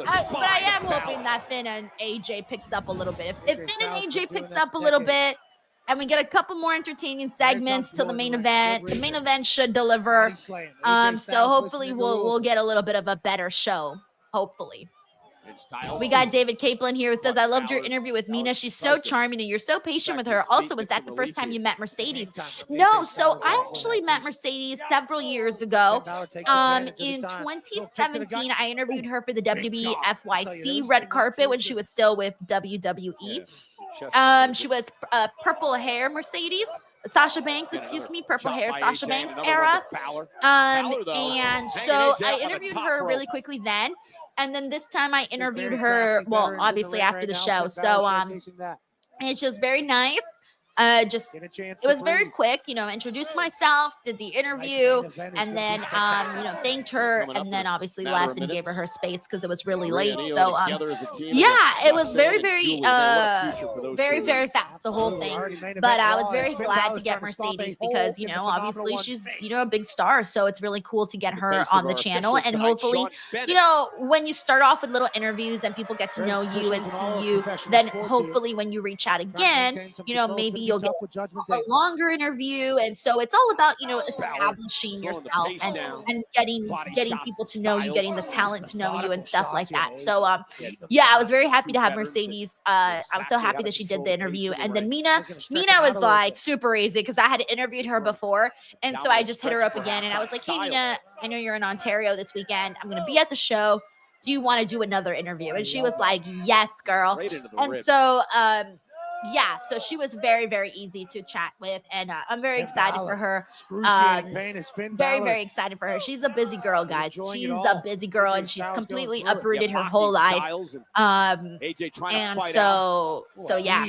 with a But I spine am of Balor. hoping that Finn and AJ picks up a little bit. If Finn and AJ picks up a little bit, and we get a couple more entertaining segments till the main event, the main event should deliver. So hopefully we'll get a little bit of a better show. Hopefully. We got David Kaplan here who says, I loved your interview with Mina. She's so charming and you're so patient with her. Also, was that the first time you met Mercedes? No, so I actually met Mercedes several years ago. In 2017, I interviewed her for the WWE FYC red carpet when she was still with WWE. She was purple hair Mercedes. Sasha Banks, excuse me, purple hair Sasha Banks era. And so I interviewed her really quickly then. And then this time I interviewed her, well, obviously after the show. So, and she was very nice. It was very quick, you know, introduced myself, did the interview, and then, you know, thanked her, and then obviously left and gave her space because it was really late. So, yeah, it was very, very fast, the whole thing. But I was very glad to get Mercedes because, you know, obviously she's, you know, a big star. So it's really cool to get her on the channel. And hopefully, you know, when you start off with little interviews and people get to know you and see you, then hopefully when you reach out again, you know, maybe you'll get a longer interview. And so it's all about, you know, establishing yourself and getting people to know you, getting the talent to know you and stuff like that. So yeah, I was very happy to have Mercedes. I was so happy that she did the interview. And then Mina was like super easy because I had interviewed her before, and so I just hit her up again and I was like, hey Mina, I know you're in Ontario this weekend, I'm gonna be at the show, do you want to do another interview? And she was like, yes girl. And so yeah, so she was very, very easy to chat with, and I'm very excited for her. Very, very excited for her. She's a busy girl, guys. She's a busy girl, and she's completely uprooted her whole life. And so yeah.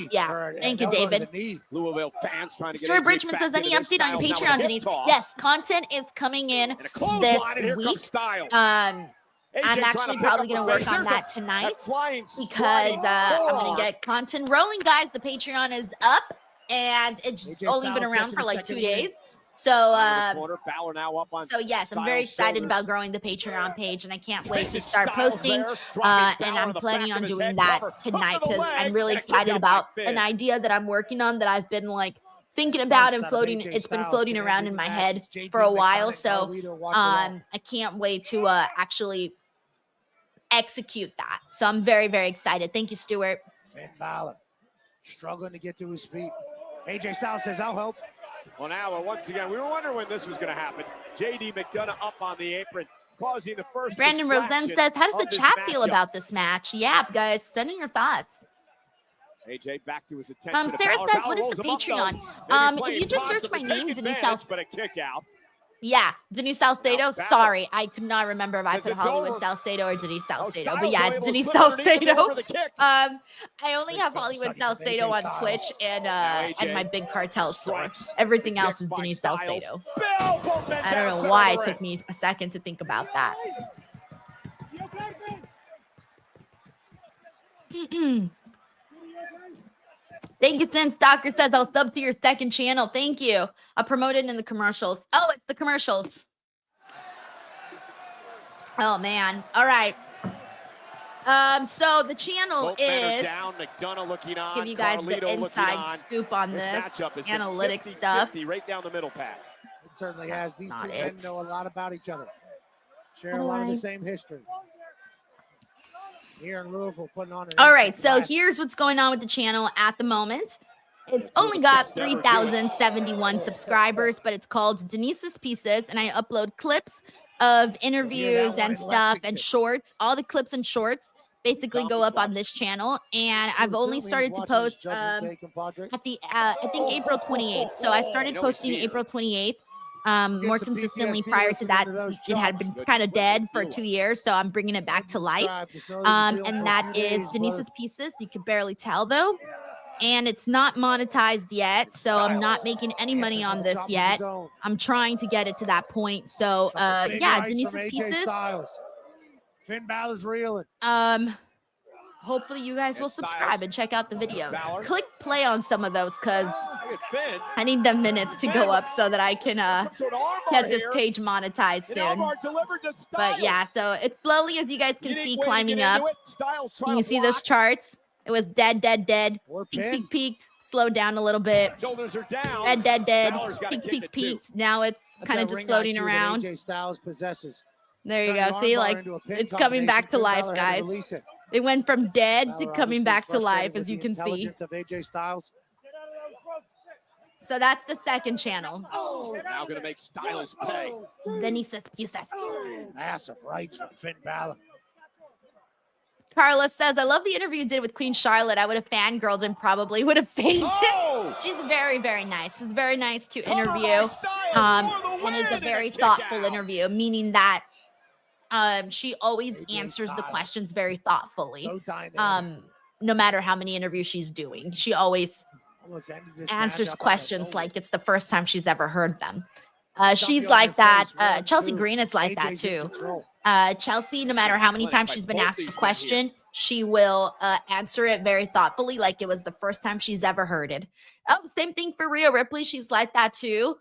Thank you, David. Louisville fans trying to get Stuart Bridgman says, any update on your Patreon, Denise? Yes, content is coming in this week. I'm actually probably going to work on that tonight because I'm going to get content rolling, guys. The Patreon is up, and it's only been around for like 2 days. So, yes, I'm very excited about growing the Patreon page, and I can't wait to start posting. And I'm planning on doing that tonight because I'm really excited about an idea that I'm working on that I've been like thinking about and floating. It's been floating around in my head for a while. So, I can't wait to actually execute that. So I'm very, very excited. Thank you, Stuart. Finn Bálor struggling to get to his feet. AJ Styles says, I'll help. Well, now, once again, we were wondering when this was going to happen. JD McDonough up on the apron, causing the first Brandon Roseanne says, how does the chat feel about this match? Yeah, guys, send in your thoughts. AJ back to his attention. Sarah says, what is the Patreon? If you just search my name, Denise Salcedo. But a kick out. Yeah, Denise Salcedo. Sorry, I could not remember if I put Hollywood Salcedo or Denise Salcedo, but yeah, it's Denise Salcedo. I only have Hollywood Salcedo on Twitch and my Big Cartel store. Everything else is Denise Salcedo. I don't know why it took me a second to think about that. Thank you, Sin Stalker says, I'll sub to your second channel. Thank you. I'll promote it in the commercials. Oh, it's the commercials. Oh, man. All right. So the channel is give you guys the inside scoop on this analytics stuff. Right down the middle, Pat. It certainly has. These two men know a lot about each other. Share a lot of the same history. Here in Louisville, putting on. All right, so here's what's going on with the channel at the moment. It's only got 3,071 subscribers, but it's called Denise's Pieces, and I upload clips of interviews and stuff and shorts. All the clips and shorts basically go up on this channel, and I've only started to post at the I think April 28th. So I started posting April 28th. More consistently. Prior to that, it had been kind of dead for 2 years, so I'm bringing it back to life. And that is Denise's Pieces. You can barely tell though, and it's not monetized yet, so I'm not making any money on this yet. I'm trying to get it to that point. So yeah, Denise's Pieces. Finn Bálor's reeling. Hopefully you guys will subscribe and check out the videos. Click play on some of those because I need them minutes to go up so that I can get this page monetized soon. But yeah, so it's slowly, as you guys can see, climbing up. You can see those charts. It was dead, peaked, slowed down a little bit. Dead, peaked. Now it's kind of just floating around. AJ Styles possesses. There you go. See, like, it's coming back to life, guys. They went from dead to Balor coming obviously back to frustrated life, with as you the can see. intelligence of AJ Styles. So that's the second channel. Now going to make Styles pay. Then he says, Massive rights from Finn Bálor. Carla says, I love the interview you did with Queen Charlotte. I would have fangirled and probably would have fainted. She's very, very nice. She's very nice to interview. And it's a very thoughtful interview, meaning that she always answers the questions very thoughtfully. No matter how many interviews she's doing, she always answers questions like it's the first time she's ever heard them. She's like that. Chelsea Green is like that too. Chelsea, no matter how many times she's been asked a question, she will answer it very thoughtfully, like it was the first time she's ever heard it. Oh, same thing for Rhea Ripley. She's like that too.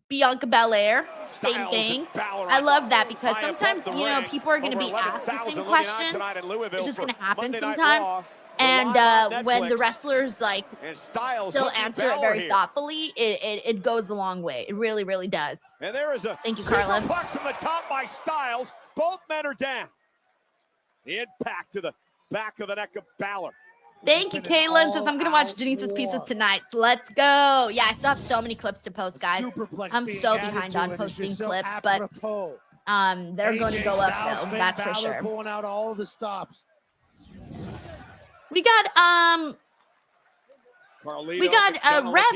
Bianca Belair, same thing. I love that because sometimes, you know, people are going to be asked the same questions. It's just going to happen sometimes. And when the wrestlers like still answer it very thoughtfully, it goes a long way. It really, really does. And there is a thank you, Carla. Superplex from the top by Styles. Both men are down. The impact to the back of the neck of Balor. Thank you, Caitlin. Says I'm gonna watch Denise's pieces tonight. Let's go. Yeah, I still have so many clips to post, guys. I'm so behind on posting clips, but they're going to go up though. That's for sure. Pulling out all the stops. We got Rev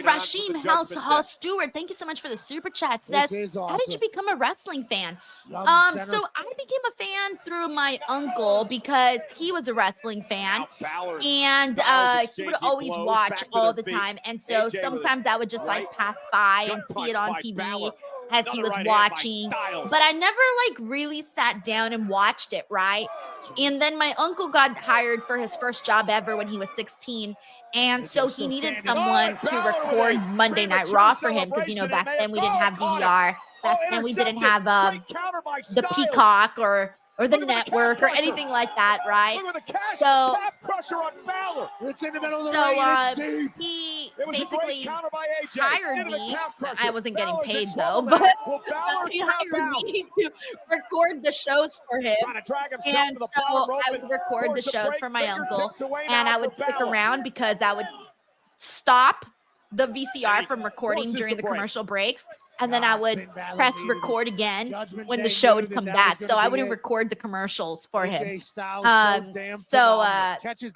Rashim Hall Stewart. Thank you so much for the super chat. Says, awesome. How did you become a wrestling fan? So I became a fan through my uncle because he was a wrestling fan, and he would always watch all the time. And so sometimes I would just like pass by and see it on TV as he was watching, but I never like really sat down and watched it, right? And then my uncle got hired for his first job ever when he was 16. And so he needed someone to record Monday Night Raw for him because, you know, back then we didn't have DVR. Back then we didn't have the Peacock or the network or anything like that, right? So, he basically hired me. I wasn't getting paid though, but he hired me to record the shows for him. And so I would record the shows for my uncle, and I would stick around because I would stop the VCR from recording during the commercial breaks. And then I would press record again when the show would come back. So I wouldn't record the commercials for him. I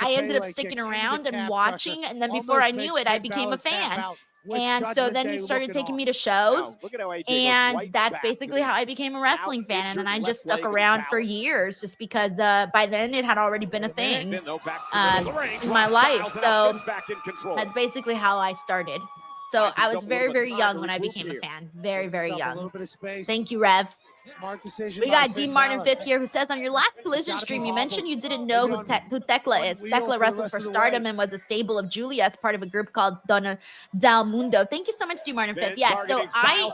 ended up sticking around and watching. And then before I knew it, I became a fan. And so then he started taking me to shows. And that's basically how I became a wrestling fan. And then I just stuck around for years just because by then it had already been a thing in my life. So that's basically how I started. So I was very, very young when I became a fan. Very, very young. Thank you, Rev. Smart decision. We got D. Martin 5th here who says, on your last Collision stream, you mentioned you didn't know who Thekla is. Thekla wrestled for Stardom and was a stable of Giulia as part of a group called Donna Del Mundo. Thank you so much, D. Martin 5th. Yeah, so I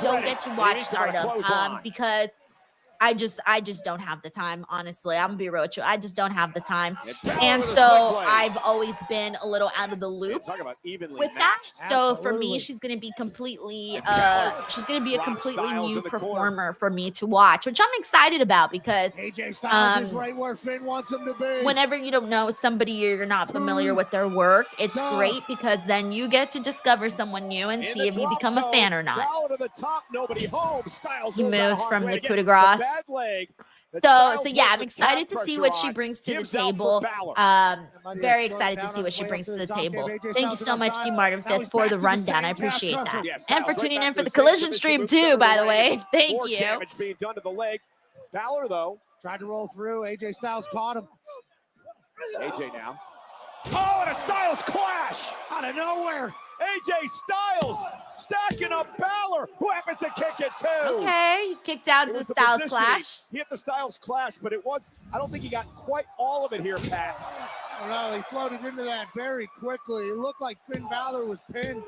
don't get to watch Stardom because I just don't have the time, honestly. I'm gonna be real with you. I just don't have the time. And so I've always been a little out of the loop with that. So for me, she's gonna be completely a completely new performer for me to watch, which I'm excited about because AJ Styles is right where Finn wants him to be. Whenever you don't know somebody or you're not familiar with their work, it's great because then you get to discover someone new and see if you become a fan or not. He moves from the coup de grace. So yeah, I'm excited to see what she brings to the table. Very excited to see what she brings to the table. Thank you so much, D. Martin 5th, for the rundown. I appreciate that. And for tuning in for the Collision stream too, by the way. Thank you. Damage being done to the leg. Balor, though, tried to roll through. AJ Styles caught him. AJ now. Oh, and a Styles clash out of nowhere. AJ Styles stacking up Balor, who happens to kick it too. Okay, he kicked out the Styles clash. He hit the Styles clash, but I don't think he got quite all of it here, Pat. I don't know, he floated into that very quickly. It looked like Finn Bálor was pinned.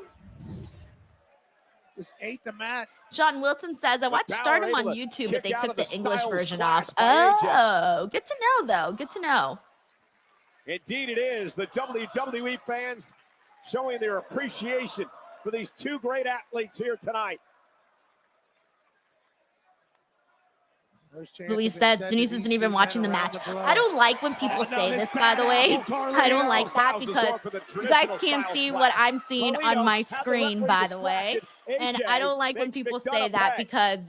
Just ate the mat. John Wilson says, I watched Stardom on YouTube, but they took the English version off. Oh, good to know, though. Good to know. Indeed it is. The WWE fans showing their appreciation for these two great athletes here tonight. Luis says Denise isn't even watching the match. I don't like when people say this, by the way. I don't like that because you guys can't see what I'm seeing on my screen, by the way. And I don't like when people say that because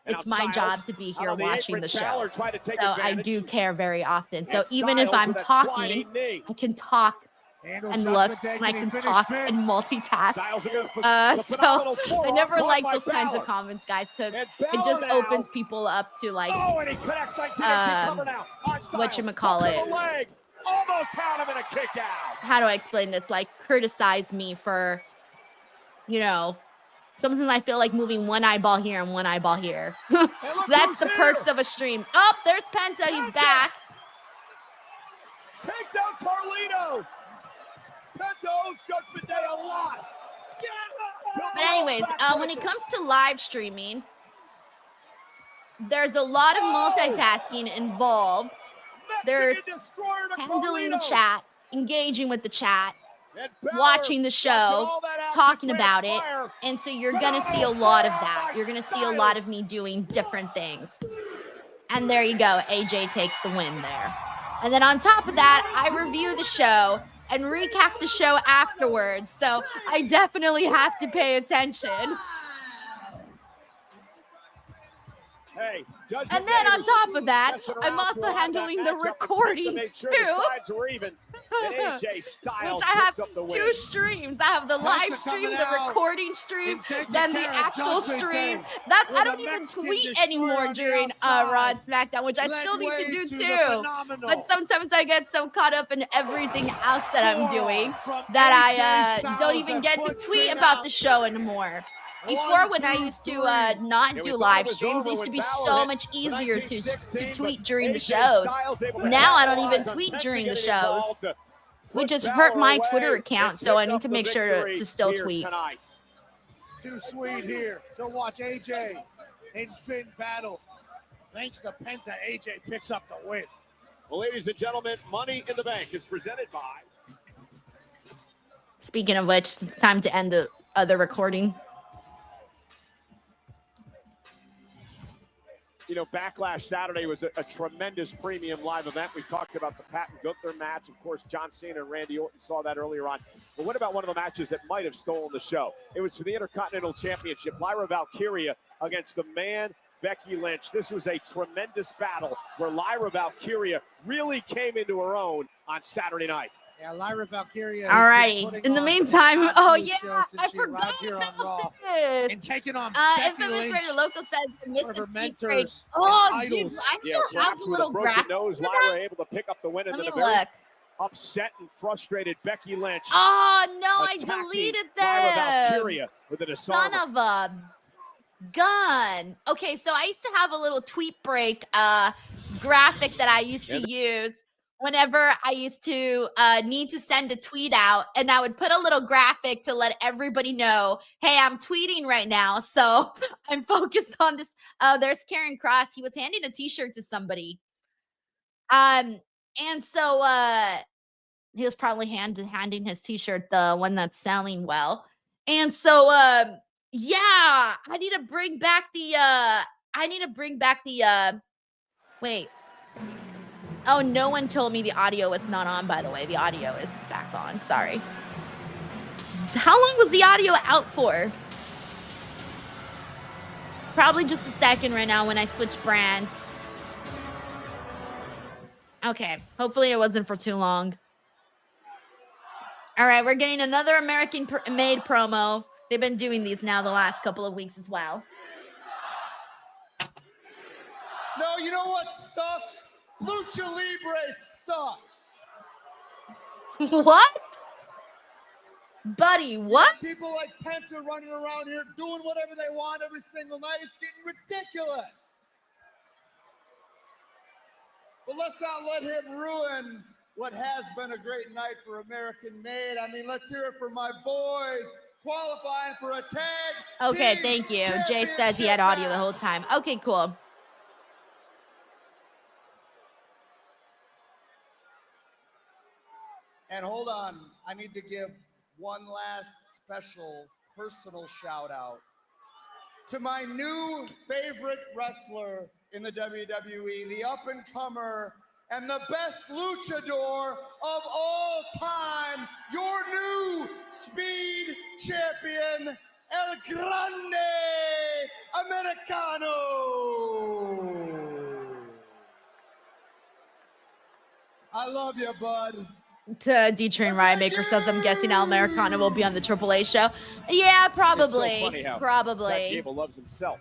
it's my job to be here watching the show. So I do care very often. So even if I'm talking, I can talk and look, and I can talk and multitask. So I never like those kinds of comments, guys, because it just opens people up to like, whatchamacallit. Almost had him in a kick out. How do I explain this? Like, criticize me for, you know, sometimes I feel like moving one eyeball here and one eyeball here. That's the perks of a stream. Oh, there's Penta. He's back. Takes out Carlito. Penta owes Judgment Day a lot. But anyways, when it comes to live streaming, there's a lot of multitasking involved. There's handling the chat, engaging with the chat, watching the show, talking about it. And so you're going to see a lot of that. You're going to see a lot of me doing different things. And there you go. AJ takes the win there. And then on top of that, I review the show and recap the show afterwards. So I definitely have to pay attention. Hey, and then on top of that, I'm also handling the recordings too. Which I have two streams. I have the live stream, the recording stream, then the actual stream. That's I don't even tweet anymore during Raw and SmackDown, which I still need to do too. But sometimes I get so caught up in everything else that I'm doing that I don't even get to tweet about the show anymore. Before, when I used to not do live streams, it used to be so much easier to tweet during the shows. Now I don't even tweet during the shows, which has hurt my Twitter account, so I need to make sure to still tweet. It's too sweet here. So watch AJ and Finn battle. Thanks to Penta, AJ picks up the win. Well, ladies and gentlemen, Money in the Bank is presented by... Speaking of which, it's time to end the other recording. You know, Backlash Saturday was a tremendous premium live event. We talked about the Pat and Gunther match. Of course, John Cena and Randy Orton saw that earlier on. But what about one of the matches that might have stolen the show? It was for the Intercontinental Championship. Lyra Valkyria against the man, Becky Lynch. This was a tremendous battle where Lyra Valkyria really came into her own on Saturday night. Yeah, Lyra Valkyria. All right. In the meantime, oh yeah, I forgot here on Raw. this. And taking on Infamous Becky Lynch. Radio Local says missed one of her the mentors. Oh, dude, I still have a little graphic. Nose, Lyra able to pick up the win. Let me a very look. upset and frustrated Becky Lynch. Oh no, I deleted Lyra them. Valkyria with a disarmer. Son of a gun. Okay, so I used to have a little tweet break graphic that I used to use whenever I used to need to send a tweet out, and I would put a little graphic to let everybody know, hey, I'm tweeting right now, so I'm focused on this. There's Karen Cross. He was handing a t-shirt to somebody. And so he was probably handing his t-shirt, the one that's selling well. And so, yeah, I need to bring back the, wait. Oh, no one told me the audio was not on, by the way. The audio is back on. Sorry. How long was the audio out for? Probably just a second right now when I switch brands. Okay. Hopefully it wasn't for too long. All right. We're getting another American-made promo. They've been doing these now the last couple of weeks as well. No, you know what sucks? Lucha Libre sucks. What? Buddy, what? People like Penta running around here doing whatever they want every single night. It's getting ridiculous. But let's not let him ruin what has been a great night for American Made. I mean, let's hear it for my boys qualifying for a tag. Okay, thank you. Jay says he had audio the whole time. Okay, cool. And hold on, I need to give one last special personal shout out to my new favorite wrestler in the WWE, the up-and-comer and the best luchador of all time, your new Speed Champion, El Grande Americano. I love you, bud. To D-Train Rymaker says, I'm guessing Al Americano will be on the AAA show. Yeah, probably. It's so funny how Probably. that Gable loves himself.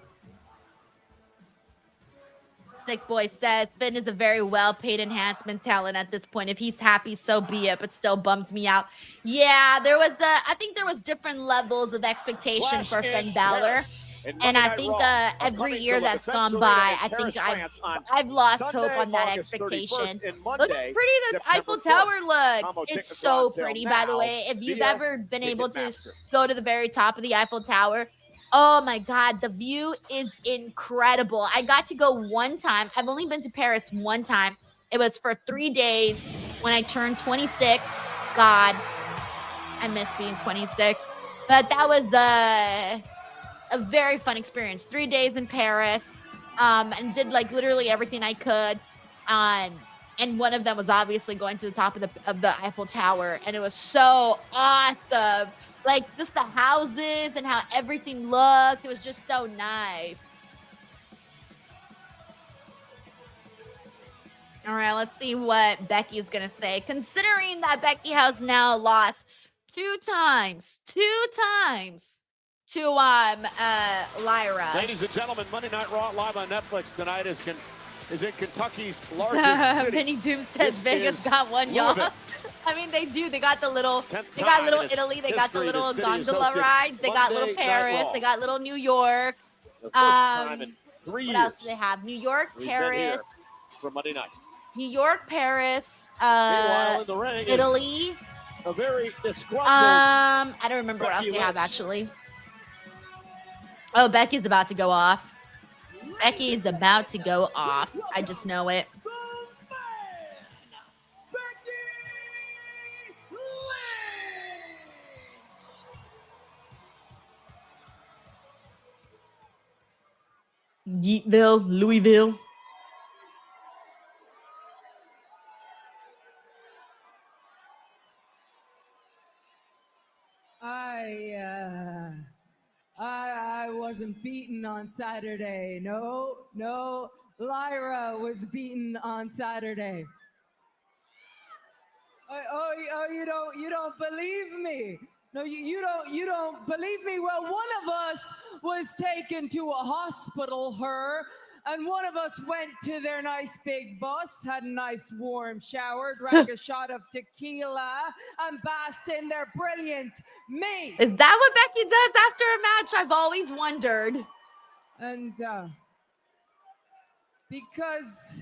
Sick Boy says, Finn is a very well-paid enhancement talent at this point. If he's happy, so be it, but still bums me out. Yeah, I think there was different levels of expectation for Finn Balor. And I think every year that's gone by, I think I've lost hope on that expectation. Look how pretty this Eiffel Tower looks. It's so pretty, by the way. If you've ever been able to go to the very top of the Eiffel Tower, oh my God, the view is incredible. I got to go one time. I've only been to Paris one time. It was for 3 days when I turned 26. God, I miss being 26. But that was a very fun experience. 3 days in Paris, and did like literally everything I could. And one of them was obviously going to the top of the Eiffel Tower, and it was so awesome. Like just the houses and how everything looked. It was just so nice. All right, let's see what Becky's gonna say. Considering that Becky has now lost two times to Lyra. Ladies and gentlemen, Monday Night Raw live on Netflix tonight is in Kentucky's largest city. Vinny Doom says Vegas got one, y'all. I mean, they do. They got little Italy. They got the little gondola rides. They got little Paris. They got little New York. The first time in 3 years. What else do they have? New York, Paris. For Monday night. New York, Paris. Meanwhile, in the ring, Italy. A very disgruntled. I don't remember what else they have actually. Oh, Becky's about to go off. Becky is about to go off. I just know it. Yeetville, Louisville. I wasn't beaten on Saturday. No, Lyra was beaten on Saturday. Oh, you don't believe me? No, you don't believe me? Well, one of us was taken to a hospital, and one of us went to their nice big bus, had a nice warm shower, drank a shot of tequila, and basked in their brilliance. Me. Is that what Becky does after a match? I've always wondered. And because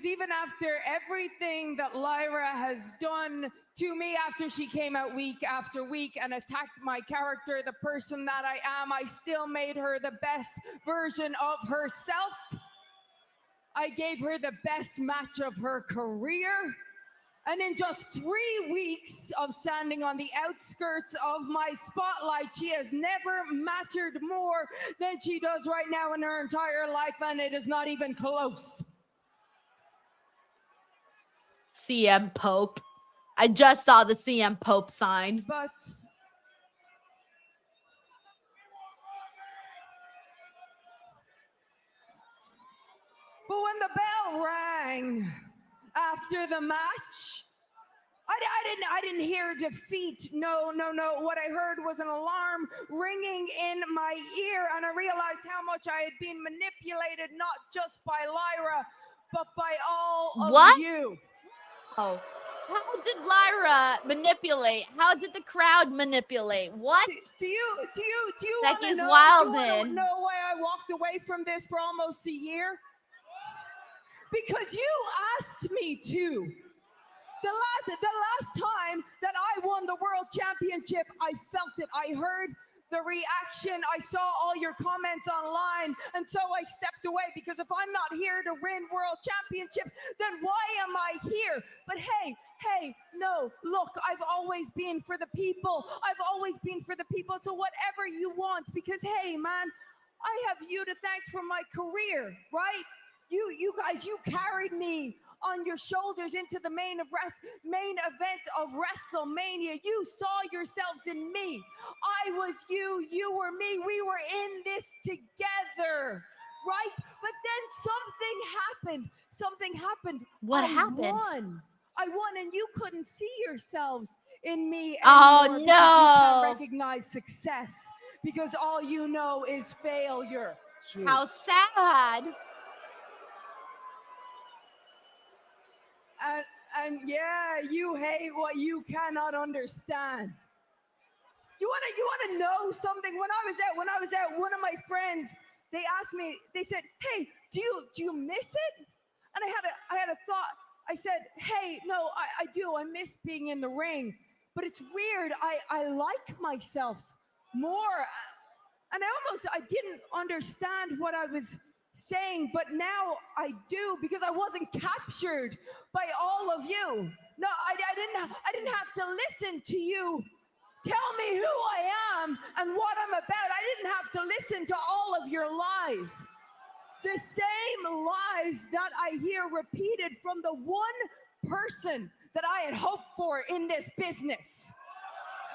even after everything that Lyra has done to me after she came out week after week and attacked my character, the person that I am, I still made her the best version of herself. I gave her the best match of her career. And in just 3 weeks of standing on the outskirts of my spotlight, she has never mattered more than she does right now in her entire life, and it is not even close. CM Pope. I just saw the CM Pope sign. But when the bell rang after the match, I didn't hear defeat. No. What I heard was an alarm ringing in my ear, and I realized how much I had been manipulated, not just by Lyra, but by all of you. Oh. How did Lyra manipulate? How did the crowd manipulate? What? Do you Becky's want wildin'. to know why I walked away from this for almost a year? Because you asked me to. The last time that I won the world championship, I felt it. I heard the reaction. I saw all your comments online, and so I stepped away, because if I'm not here to win world championships, then why am I here? But hey, no, look, I've always been for the people. So whatever you want, because hey, man, I have you to thank for my career, right? You guys, you carried me on your shoulders into the main event of WrestleMania. You saw yourselves in me. I was you, you were me. We were in this together, right? But then something happened. What happened? I won, and you couldn't see yourselves in me Oh, anymore because you can't no. recognize success because all you know is failure. How sad. And yeah, you hate what you cannot understand. You wanna know something? When I was at one of my friends, they asked me, they said, "Hey, do you miss it?" And I had a thought. I said, "Hey, no, I do. I miss being in the ring. But it's weird. I like myself more." And I didn't understand what I was saying, but now I do because I wasn't captured by all of you. No, I didn't have to listen to you tell me who I am and what I'm about. I didn't have to listen to all of your lies. The same lies that I hear repeated from the one person that I had hoped for in this business.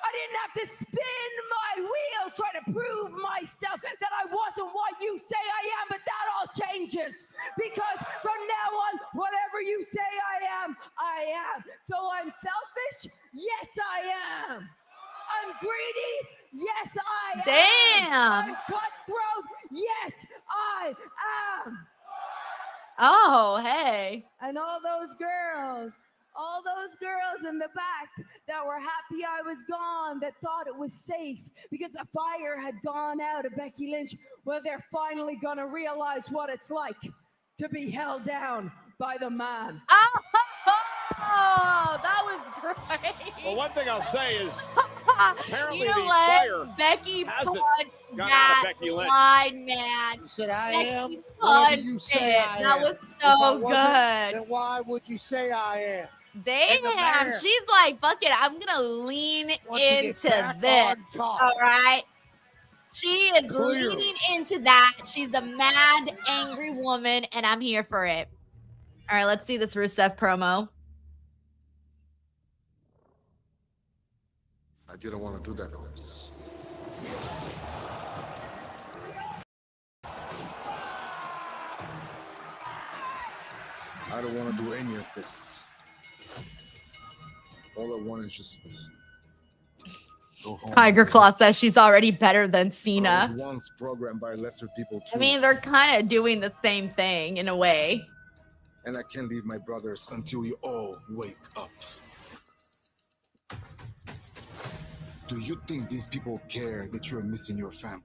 I didn't have to spin my wheels trying to prove myself that I wasn't what you say I am, but that all changes because from now on, whatever you say I am, I am. So I'm selfish? Yes, I am. I'm greedy? Yes, I am. Damn. I'm cutthroat? Yes, I am. Oh, hey. And all those girls in the back that were happy I was gone, that thought it was safe because the fire had gone out of Becky Lynch, well, they're finally gonna realize what it's like to be held down by the man. Oh, that was great. Well, one thing I'll say is apparently you know the what? fire Becky hasn't punched gone out of that Becky Lynch. line, man. You said I Becky am. Whatever punched you say it. I That am. was If I so wasn't, good. then why would you say I am? Damn, she's like, fuck it, I'm gonna lean Once you get into back this. on top. All right. She is Clearly. leaning into that. She's a mad, angry woman, and I'm here for it. All right, let's see this Rusev promo. I didn't want to do that, Liz. I don't want to do any of this. All I want is just go home. Tiger Claw says she's already better than I Cena. was once programmed by lesser people too. I mean, they're kind of doing the same thing in a way. And I can't leave my brothers until you all wake up. Do you think these people care that you're missing your family?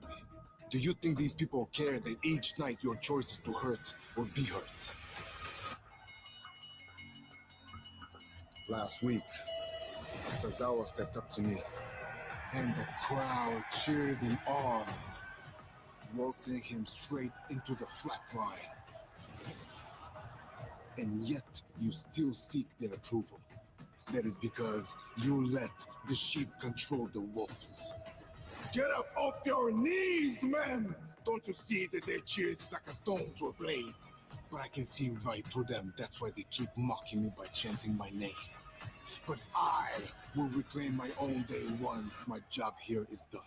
Do you think these people care that each night your choice is to hurt or be hurt? Last week, Tozawa stepped up to me, and the crowd cheered him on, waltzing him straight into the flat line. And yet, you still seek their approval. That is because you let the sheep control the wolves. Get up off your knees, man! Don't you see that their cheers is like a stone to a blade? But I can see right through them. That's why they keep mocking me by chanting my name. But I will reclaim my own day once my job here is done.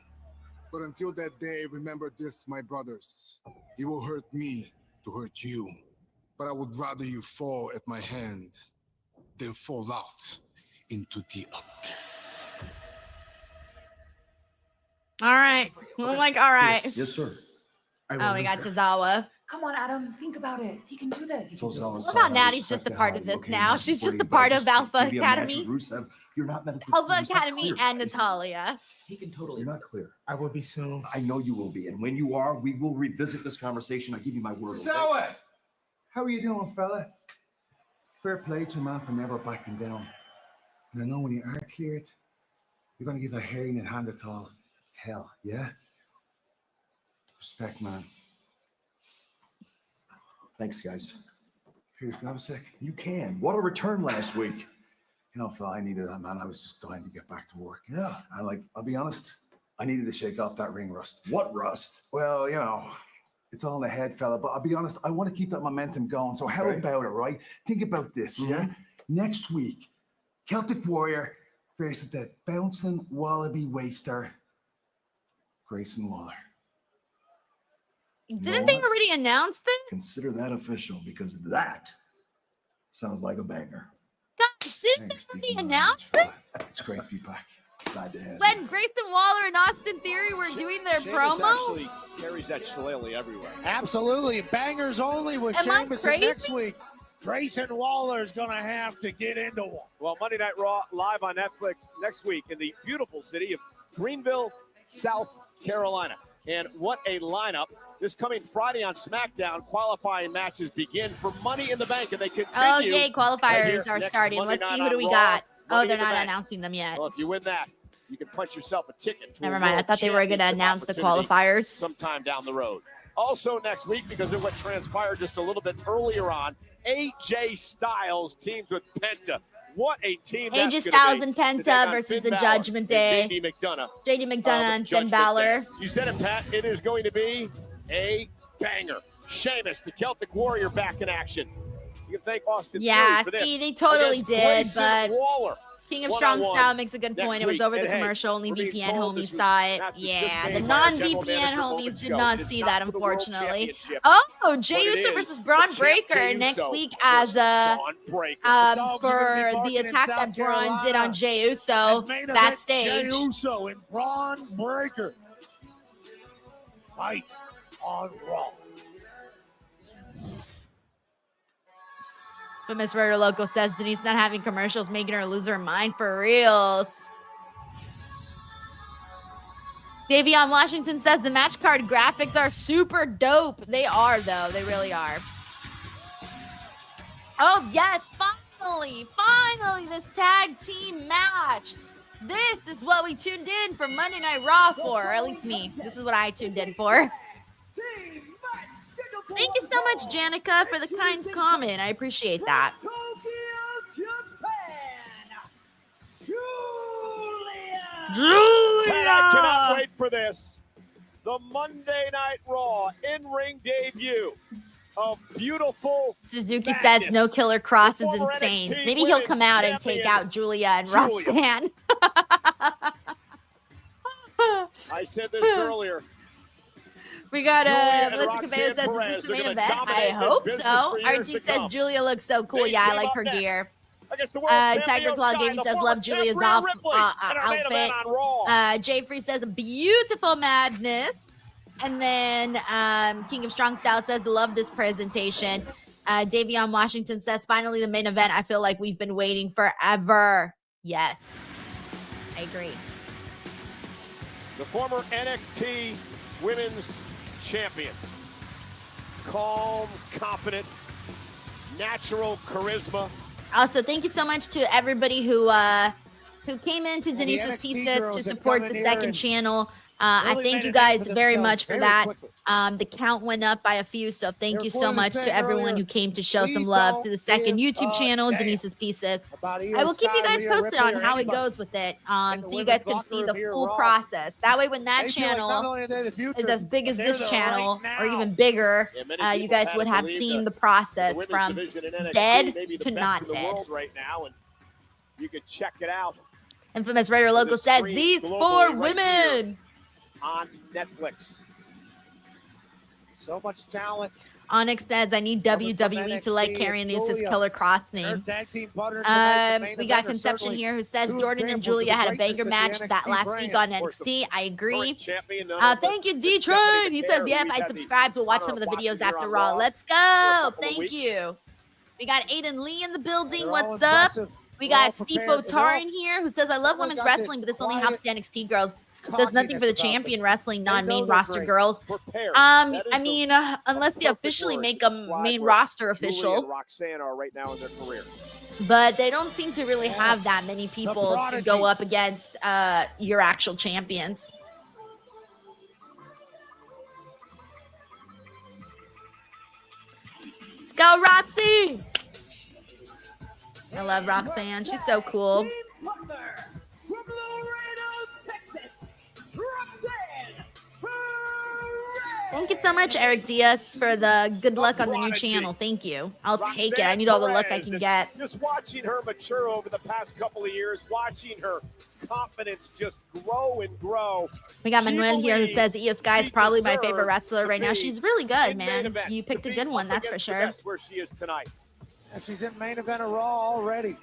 But until that day, remember this, my brothers. It will hurt me to hurt you. But I would rather you fall at my hand than fall out into the abyss. All right. I'm like, all right. Yes, sir. Oh, we got Tozawa. Come on, Adam. Think about it. He can do this. What about Natty's just a part of this now? She's just a part of Alpha Academy. Rusev, you're not medically Alpha It's not Academy clear, and guys. Natalia. He can totally. You're not clear. I will be soon. I know you will be, and when you are, we will revisit this conversation. I give you my word. okay? Tozawa! How are you doing, fella? Fair play to a man for never backing down. And I know when you are cleared, you're going to give a herring and hand it all hell, yeah? Respect, man. Thanks, guys. Here, can I have a sec? You can. What a return last week. You know, Phil, I needed that, man. I was just dying to get back to work. Yeah. I'll be honest, I needed to shake off that ring rust. What rust? Well, you know, it's all in the head, fella. But I'll be honest, I want to keep that momentum going. So how about it, right? Think about this, yeah? Next week, Celtic Warrior versus the bouncing wallaby waster, Grayson Waller. Didn't they already announce this? Consider that official because that sounds like a banger. God, didn't they already announce this? It's great to be back. Glad to have you. When Grayson Waller and Austin Theory were doing their Sheamus promo? actually carries that shillelagh everywhere. Absolutely. Bangers only with Am I Sheamus crazy? next week. Grayson Waller is going to have to get into one. Well, Monday Night Raw live on Netflix next week in the beautiful city of Greenville, South Carolina. And what a lineup. This coming Friday on SmackDown, qualifying matches begin for Money in the Bank, and they continue. Oh, yay, qualifiers right here are next starting. Monday Let's see, night who do on we Raw, got? Oh, Money they're in the not Bank. announcing them yet. Well, if you win that, you can punch yourself a ticket to Never a mind. I World thought they were going to Championship announce the opportunity qualifiers. sometime down the road. Also next week, because of what transpired just a little bit earlier on, AJ Styles teams with Penta. What a team AJ that's Styles gonna and be. Penta To take on versus Finn the Bálor Judgment Day. and JD McDonough. JD McDonough and Finn Judgment Balor. Day. You said it, Pat. It is going to be a banger. Sheamus, the Celtic Warrior, back in action. You can thank Austin Yeah, Theory for this. see, they totally Against did, Grayson but Waller. King of Strong One-on-one Style makes a good next point. It was week. over the And hey, commercial. Only we're being VPN told homies this was saw it. match was just Yeah, the made by our general non-VPN manager homies moments did ago. not It is see not that, for the World unfortunately. Championship, Oh, but Jey it Uso is versus Braun the champ, Breaker Jey next Uso week as Braun Breaker. for the attack that Braun did on Jey Uso Jey backstage. Uso and Braun Breaker fight on Raw. But Miss Rare Loco says Denise not having commercials making her lose her mind for real. Davion Washington says the match card graphics are super dope. They are, though. They really are. Oh, yes. Finally, this tag team match. This is what we tuned in for Monday Night Raw for, or at least me. This is what I tuned in for. Thank you so much, Janica, for the kind comment. I appreciate that. Giulia! Pat, I cannot wait for this. The Monday Night Raw in-ring debut of beautiful Suzuki madness. says no killer cross is Former insane. NXT Maybe he'll Women's come out and take Champion, out Giulia and Giulia. Roxanne. I said this earlier. We got Giulia and Melissa Roxanne Cabello says, Perez is this the are main gonna event? I dominate this hope business so. for years RG to says come. Giulia looks so cool. They Yeah, I team like up her next gear. against the World Tiger Champion Claw Sky, Gaming the says, former love champ Julia's Rhea off, Ripley, and our main outfit. event on Raw. Jay Free says, beautiful madness. And then King of Strong Style says, love this presentation. Davion Washington says, finally the main event. I feel like we've been waiting forever. Yes, I agree. The former NXT Women's Champion. Calm, confident, natural charisma. Also, thank you so much to everybody who came into the Denise's NXT Pieces girls to have support come the in second here and channel. I really thank made you a name guys for very themselves much for very that. quickly. The count went up by a few, so thank They you were so quoted much saying to everyone earlier, who came to show "We some love don't to the second give YouTube a channel, damn Denise's Pieces. about Io I will keep you Sky, guys Rhea posted Ripley, on or how it anybody goes with it, in the so you women's guys can locker see room the here, full Raw. process. That way, when that They feel like not channel only are they the future, is as big as they're this the channel, right or now. even bigger, Yeah, many you people guys had would to have believe seen the the process women's from division in NXT dead may be the to best not in the dead. world right now, and you can check it out Infamous Raider Loco says, stream these globally four right women. on Netflix. So much talent. Onyx says, I need Coming from WWE to let NXT, Carrie and use his Giulia. killer cross Their name. tag team partner tonight, the main We got event, are Conception certainly here who says two Jordan and examples of Julia the had a greatness banger of the match that NXT last week on brand. NXT. I agree. Current champion, none other Thank you, than D Stephanie Train. He says, McMahon, yep, who I'd we've had subscribe to the watch honor some of the of watching videos here after on Raw. Raw Let's for a go. couple of Thank weeks. you. We got Aiden Lee in the building. They're all What's up? impressive. We They're all got Steve prepared. They're all Otarin here who says, I love Everyone's women's got this wrestling, but this only quiet helps the NXT girls. Does nothing for the cockiness about champion them. wrestling They know non-main they're roster great. girls. Prepared. I That is mean, the unless they perfect officially word make to a describe main where roster Giulia official, and Roxanne are right now in their career. but they don't seem to really have that many people to prodigy. go up against your actual champions. Let's go, Roxy! I love Roxanne. She's so cool. From Laredo, Texas, Thank you so much, Eric Diaz, for the good luck on the new channel. Thank you. I'll take it. I need all the luck I can get. Just watching her mature over the past couple of years, watching her confidence just grow and grow. We got Manuel here who says Io Sky is probably my favorite wrestler right now. She's really good, man. You picked a good one, that's for sure. Where she is tonight. And she's in main event of Raw already.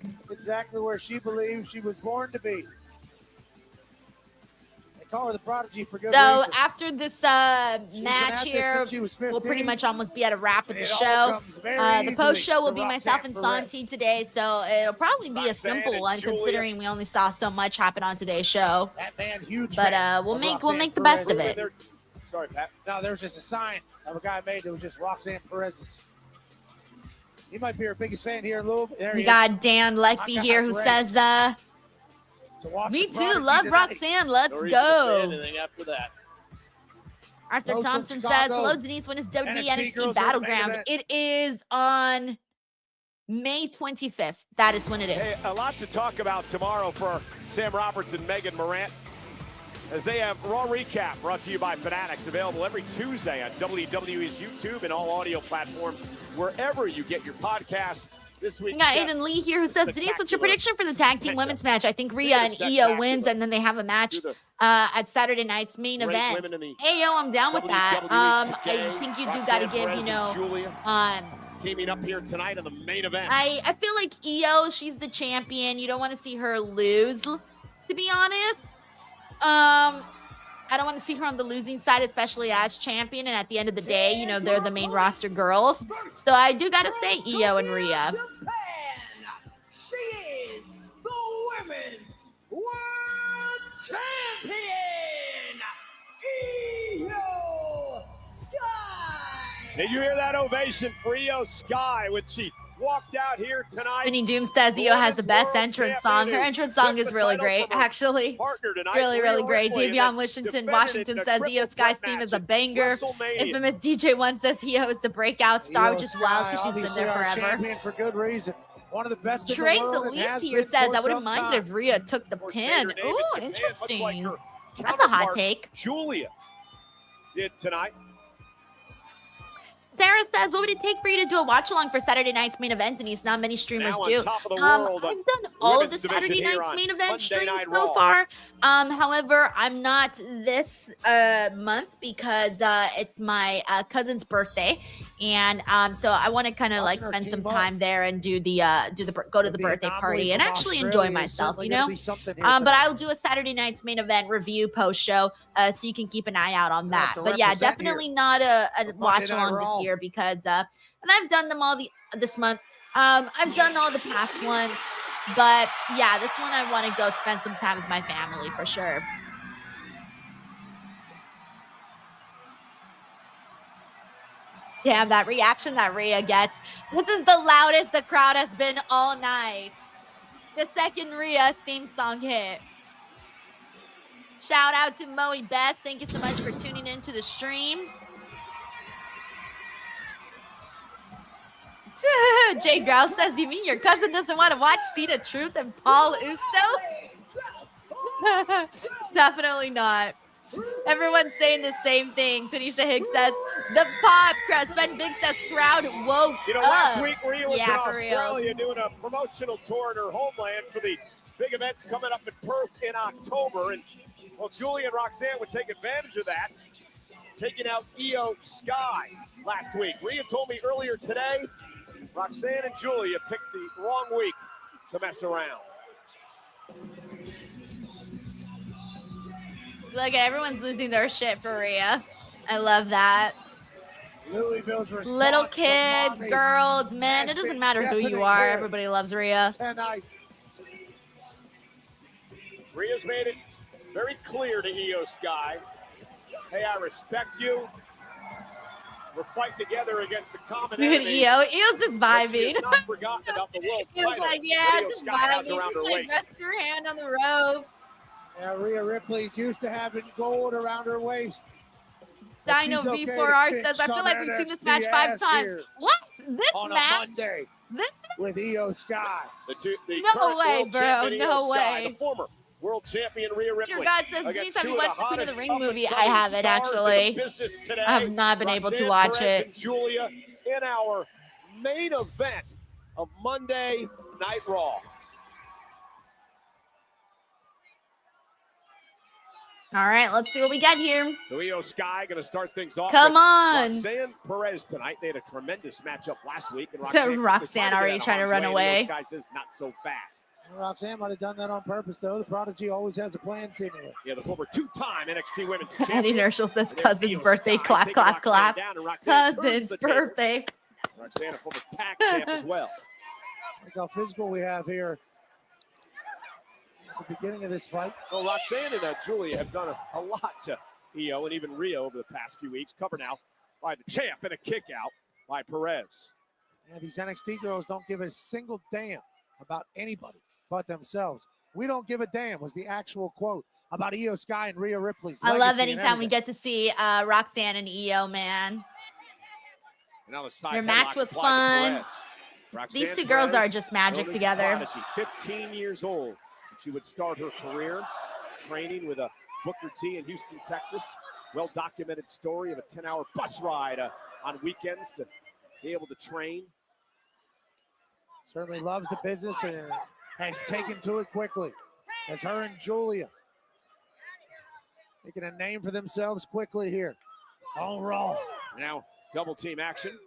That's exactly where she believes she was born to be. Call her the prodigy for good so reason. After this match here, we'll pretty much almost be at a wrap of the show. The post show will be myself and Santi today, so it'll probably be a simple one considering we only saw so much happen on today's show. That man, huge. But we'll make the best of it. Sorry, Pat. No, there was just a sign of a guy made that was just Roxanne Perez's. He might be our biggest fan here in Louisville. There We got Dan Leckby here who says, me too. Love Roxanne. Let's go. Anything after that. Arthur Thompson says, hello, Denise. When is WWE NXT Battleground? It is on May 25th. That is when it is. Hey, a lot to talk about tomorrow for Sam Roberts and Megan Morant, as they have Raw Recap brought to you by Fanatics, available every Tuesday on WWE's YouTube and all audio platforms, wherever you get your podcasts. This week, we got Aiden Lee here who says, Denise, what's your prediction for the tag team women's match? I think Ria and Io wins, and then they have a match at Saturday night's main event. Ayo, I'm down with that. I think you do got to give, Giulia teaming up here tonight in the main event. I feel like Io, she's the champion. You don't want to see her lose, to be honest. I don't want to see her on the losing side, especially as champion. And at the end of the day, they're the main roster girls. So I do got to say Io and Ria. She is the Women's World Champion, Io Sky. Did you hear that ovation for Io Sky when she walked out here tonight? Vinny Doom says Io has the best entrance song. Her entrance song is really great, actually. Really great. Davion Washington says Io Sky's theme is a banger. Infamous DJ1 says Io is the breakout star, which is wild because she's been there forever. Champion for good reason. One of the best in the Trey world. Delise here says, I wouldn't mind if Ria took the pin. Ooh, interesting. That's a hot take. Giulia did tonight. Sarah says, what would it take for you to do a watch-along for Saturday night's main event? Denise, not many streamers do. I've done all of the Saturday night's main event streams so far. However, I'm not this month because it's my cousin's birthday. And so I want to kind of like spend some time there and go to the birthday party and actually enjoy myself, But I'll do a Saturday night's main event review post show, so you can keep an eye out on that. But yeah, definitely not a watch along this year because and I've done them all this month. I've done all the past ones, but yeah, this one I want to go spend some time with my family for sure. Damn, that reaction that Rhea gets. This is the loudest the crowd has been all night. The second Rhea theme song hit. Shout out to Moe Beth. Thank you so much for tuning into the stream. Jay Grouse says, you mean your cousin doesn't want to watch Cena Truth and Paul Uso? Definitely not. Everyone's saying the same thing. Tanisha Higgs says, the pop crowd. Sven Big says, crowd woke up. Last week Rhea was in Australia doing a promotional tour in her homeland for the big events coming up in Perth in October. And, well, Giulia and Roxanne would take advantage of that, taking out Io Sky last week. Rhea told me earlier today, Roxanne and Giulia picked the wrong week to mess around. Look at everyone's losing their shit for Rhea. I love that. Little kids, girls, men, it doesn't matter who you are. Everybody loves Rhea. Rhea's made it very clear to Io Sky. Hey, I respect you. We're fighting together against the common enemy. Io's just vibing. Not forgotten about the world He was title. like, yeah, just vibing. Just like rest your hand on the rope. Yeah, Rhea Ripley's used to having gold around her waist. Dino V4R says, I feel like we've seen this match 5 times. What? This match? With Io Sky. No way, bro. No way. The former World champion Rhea Ripley. Dear God, says, against Denise, have two you of watched the Queen of the Ring hottest movie? I up-and-coming haven't, stars in the actually. business today. I have not been able to Roxanne, watch Perez, it. and Giulia in our main event of Monday Night Raw. All right, let's see what we got here. So Io Sky going to start things off. Come with on. Roxanne Perez tonight. They had a tremendous matchup last week. And So Roxanne already trying to run away. Io Sky says not so fast. Roxanne might have done that on purpose, though. The Prodigy always has a plan, seemingly. Yeah, the former two-time NXT Women's Eddie Champion. Inertial says And there's cousin's Io birthday. Sky Clap, taking clap, Roxanne clap. down, and Roxanne turns Cousin's the table. birthday. Roxanne, a former tag champ as well. Look how physical we have here. At the beginning of this fight. Well, Roxanne and Giulia have done a lot to Io and even Rio over the past few weeks. Covered now by the champ and a kick out by Perez. Yeah, these NXT girls don't give a single damn about anybody but themselves. We don't give a damn was the actual quote about Io Sky and Rhea Ripley's I love legacy and anytime we everything. get to see Roxanne and Io, man. And now the side Their match headlock was applied to fun. Perez. These Roxanne two girls Perez, are just magic known as the together. Prodigy, 15 years old. She would start her career training with a Booker T in Houston, Texas. Well-documented story of a 10-hour bus ride on weekends to be able to train. Certainly loves the business and has taken to it quickly. As her and Giulia making a name for themselves quickly here. On Raw. Now, double team action.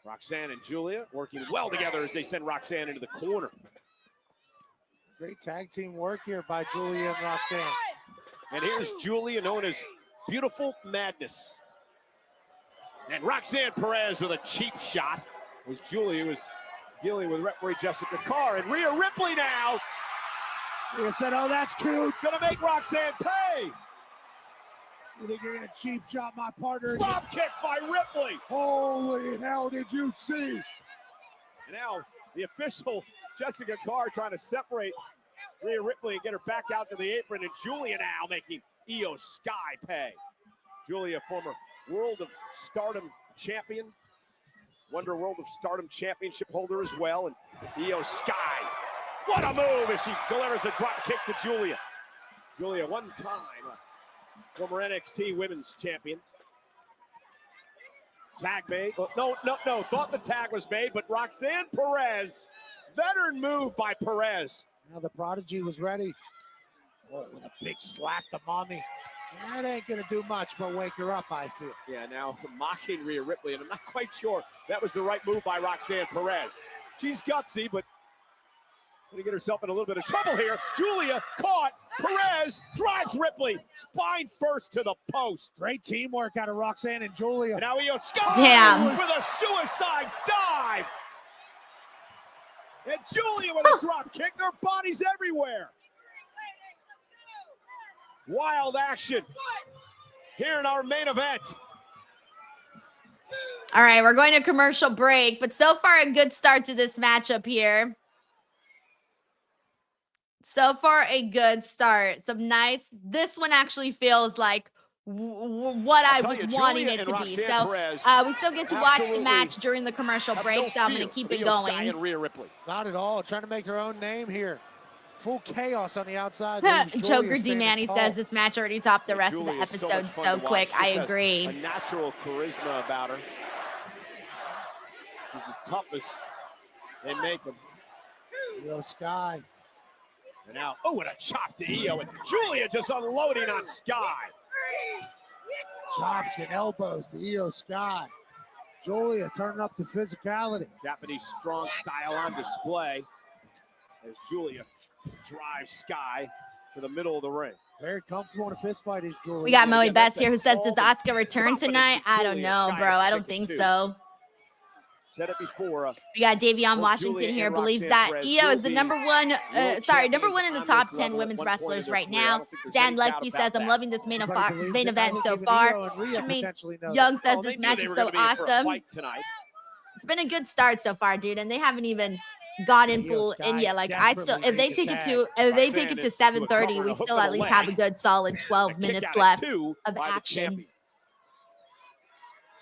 Roxanne and Giulia working well together as they send Roxanne into the corner. Great tag team work here by Giulia and Roxanne. And here's Giulia, known as Beautiful Madness. And Roxanne Perez with a cheap shot, as Giulia was dealing with referee Jessica Carr. And Rhea Ripley now. Rhea said, oh, that's cute. Gonna make Roxanne pay. You think you're gonna cheap shot my partner? Drop kick by Ripley. Holy hell, did you see? And now the official, Jessica Carr, trying to separate Rhea Ripley and get her back out to the apron, and Giulia now making Io Sky pay. Giulia, former World of Stardom champion, Wonder World of Stardom championship holder as well, and Io Sky. What a move as she delivers a drop kick to Giulia. Giulia, one time former NXT Women's Champion. Tag made. Oh, no. Thought the tag was made, but Roxanne Perez, veteran move by Perez. Now the Prodigy was ready. Oh, with a big slap to mommy. That ain't gonna do much but wake her up, I feel. Yeah, now mocking Rhea Ripley, and I'm not quite sure that was the right move by Roxanne Perez. She's gutsy, but going to get herself in a little bit of trouble here. Giulia caught. Perez drives Ripley spine first to the post. Great teamwork out of Roxanne and Giulia. And now Io Sky Damn. with a suicide dive. And Giulia with a drop kick. Their bodies everywhere. Wild action here in our main event. All right, we're going to commercial break, but so far a good start to this matchup here. So far a good start. Some nice. This one actually feels like what I was wanting it to be. So we still get to watch the match during the commercial break, so I'm going to keep it going. Not at all. Trying to make their own name here. Full chaos on the outside. Choker D. Manny says this match already topped the rest of the episode so quick. I agree. A natural charisma about her. She's as tough as they make them. Io Sky. And now, oh, and a chop to Io, and Giulia just unloading on Sky. Chops and elbows to Io Sky. Giulia turning up the physicality. Japanese strong style on display as Giulia drives Sky to the middle of the ring. Very comfortable in a fist fight is Giulia. We got Moe Best here who says, does Asuka return tonight? I don't know, bro. I don't think so. Said it before. We got Davion Washington here, believes that Io is the number one in the top 10 women's wrestlers right now. Dan Legby says, I'm loving this main event so far. Jermaine Young says this match is so awesome. It's been a good start so far, dude, and they haven't even got in full in yet. Like I still, if they take it to 7:30, we still at least have a good solid 12 minutes left of action.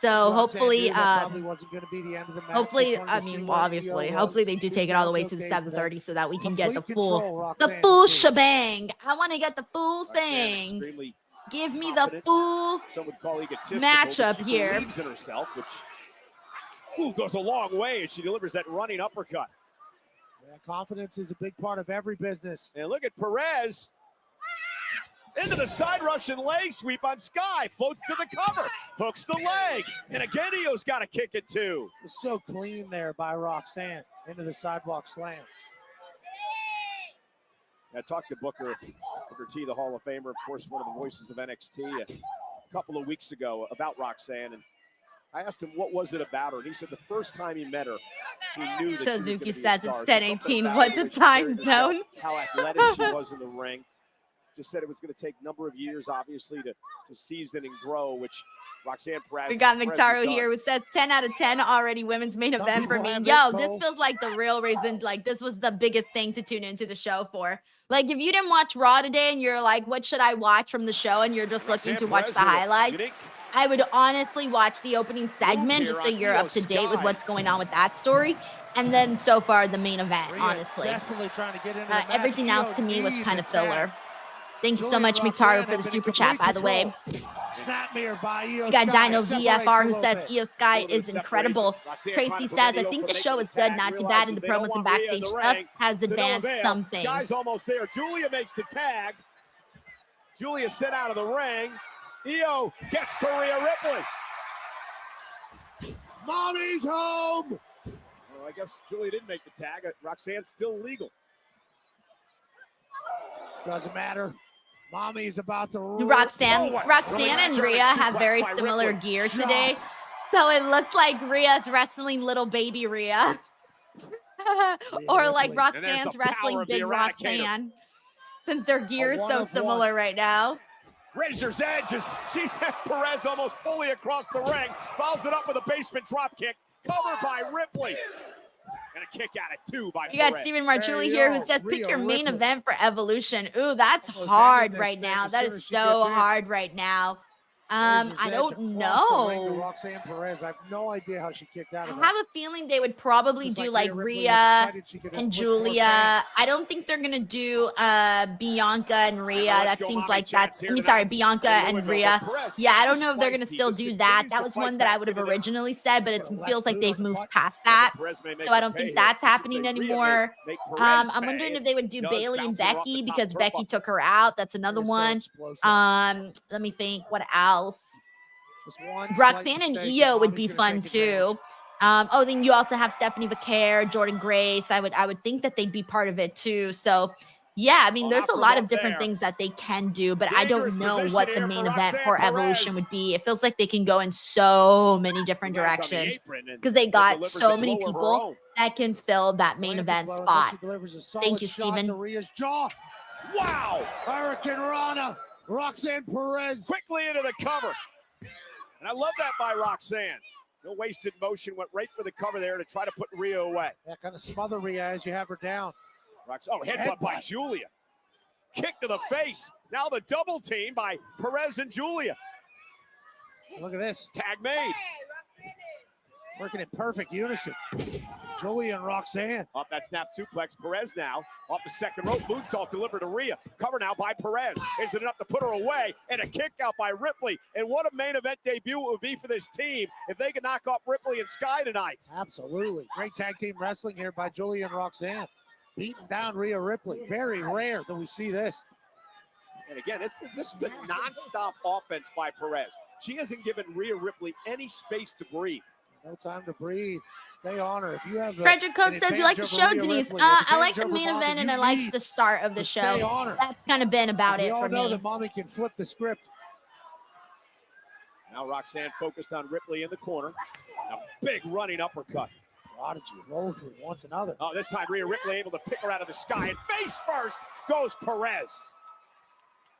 So Roxanne hopefully, knew that probably wasn't going to be the end of the match. hopefully, Just wanted to I see mean, where obviously, Io hopefully was. they do Big take it all the way match, to the okay for them. 7:30 so that we can get the Complete full, control, the Roxanne, full too. shebang. I want to get the full Roxanne thing. extremely Give me the confident. full Some would call egotistical, matchup but she here. believes in herself, which goes a long way as she delivers that running uppercut. Yeah, confidence is a big part of every business. And look at Perez. Into the side Russian leg sweep on Sky. Floats to the cover. Hooks the leg. And again, Io's got to kick it too. It's so clean there by Roxanne. Into the sidewalk slam. I talked to Booker T, the Hall of Famer, of course, one of the voices of NXT, a couple of weeks ago about Roxanne. And I asked him, what was it about her? And he said the first time he met her, he knew that Suzuki she was says going to it's be a star. 10:18. Something What's about the the way she time carried herself, zone? How athletic she was in the ring. Just said it was going to take a number of years, obviously, to season and grow, which Roxanne Perez. We got Perez has McTaro done. here who says 10 out of 10 already women's main Some event for people me. have Yo, it, this Cole. feels like the real reason, like this was the biggest thing to tune into the show for. Like if you didn't watch Raw today and you're like, what should I watch from the show? And you're just looking to watch the highlights. I would honestly watch the opening segment just so you're up to date with what's going on with that story. And then so far the main event, Rhea honestly. desperately trying to get into the match. Everything else to me was Io kind of needs a tag. filler. Thank you so Giulia much, and McTaro, Roxanne for have the been in super chat, by the way. complete control. Snap mirror by Io We got Sky. Dino Separates VFR a who little says bit. Io Sky Little bit is of incredible. separation. Roxanne Tracy trying to says, prevent I Io think from the making show the is good, tag, not too bad, realizes and the they don't promos and want Rhea in backstage the stuff ring. has To no advanced avail. some things. Sky's almost there. Giulia makes the tag. Giulia sent out of the ring. Io gets to Rhea Ripley. Mommy's home. Well, I guess Giulia didn't make the tag. Roxanne's still legal. Doesn't matter. Mommy's about to Roxanne and Rhea have very similar gear today. So it looks like Rhea's wrestling little baby Rhea. Or like Roxanne's wrestling big Roxanne. Since their gear is so similar right now. Razor's Edge as she sent Perez almost fully across the ring. Follows it up with a basement drop kick. Covered by Ripley. And a kick out at 2 by You got Perez. Steven Marchulli here who says, pick your main event for Evolution. Ooh, that's hard right now. That is so hard right now. I don't know. Roxanne Perez. I have no idea how she kicked out of I that. have a feeling they would probably do like Rhea and Giulia. I don't think they're gonna do Bianca and Rhea. That seems like that's, I mean, sorry, Bianca and Rhea. Yeah, I don't know if they're gonna still do that. That was one that I would have originally said, but it feels like they've moved past that. So I don't think that's happening anymore. I'm wondering if they would do Bailey and Becky because Becky took her out. That's another one. Let me think. What else? Roxanne and Io would be fun too. Oh, then you also have Stephanie Vaquer, Jordan Grace. I would think that they'd be part of it too. So yeah, I mean, there's a lot of different things that they can do, but I don't know what the main event for Evolution would be. It feels like they can go in so many different directions because they got so many people that can fill that main event spot. Thank you, Steven. Wow! Hurricane Rana, Roxanne Perez. Quickly into the cover. And I love that by Roxanne. No wasted motion, went right for the cover there to try to put Rhea away. Yeah, kind of smother Rhea as you have her down. Headbutt by Giulia. Kick to the face. Now the double team by Perez and Giulia. Look at this. Tag made. Working in perfect unison. Giulia and Roxanne. Off that snap suplex, Perez now. Off the second rope, moonsault delivered to Rhea. Cover now by Perez. Is it enough to put her away? And a kick out by Ripley. And what a main event debut it would be for this team if they could knock off Ripley and Sky tonight. Absolutely. Great tag team wrestling here by Giulia and Roxanne. Beating down Rhea Ripley. Very rare that we see this. And again, this has been nonstop offense by Perez. She hasn't given Rhea Ripley any space to breathe. No time to breathe. Stay on her. If you have Frederick Cook says you like the show, Denise. I like the main event and I liked the start of the show. That's kind of been about it for me. We all know that Mommy can flip the script. Now Roxanne focused on Ripley in the corner. A big running uppercut. Prodigy roll through once another. Oh, this time Rhea Ripley able to pick her out of the sky. And face first goes Perez.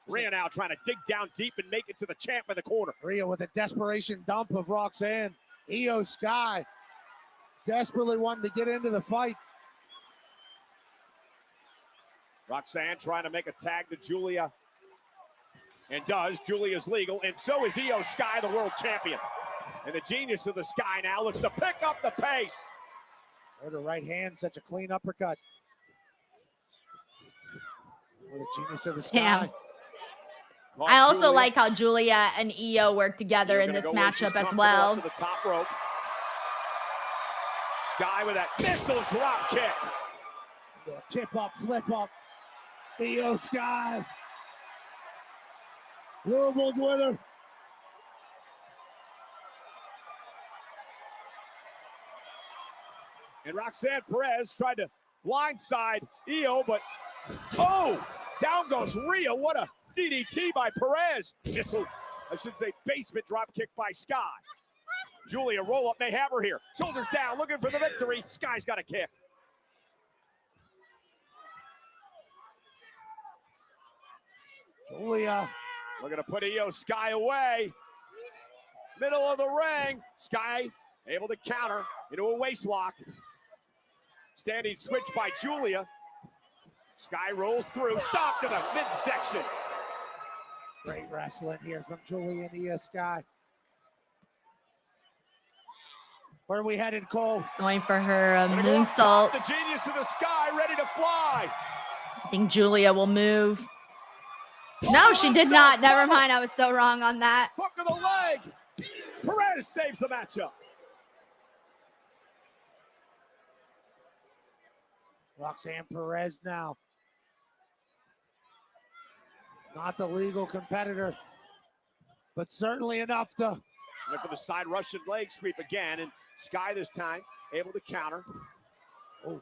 Rhea now trying to dig down deep and make it to the champ in the corner. Rhea with a desperation dump of Roxanne. Io Sky desperately wanting to get into the fight. Roxanne trying to make a tag to Giulia. And does. Giulia's legal. And so is Io Sky, the world champion. And the genius of the Sky now looks to pick up the pace. Or the right hand, such a clean uppercut. Or the genius of the Sky. Damn. I also like how Giulia and Io work together in this matchup as well. To the top rope. Sky with that missile drop kick. Tip up, flip up. Io Sky. Louisville's with her. And Roxanne Perez tried to blindside Io, but oh, down goes Rhea. What a DDT by Perez. Missile, I should say basement drop kick by Sky. Giulia roll up, may have her here. Shoulders down, looking for the victory. Sky's got a kick. Giulia looking to put Io Sky away. Middle of the ring. Sky able to counter into a waist lock. Standing switch by Giulia. Sky rolls through, stopped in the midsection. Great wrestling here from Giulia and Io Sky. Where are we headed, Cole? Going for her moonsault. The genius of the Sky ready to fly. I think Giulia will move. No, she did not. Never mind. I was so wrong on that. Hook of the leg. Perez saves the matchup. Roxanne Perez now. Not the legal competitor, but certainly enough to. Went for the side Russian leg sweep again, and Sky this time able to counter. Oh,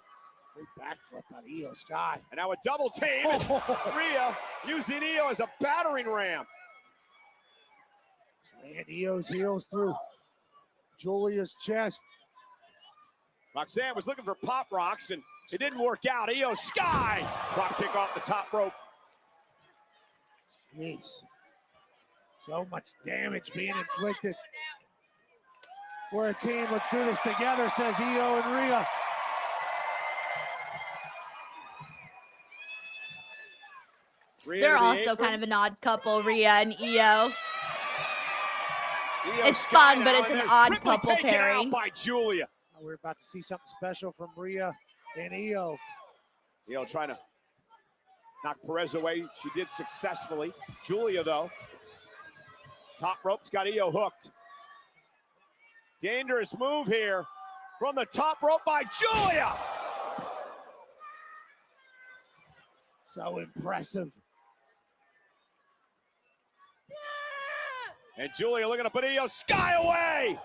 great backflip on Io Sky. And now a double team. Rhea using Io as a battering ram. And Io's heels through Giulia's chest. Roxanne was looking for pop rocks, and it didn't work out. Io Sky drop kick off the top rope. Jeez. So much damage being inflicted. We're a team. Let's do this together, says Io and Rhea. They're also kind of an odd couple, Rhea and Io. It's fun, but it's an odd couple pairing. By Giulia. We're about to see something special from Rhea and Io. Io trying to knock Perez away. She did successfully. Giulia, though. Top rope's got Io hooked. Dangerous move here from the top rope by Giulia. So impressive. And Giulia looking to put Io Sky away.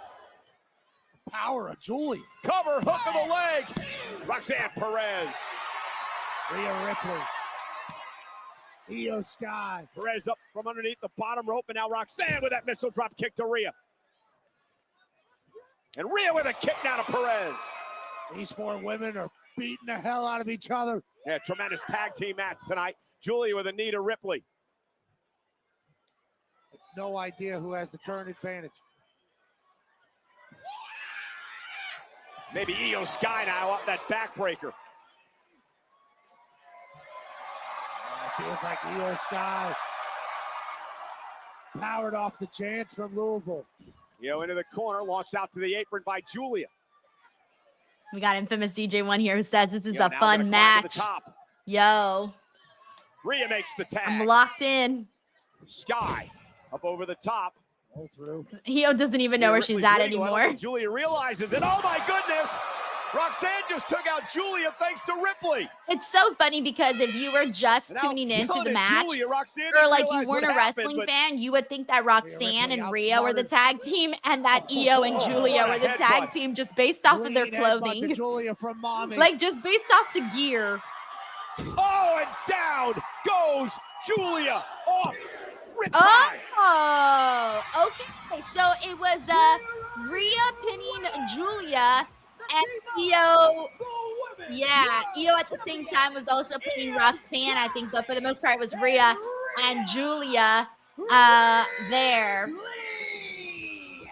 The power of Giulia. Cover, hook of the leg. Roxanne Perez. Rhea Ripley. Io Sky. Perez up from underneath the bottom rope, and now Roxanne with that missile drop kick to Rhea. And Rhea with a kick now to Perez. These four women are beating the hell out of each other. Yeah, tremendous tag team match tonight. Giulia with a knee to Ripley. No idea who has the current advantage. Maybe Io Sky now up that backbreaker. Feels like Io Sky powered off the chance from Louisville. Io into the corner, launched out to the apron by Giulia. We got infamous DJ1 here who says this is a fun match. Yo. Rhea makes the tag. I'm locked in. Sky up over the top. All through. Io doesn't even know where she's at anymore. Giulia realizes it. Oh my goodness. Roxanne just took out Giulia thanks to Ripley. It's so funny because if you were just tuning into the match, or like you weren't a wrestling fan, you would think that Roxanne and Rhea were the tag team and that Io and Giulia were the tag team just based off of their clothing. Giulia from Mommy. Like just based off the gear. Oh, and down goes Giulia off. Oh, okay. So it was Rhea pinning Giulia. And Io, yeah, Io at the same time was also pinning Roxanne, I think, but for the most part it was Rhea and Giulia there.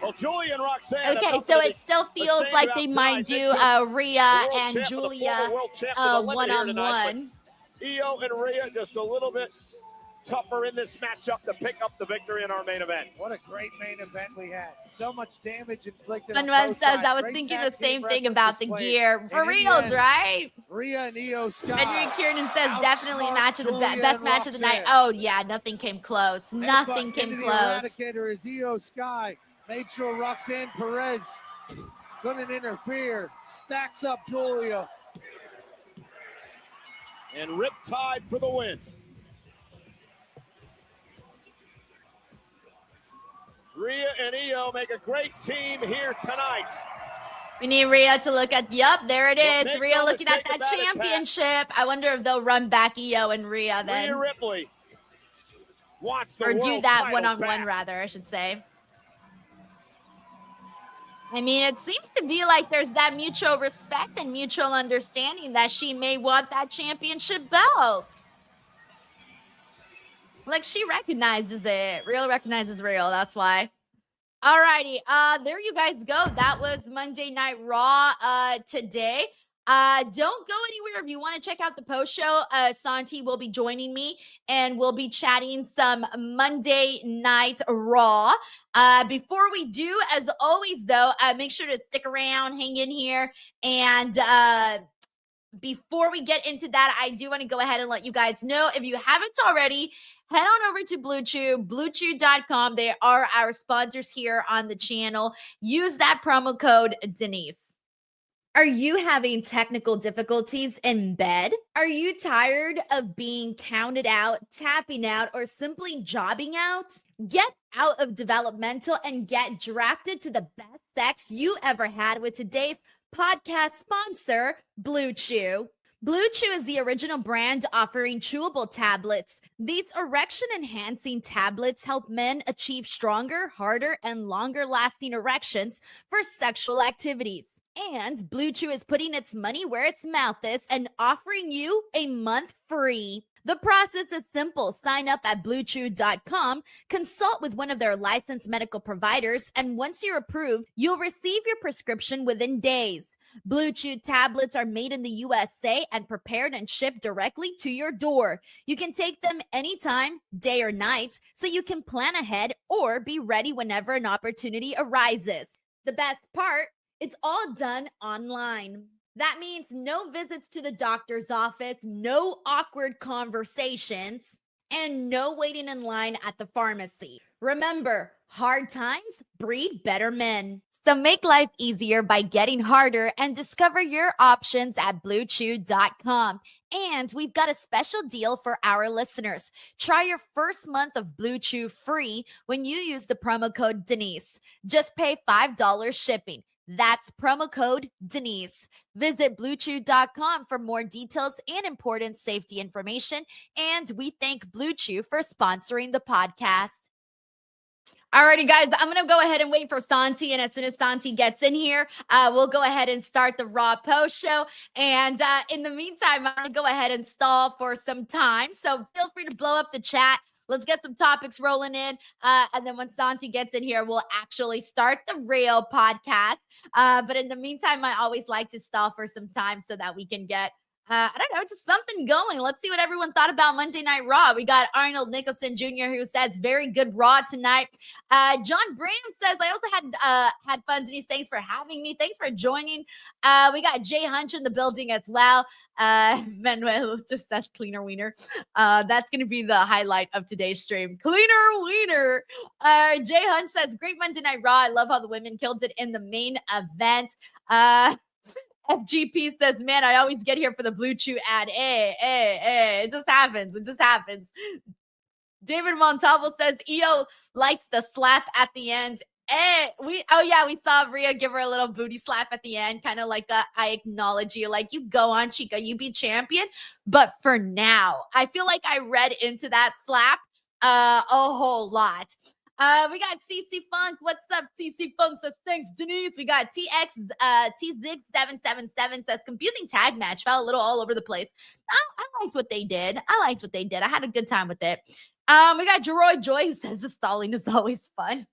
Well, Giulia and Roxanne. Okay, so it still feels like they might do Rhea and Giulia one-on-one. Io and Rhea just a little bit tougher in this matchup to pick up the victory in our main event. What a great main event we had. So much damage inflicted. Manuel says, I was thinking the same thing about the gear. For reals, right? Rhea and Io Sky. Henry Kiernan says, definitely match of the best match of the night. Oh, yeah, nothing came close. Nothing came close. The Eradicator is Io Sky. Made sure Roxanne Perez couldn't interfere. Stacks up Giulia. And Riptide for the win. Ria and Io make a great team here tonight. We need Rhea to look at, there it is. Rhea looking at that championship. I wonder if they'll run back Io and Rhea then. Rhea Ripley wants the or world do that title one-on-one back. rather, I should say. I mean, it seems to be like there's that mutual respect and mutual understanding that she may want that championship belt. Like, she recognizes it. Real recognizes real, that's why. Alrighty, there you guys go. That was Monday Night Raw today. Don't go anywhere. If you want to check out the post show, Santi will be joining me and we'll be chatting some Monday Night Raw. Before we do, as always, though, make sure to stick around, hang in here, and before we get into that, I do want to go ahead and let you guys know, if you haven't already, head on over to Blue Chew, bluechew.com. They are our sponsors here on the channel. Use that promo code Denise. Are you having technical difficulties in bed? Are you tired of being counted out, tapping out, or simply jobbing out? Get out of developmental and get drafted to the best sex you ever had with today's podcast sponsor, Blue Chew. Blue Chew is the original brand offering chewable tablets. These erection-enhancing tablets help men achieve stronger, harder, and longer-lasting erections for sexual activities. And Blue Chew is putting its money where its mouth is and offering you a month free. The process is simple. Sign up at bluechew.com, consult with one of their licensed medical providers, and once you're approved, you'll receive your prescription within days. Blue Chew tablets are made in the USA and prepared and shipped directly to your door. You can take them anytime, day or night, so you can plan ahead or be ready whenever an opportunity arises. The best part, it's all done online. That means no visits to the doctor's office, no awkward conversations, and no waiting in line at the pharmacy. Remember, hard times breed better men. So make life easier by getting harder and discover your options at bluechew.com. And we've got a special deal for our listeners. Try your first month of Blue Chew free when you use the promo code Denise. Just pay $5 shipping. That's promo code Denise. Visit bluechew.com for more details and important safety information. And we thank Blue Chew for sponsoring the podcast. Alrighty, guys, I'm going to go ahead and wait for Santi. And as soon as Santi gets in here, we'll go ahead and start the Raw post show. And in the meantime, I'm going to go ahead and stall for some time. So feel free to blow up the chat. Let's get some topics rolling in. And then when Santi gets in here, we'll actually start the real podcast. But in the meantime, I always like to stall for some time so that we can get, I don't know, just something going. Let's see what everyone thought about Monday Night Raw. We got Arnold Nicholson Jr. who says, very good Raw tonight. John Bram says, I also had fun. Denise, thanks for having me. Thanks for joining. We got Jay Hunch in the building as well. Manuel just says cleaner wiener. That's going to be the highlight of today's stream. Cleaner wiener. Jay Hunch says, great Monday Night Raw. I love how the women killed it in the main event. FGP says, man, I always get here for the Blue Chew ad. It just happens. It just happens. David Montalvo says, Io likes the slap at the end. We saw Rhea give her a little booty slap at the end, kind of like I acknowledge you. Like, you go on, Chica, you be champion. But for now, I feel like I read into that slap a whole lot. We got CC Funk. What's up? CC Funk says, thanks, Denise. We got TX, T-Zig777 says, confusing tag match. Felt a little all over the place. I liked what they did. I had a good time with it. We got Jeroy Joy who says, the stalling is always fun.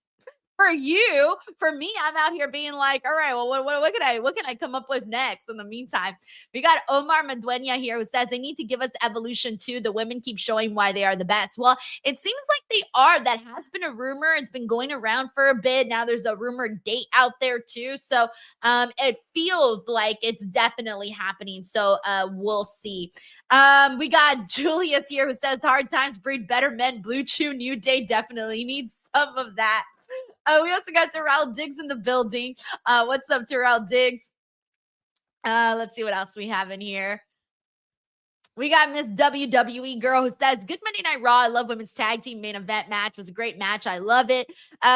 for you. For me, I'm out here being like, all right, well, what can I come up with next? In the meantime, we got Omar Maduena here who says they need to give us Evolution 2. The women keep showing why they are the best. Well, it seems like they are. That has been a rumor. It's been going around for a bit. Now there's a rumored date out there too. So it feels like it's definitely happening. So we'll see. We got Julius here who says hard times breed better men. Blue Chew New Day definitely needs some of that. We also got Terrell Diggs in the building. What's up, Terrell Diggs? Let's see what else we have in here. We got Miss WWE Girl who says, good Monday Night Raw. I love women's tag team main event match. It was a great match. I love it.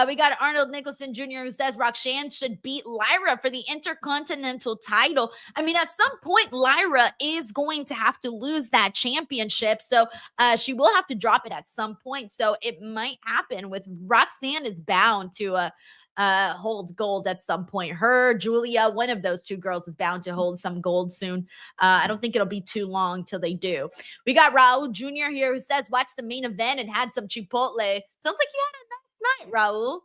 We got Arnold Nicholson Jr. who says Roxanne should beat Lyra for the Intercontinental title. I mean, at some point, Lyra is going to have to lose that championship. So she will have to drop it at some point. So it might happen with Roxanne is bound to hold gold at some point. Her, Giulia, one of those two girls is bound to hold some gold soon. I don't think it'll be too long till they do. We got Raul Jr. here who says, watch the main event and had some Chipotle. Sounds like you had a nice night, Raul.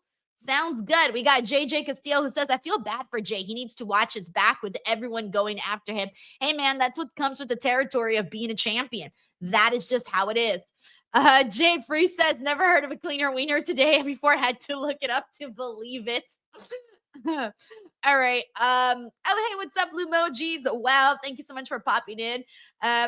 Sounds good. We got JJ Castillo who says, I feel bad for Jay. He needs to watch his back with everyone going after him. Hey, man, that's what comes with the territory of being a champion. That is just how it is. Jade Free says, never heard of a cleaner wiener today. Before I had to look it up to believe it. All right. Oh, hey, what's up, Lumojis? Wow, thank you so much for popping in.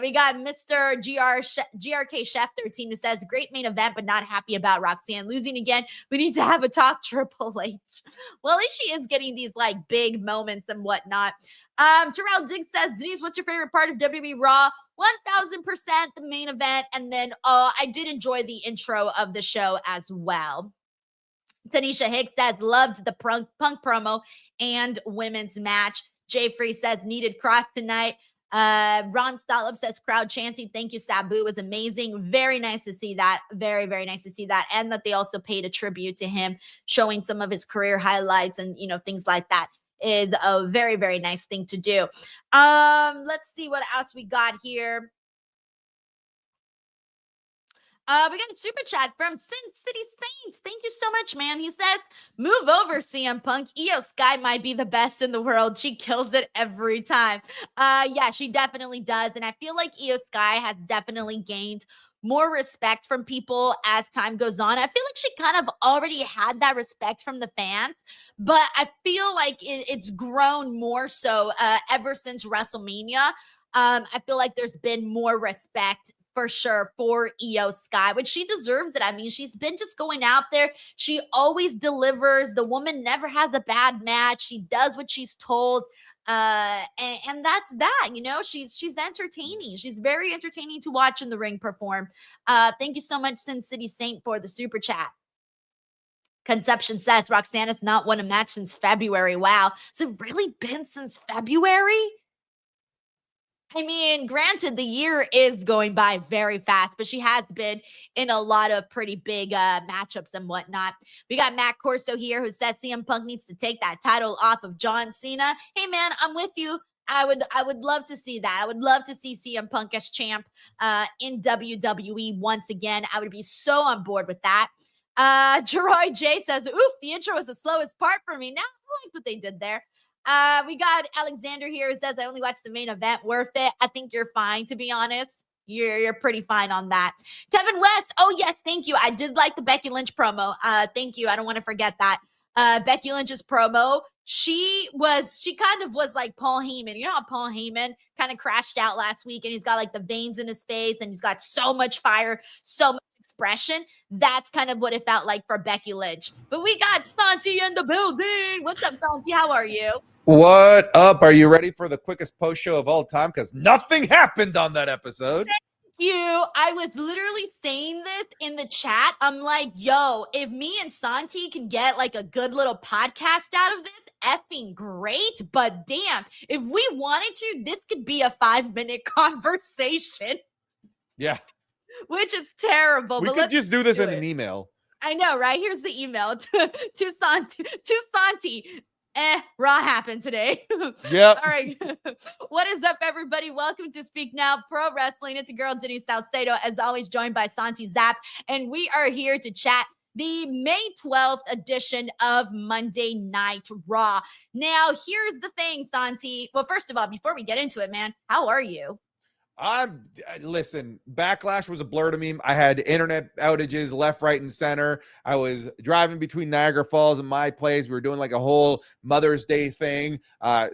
We got Mr. GRK Chef 13 who says, great main event, but not happy about Roxanne losing again. We need to have a talk, Triple H. Well, at least she is getting these like big moments and whatnot. Terrell Diggs says, Denise, what's your favorite part of WWE RAW? 1000% the main event. And then I did enjoy the intro of the show as well. Tanisha Hicks says, loved the Punk promo and women's match. Jay Free says, needed cross tonight. Ron Stolov says, crowd chanting. Thank you, Sabu. It was amazing. Very nice to see that. Very, very nice to see that. And that they also paid a tribute to him, showing some of his career highlights and, things like that. Is a very, very nice thing to do. Let's see what else we got here. We got a super chat from Sin City Saints. Thank you so much, man. He says, move over, CM Punk. Io Sky might be the best in the world. She kills it every time. Yeah, she definitely does. And I feel like Io Sky has definitely gained more respect from people as time goes on. I feel like she kind of already had that respect from the fans, but I feel like it's grown more so ever since WrestleMania. I feel like there's been more respect for sure for Io Sky, which she deserves it. I mean, she's been just going out there. She always delivers. The woman never has a bad match. She does what she's told. And that's that, she's entertaining. She's very entertaining to watch in the ring perform. Thank you so much, Sin City Saint, for the super chat. Conception says Roxanne has not won a match since February. Wow. Has it really been since February? I mean, granted, the year is going by very fast, but she has been in a lot of pretty big matchups and whatnot. We got Matt Corso here who says CM Punk needs to take that title off of John Cena. Hey, man, I'm with you. I would love to see that. I would love to see CM Punk as champ in WWE once again. I would be so on board with that. Jeroy J says, oof, the intro was the slowest part for me. Now I liked what they did there. We got Alexander here who says, I only watched the main event. Worth it. I think you're fine, to be honest. You're pretty fine on that. Kevin West. Oh, yes. Thank you. I did like the Becky Lynch promo. Thank you. I don't want to forget that. Becky Lynch's promo. She kind of was like Paul Heyman. You know how Paul Heyman kind of crashed out last week and he's got like the veins in his face and he's got so much fire, so much expression. That's kind of what it felt like for Becky Lynch. But we got Santi in the building. What's up, Santi? How are you? What up? Are you ready for the quickest post show of all time? Because nothing happened on that episode. Thank you. I was literally saying this in the chat. I'm like, yo, if me and Santi can get like a good little podcast out of this, effing great. But damn, if we wanted to, this could be a 5-minute conversation. Yeah. Which is terrible. We could just do this in an email. I know, right? Here's the email to Santi. Raw happened today. Yep. All right. What is up, everybody? Welcome to Speak Now Pro Wrestling. It's a girl, Denise Salcedo, as always, joined by Santi Zap. And we are here to chat the May 12th edition of Monday Night Raw. Now, here's the thing, Santi. Well, first of all, before we get into it, man, how are you? Listen, Backlash was a blur to me. I had internet outages left, right, and center. I was driving between Niagara Falls and my place. We were doing like a whole Mother's Day thing.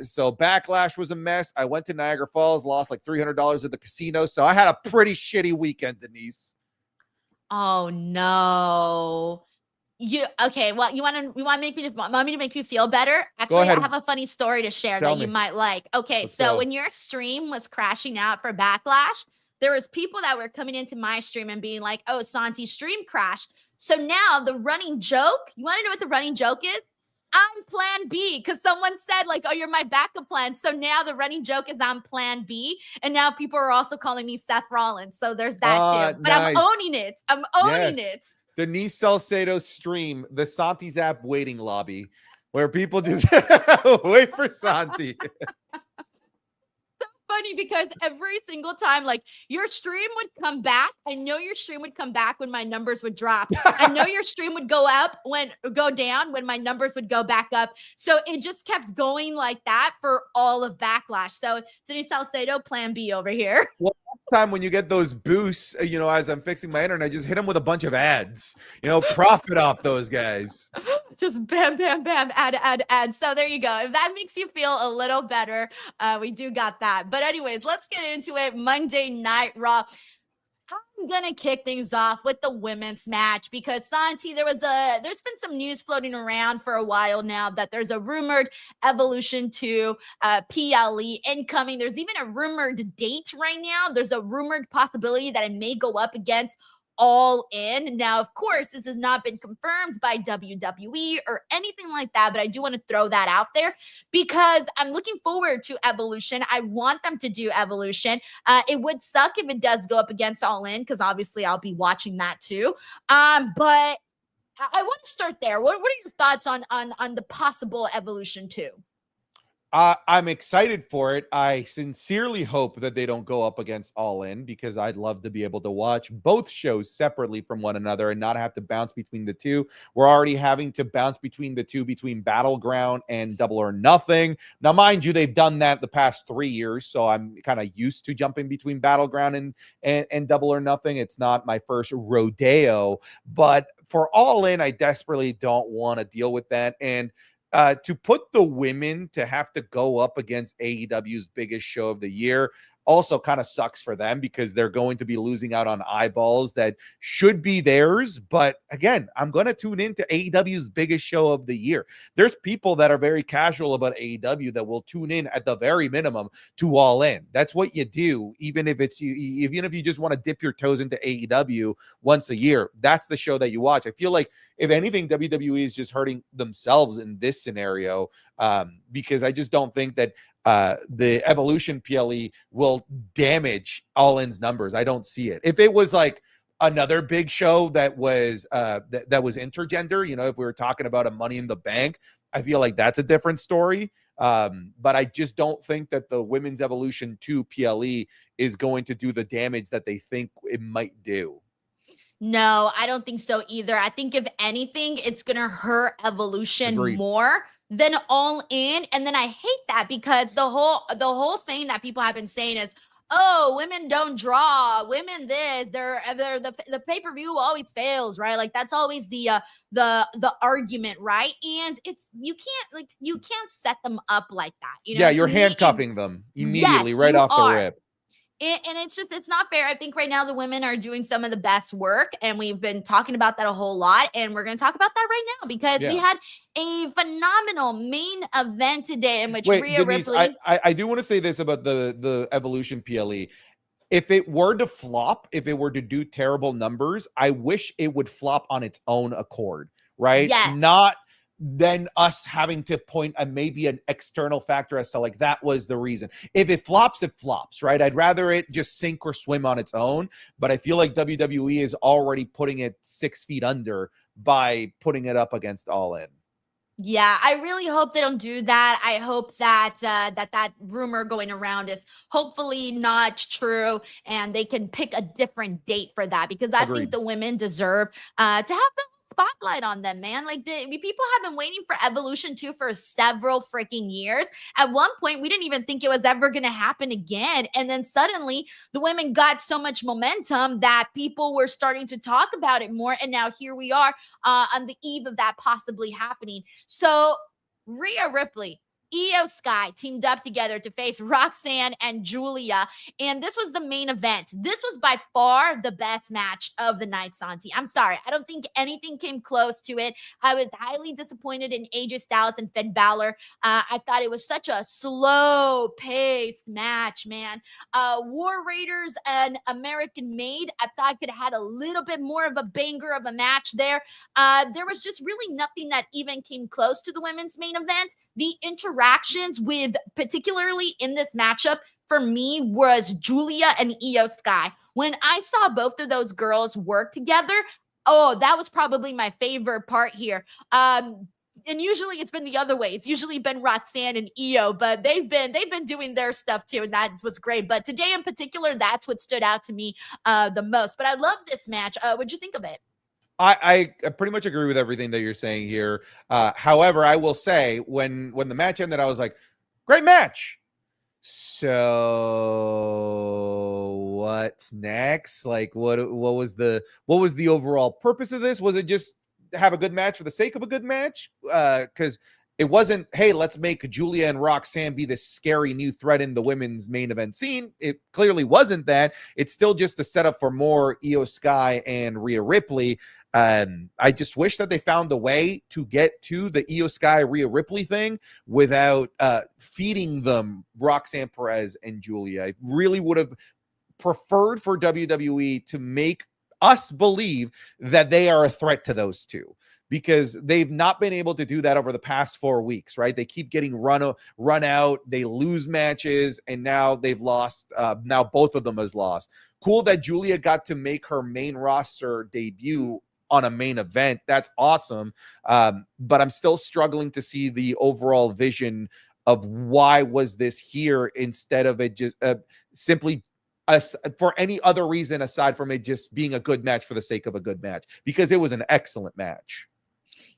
So Backlash was a mess. I went to Niagara Falls, lost like $300 at the casino. So I had a pretty shitty weekend, Denise. Oh no. Okay, well, you want me to make you feel better? Actually, I have a funny story to share that you might like. Okay, Let's so go. when your stream was crashing out for Backlash, there was people that were coming into my stream and being like, "Oh, Santi's stream crashed." So now the running joke, you want to know what the running joke is? I'm plan B, because someone said like, "Oh, you're my backup plan." So now the running joke is I'm plan B, and now people are also calling me Seth Rollins. So there's that too. But nice. I'm owning it. I'm owning it. Denise Salcedo stream, the Santi Zap waiting lobby, where people just wait for Santi. Funny because every single time, like, your stream would come back. I know your stream would come back when my numbers would drop. I know your stream would go down when my numbers would go back up. So it just kept going like that for all of Backlash. So Denise Salcedo, plan B over here. Well, next time when you get those boosts, as I'm fixing my internet, just hit them with a bunch of ads. Profit off those guys. Just bam, bam, bam, add. So there you go. If that makes you feel a little better, we do got that. But anyways, let's get into it. Monday Night Raw. I'm gonna kick things off with the women's match because Santi, there's been some news floating around for a while now that there's a rumored Evolution 2 PLE incoming. There's even a rumored date right now. There's a rumored possibility that it may go up against All In. Now, of course, this has not been confirmed by WWE or anything like that, but I do want to throw that out there because I'm looking forward to Evolution. I want them to do Evolution. It would suck if it does go up against All In because obviously I'll be watching that too. But I want to start there. What are your thoughts on the possible Evolution 2? I'm excited for it. I sincerely hope that they don't go up against All In because I'd love to be able to watch both shows separately from one another and not have to bounce between the two. We're already having to bounce between the two, between Battleground and Double or Nothing. Now, mind you, they've done that the past 3 years, so I'm kind of used to jumping between Battleground and Double or Nothing. It's not my first rodeo, but for All In, I desperately don't want to deal with that. And to put the women to have to go up against AEW's biggest show of the year also kind of sucks for them because they're going to be losing out on eyeballs that should be theirs. But again, I'm going to tune into AEW's biggest show of the year. There's people that are very casual about AEW that will tune in at the very minimum to All In. That's what you do, even if you just want to dip your toes into AEW once a year. That's the show that you watch. I feel like if anything, WWE is just hurting themselves in this scenario because I just don't think that the Evolution PLE will damage All In's numbers. I don't see it. If it was like another big show that was that was intergender, if we were talking about a Money in the Bank, I feel like that's a different story. But I just don't think that the Women's Evolution 2 PLE is going to do the damage that they think it might do. No, I don't think so either. I think if anything, it's going to hurt Evolution Agreed. more than All In. And then I hate that because the whole thing that people have been saying is, oh, women don't draw, women this, the pay-per-view always fails, right? Like that's always the argument, right? And you can't set them up like that. Yeah, you're handcuffing them immediately right off the rip. And it's not fair. I think right now the women are doing some of the best work, and we've been talking about that a whole lot, and we're going to talk about that right now because we had a phenomenal main event today in which Rhea Ripley. I do want to say this about the Evolution PLE. If it were to flop, if it were to do terrible numbers, I wish it would flop on its own accord, right? Yes. Not then us having to point at maybe an external factor as to like that was the reason. If it flops, it flops, right? I'd rather it just sink or swim on its own, but I feel like WWE is already putting it 6 feet under by putting it up against All In. Yeah, I really hope they don't do that. I hope that that rumor going around is hopefully not true, and they can pick a different date for that because I think the women deserve to have the spotlight on them, man. Like, people have been waiting for Evolution 2 for several freaking years. At one point, we didn't even think it was ever going to happen again. And then suddenly, the women got so much momentum that people were starting to talk about it more. And now here we are on the eve of that possibly happening. So, Rhea Ripley, Io Sky teamed up together to face Roxanne and Giulia, and this was the main event. This was by far the best match of the night, Santi. I'm sorry. I don't think anything came close to it. I was highly disappointed in AJ Styles and Finn Bálor. I thought it was such a slow-paced match, man. War Raiders and American Made, I thought could have had a little bit more of a banger of a match there. There was just really nothing that even came close to the women's main event. The interactions with, particularly in this matchup, for me was Giulia and Io Sky. When I saw both of those girls work together, oh, that was probably my favorite part here. And usually it's been the other way. It's usually been Roxanne and Io, but they've been doing their stuff too, and that was great. But today in particular, that's what stood out to me the most. But I love this match. What'd you think of it? I pretty much agree with everything that you're saying here. However, I will say when the match ended, I was like, great match. So what's next? Like, what was the overall purpose of this? Was it just have a good match for the sake of a good match? Because it wasn't, hey, let's make Giulia and Roxanne be this scary new threat in the women's main event scene. It clearly wasn't that. It's still just a setup for more Io Sky and Rhea Ripley. I just wish that they found a way to get to the Io Sky Rhea Ripley thing without feeding them Roxanne Perez and Giulia. I really would have preferred for WWE to make us believe that they are a threat to those two, because they've not been able to do that over the past 4 weeks, right? They keep getting run out, they lose matches, and now they've lost. Now both of them has lost. Cool that Giulia got to make her main roster debut on a main event. That's awesome. But I'm still struggling to see the overall vision of why was this here instead of it just simply for any other reason aside from it just being a good match for the sake of a good match, because it was an excellent match.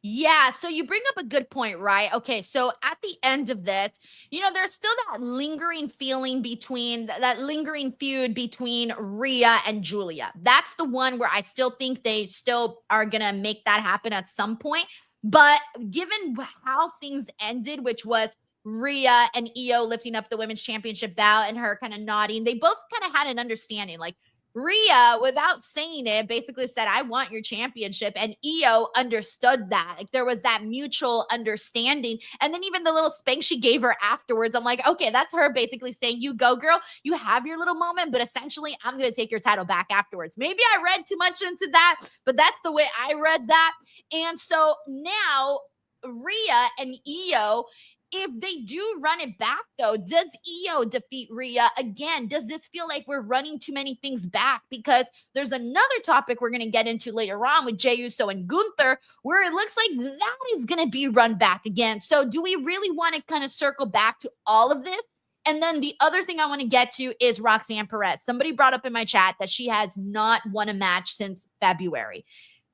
Yeah, so you bring up a good point, right? Okay, so at the end of this, there's still that lingering feeling that lingering feud between Rhea and Giulia. That's the one where I still think they still are going to make that happen at some point. But given how things ended, which was Rhea and Io lifting up the women's championship bout and her kind of nodding, they both kind of had an understanding. Like, Rhea, without saying it, basically said, I want your championship. And Io understood that. Like, there was that mutual understanding. And then even the little spank she gave her afterwards, I'm like, okay, that's her basically saying, you go, girl. You have your little moment, but essentially, I'm going to take your title back afterwards. Maybe I read too much into that, but that's the way I read that. And so now, Rhea and Io, if they do run it back, though, does Io defeat Rhea again? Does this feel like we're running too many things back? Because there's another topic we're going to get into later on with Jey Uso and Gunther, where it looks like that is going to be run back again. So do we really want to kind of circle back to all of this? And then the other thing I want to get to is Roxanne Perez. Somebody brought up in my chat that she has not won a match since February.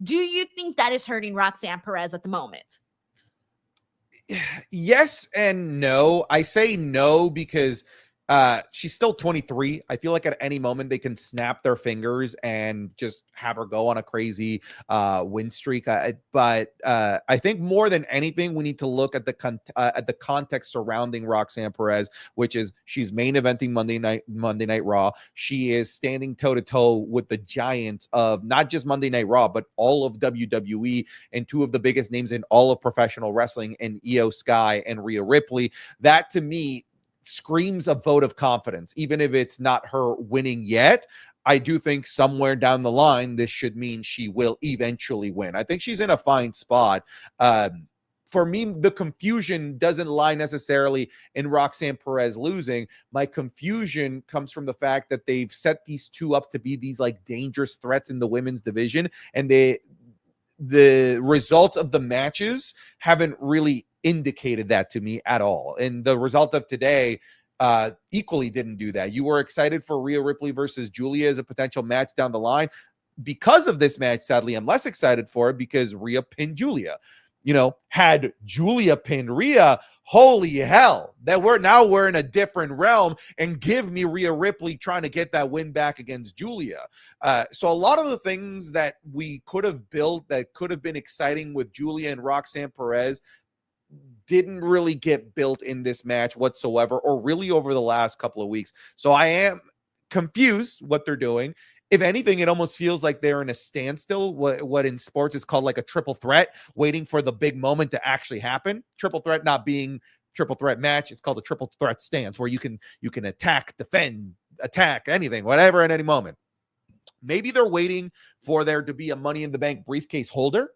Do you think that is hurting Roxanne Perez at the moment? Yes and no. I say no because she's still 23. I feel like at any moment they can snap their fingers and just have her go on a crazy win streak. But I think more than anything, we need to look at the context surrounding Roxanne Perez, which is she's main eventing Monday Night Raw. She is standing toe to toe with the giants of not just Monday Night Raw, but all of WWE and two of the biggest names in all of professional wrestling, in Io Sky and Rhea Ripley. That to me screams a vote of confidence, even if it's not her winning yet. I do think somewhere down the line, this should mean she will eventually win. I think she's in a fine spot. For me, the confusion doesn't lie necessarily in Roxanne Perez losing. My confusion comes from the fact that they've set these two up to be these like dangerous threats in the women's division, and the results of the matches haven't really indicated that to me at all. And the result of today equally didn't do that. You were excited for Rhea Ripley versus Giulia as a potential match down the line. because of this match, sadly, I'm less excited for it because Rhea pinned Giulia. You know, had Giulia pinned Rhea, holy hell, we're in a different realm, and give me Rhea Ripley trying to get that win back against Giulia. So a lot of the things that we could have built that could have been exciting with Giulia and Roxanne Perez didn't really get built in this match whatsoever, or really over the last couple of weeks. So I am confused what they're doing. If anything, it almost feels like they're in a standstill, what in sports is called like a triple threat, waiting for the big moment to actually happen. Triple threat not being triple threat match. It's called a triple threat stance, where you can attack, defend, attack, anything, whatever at any moment. Maybe they're waiting for there to be a Money in the Bank briefcase holder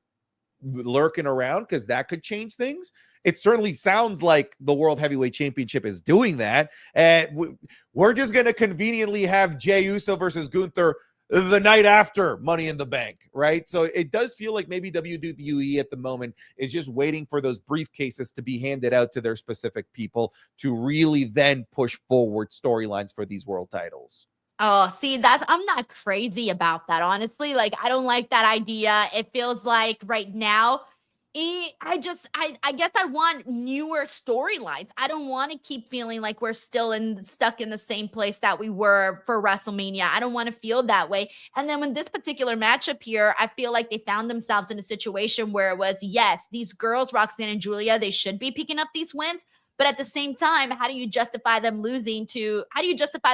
lurking around, because that could change things. It certainly sounds like the World Heavyweight Championship is doing that. And we're just going to conveniently have Jey Uso versus Gunther the night after Money in the Bank, right? So it does feel like maybe WWE at the moment is just waiting for those briefcases to be handed out to their specific people to really then push forward storylines for these world titles. Oh, see, I'm not crazy about that, honestly. Like, I don't like that idea. It feels like right now, I guess I want newer storylines. I don't want to keep feeling like we're still stuck in the same place that we were for WrestleMania. I don't want to feel that way. And then when this particular matchup here, I feel like they found themselves in a situation where it was, yes, these girls, Roxanne and Giulia, they should be picking up these wins. But at the same time, how do you justify the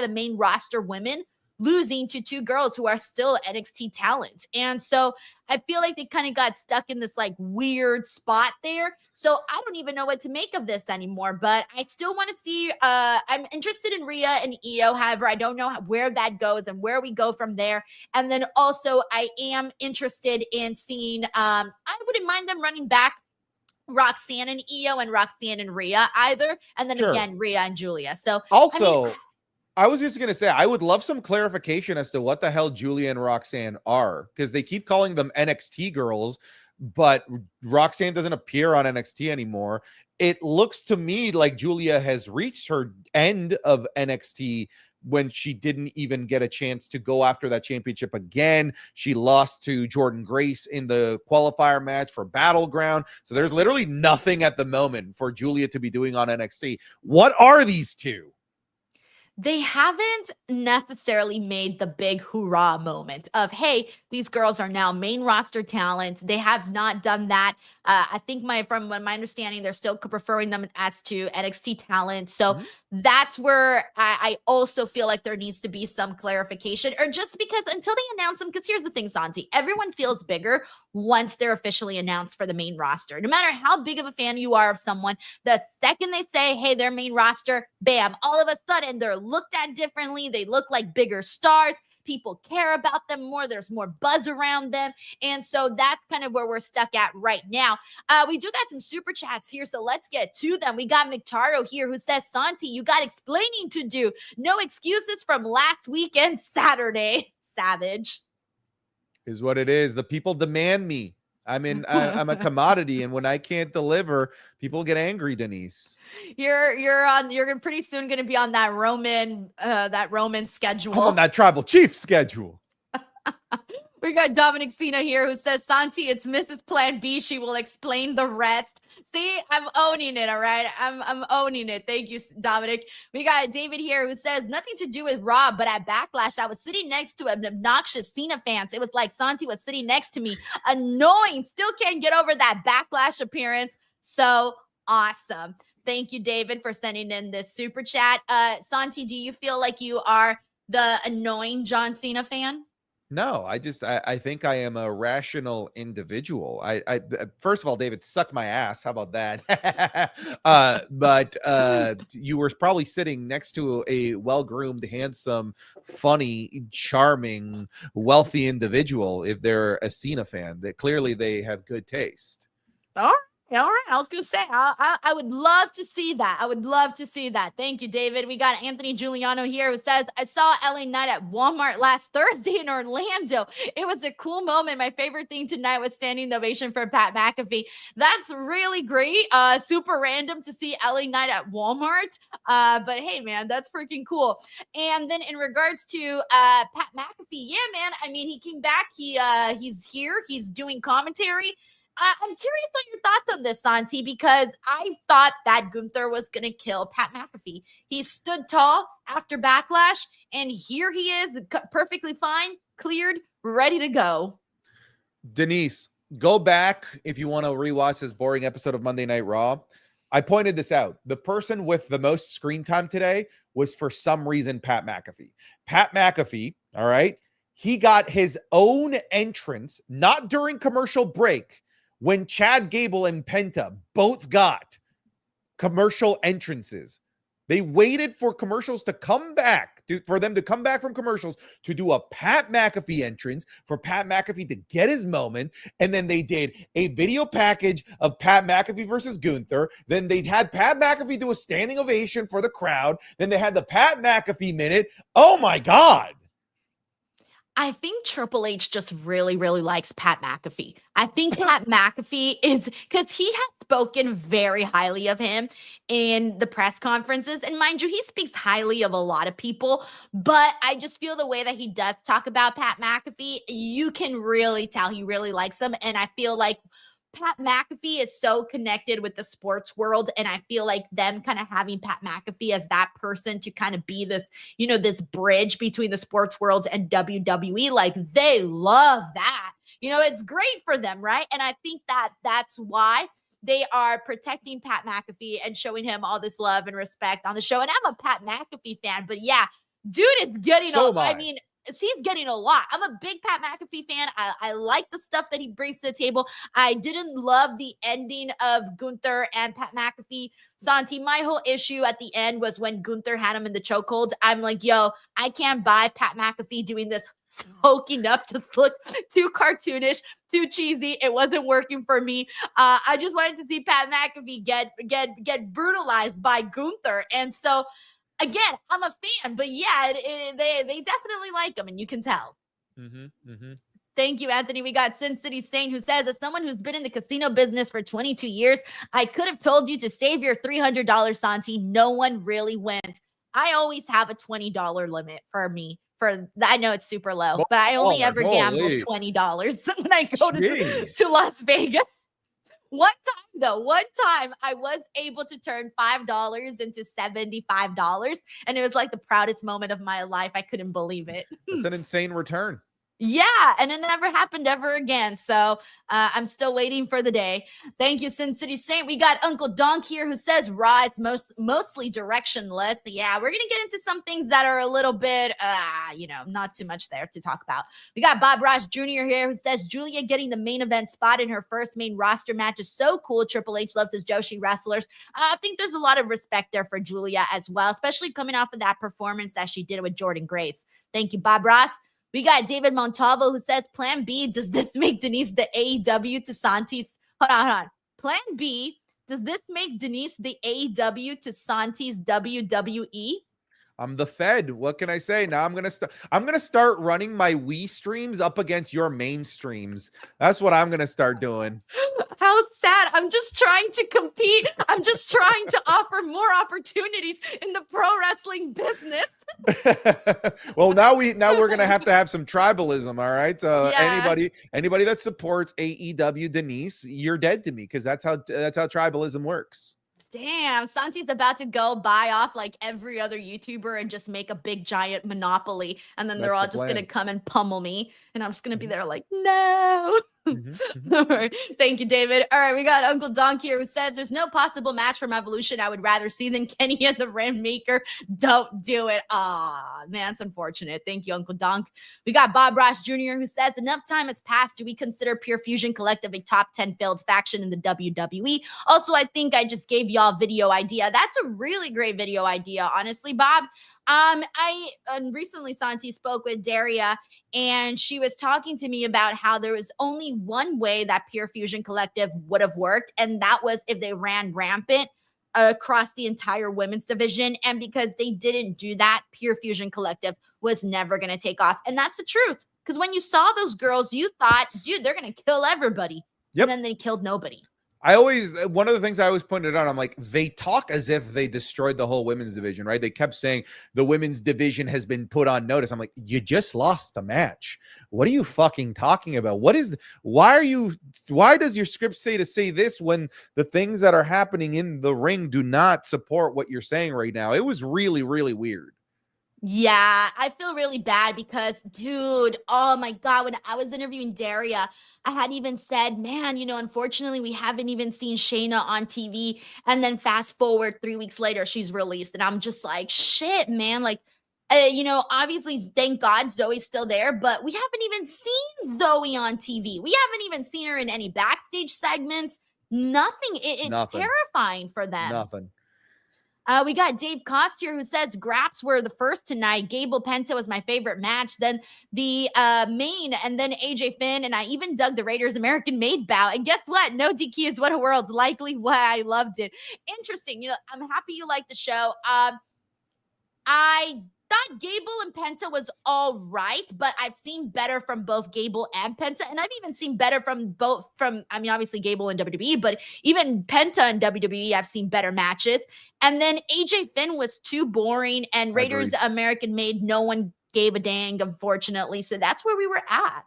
main roster women losing to two girls who are still NXT talent? And so I feel like they kind of got stuck in this like weird spot there. So I don't even know what to make of this anymore, but I still want to see, I'm interested in Ria and Io. However, I don't know where that goes and where we go from there. And then also I am interested in seeing, I wouldn't mind them running back Roxanne and Io and Roxanne and Rhea either, and then again Rhea and Giulia. So also, I was just gonna say, I would love some clarification as to what the hell Giulia and Roxanne are, because they keep calling them NXT girls, but Roxanne doesn't appear on NXT anymore. It looks to me like Giulia has reached her end of NXT when she didn't even get a chance to go after that championship again. She lost to Jordan Grace in the qualifier match for Battleground. So there's literally nothing at the moment for Giulia to be doing on NXT. What are these two? They haven't necessarily made the big hoorah moment of, hey, these girls are now main roster talent. They have not done that. I think from my understanding, they're still referring them as to NXT talent. So that's where I also feel like there needs to be some clarification, or just because until they announce them, because here's the thing, Santi, everyone feels bigger once they're officially announced for the main roster. No matter how big of a fan you are of someone, the second they say, hey, they're main roster, bam, all of a sudden they're looked at differently. They look like bigger stars. People care about them more. There's more buzz around them. And so that's kind of where we're stuck at right now. We do got some super chats here, so let's get to them. We got McTardo here who says, Santi, you got explaining to do. No excuses from last weekend, Saturday. Savage. Is what it is. The people demand me. I'm a commodity, and when I can't deliver, people get angry, Denise. You're pretty soon going to be on that Roman schedule. I'm on that tribal chief schedule. We got Dominic Cena here who says, Santi, it's Mrs. Plan B. She will explain the rest. See, I'm owning it, all right? I'm owning it. Thank you, Dominic. We got David here who says, nothing to do with Raw, but at Backlash, I was sitting next to an obnoxious Cena fan. It was like Santi was sitting next to me. Annoying. Still can't get over that Backlash appearance. So awesome. Thank you, David, for sending in this super chat. Santi, do you feel like you are the annoying John Cena fan? No, I think I am a rational individual. I first of all, David, suck my ass. How about that? But you were probably sitting next to a well-groomed, handsome, funny, charming, wealthy individual. If they're a Cena fan, that clearly they have good taste. All All right. I was going to say, I would love to see that. I would love to see that. Thank you, David. We got Anthony Giuliano here who says, I saw LA Knight at Walmart last Thursday in Orlando. It was a cool moment. My favorite thing tonight was standing ovation for Pat McAfee. That's really great. Super random to see LA Knight at Walmart. But hey, man, that's freaking cool. And then in regards to Pat McAfee, yeah, man. I mean, he came back. He's here. He's doing commentary. I'm curious on your thoughts on this, Santi, because I thought that Gunther was going to kill Pat McAfee. He stood tall after Backlash, and here he is, perfectly fine, cleared, ready to go. Denise, go back if you want to rewatch this boring episode of Monday Night Raw. I pointed this out. The person with the most screen time today was, for some reason, Pat McAfee. Pat McAfee, all right, he got his own entrance, not during commercial break, when Chad Gable and Penta both got commercial entrances. They waited for commercials to come back, for them to come back from commercials to do a Pat McAfee entrance, for Pat McAfee to get his moment. And then they did a video package of Pat McAfee versus Gunther. Then they had Pat McAfee do a standing ovation for the crowd. Then they had the Pat McAfee minute. Oh my God. I think Triple H just really, really likes Pat McAfee. I think Pat McAfee is, because he has spoken very highly of him in the press conferences. And mind you, he speaks highly of a lot of people. But I just feel the way that he does talk about Pat McAfee, you can really tell he really likes him. And I feel like Pat McAfee is so connected with the sports world. And I feel like them kind of having Pat McAfee as that person to kind of be this, you know, this bridge between the sports world and WWE, like they love that. You know, it's great for them, right? And I think that that's why they are protecting Pat McAfee and showing him all this love and respect on the show. And I'm a Pat McAfee fan, but yeah, dude is getting I mean, he's getting a lot. I'm a big Pat McAfee fan. I like the stuff that he brings to the table. I didn't love the ending of Gunther and Pat McAfee. Santi, my whole issue at the end was when Gunther had him in the chokehold. I'm like, yo, I can't buy Pat McAfee doing this soaking up to look too cartoonish, too cheesy. It wasn't working for me. I just wanted to see Pat McAfee get brutalized by Gunther. And so, again, I'm a fan, but yeah, they definitely like him, and you can tell. Thank you, Anthony. We got Sin City Saint who says, as someone who's been in the casino business for 22 years, I could have told you to save your $300, Santi. No one really wins. I always have a $20 limit for me. I know it's super low, but I only ever gamble $20 when I go to Las Vegas. One time I was able to turn $5 into $75, and it was like the proudest moment of my life. I couldn't believe it. It's an insane return. Yeah, and it never happened ever again. So I'm still waiting for the day. Thank you, Sin City Saint. We got Uncle Donk here who says Raw is mostly directionless. Yeah, we're going to get into some things that are a little bit, not too much there to talk about. We got Bob Ross Jr. here who says Giulia getting the main event spot in her first main roster match is so cool. Triple H loves his Joshi wrestlers. I think there's a lot of respect there for Giulia as well, especially coming off of that performance that she did with Jordan Grace. Thank you, Bob Ross. We got David Montalvo who says, Plan B, does this make Denise the AEW to Santi's? Hold on. Plan B, does this make Denise the AEW to Santi's WWE? I'm the Fed. What can I say? Now I'm gonna start running my Wii streams up against your main streams. That's what I'm gonna start doing. How sad. I'm just trying to compete. I'm just trying to offer more opportunities in the pro wrestling business. Well, now we're gonna have to have some tribalism. All right. Anybody that supports AEW Denise, you're dead to me, because that's how tribalism works. Damn, Santi's about to go buy off like every other YouTuber and just make a big giant monopoly. And then they're all just going to come and pummel me. And I'm just going to be there like, no. All right. Thank you, David. All right, we got Uncle Donk here who says there's no possible match from Evolution I would rather see than Kenny and the Rainmaker. Don't do it. Aw, man, it's unfortunate. Thank you, Uncle Donk. We got Bob Ross Jr. who says enough time has passed. Do we consider Pure Fusion Collective a top 10 failed faction in the WWE? Also, I think I just gave y'all video idea. That's a really great video idea, honestly, Bob. I recently, Santi, spoke with Daria, and she was talking to me about how there was only one way that Pure Fusion Collective would have worked, and that was if they ran rampant across the entire women's division. And because they didn't do that, Pure Fusion Collective was never going to take off. And that's the truth. Because when you saw those girls, you thought, dude, they're going to kill everybody. Yep. And then they killed nobody. One of the things I always pointed out, I'm like, they talk as if they destroyed the whole women's division, right? They kept saying the women's division has been put on notice. I'm like, you just lost a match. What are you fucking talking about? Why does your script say to say this when the things that are happening in the ring do not support what you're saying right now? It was really, really weird. Yeah, I feel really bad because, dude, oh my God, when I was interviewing Daria, I had even said, man, unfortunately, we haven't even seen Shayna on TV. And then fast forward 3 weeks later, she's released. And I'm just like, shit, man. Like, obviously, thank God Zoe's still there, but we haven't even seen Zoe on TV. We haven't even seen her in any backstage segments. Nothing. It's Nothing. terrifying for them. Nothing. We got Dave Costier who says Graps were the first tonight. Gable Penta was my favorite match. Then the main, and then AJ Finn, and I even dug the Raiders American Made bout. And guess what? No DQ is what a world's likely why I loved it. Interesting. I'm happy you liked the show. I thought Gable and Penta was all right, but I've seen better from both Gable and Penta, and I've even seen better from obviously Gable and WWE, but even Penta and WWE, I've seen better matches. And then AJ Finn was too boring, and Raiders American Made, no one gave a dang, unfortunately. So that's where we were at.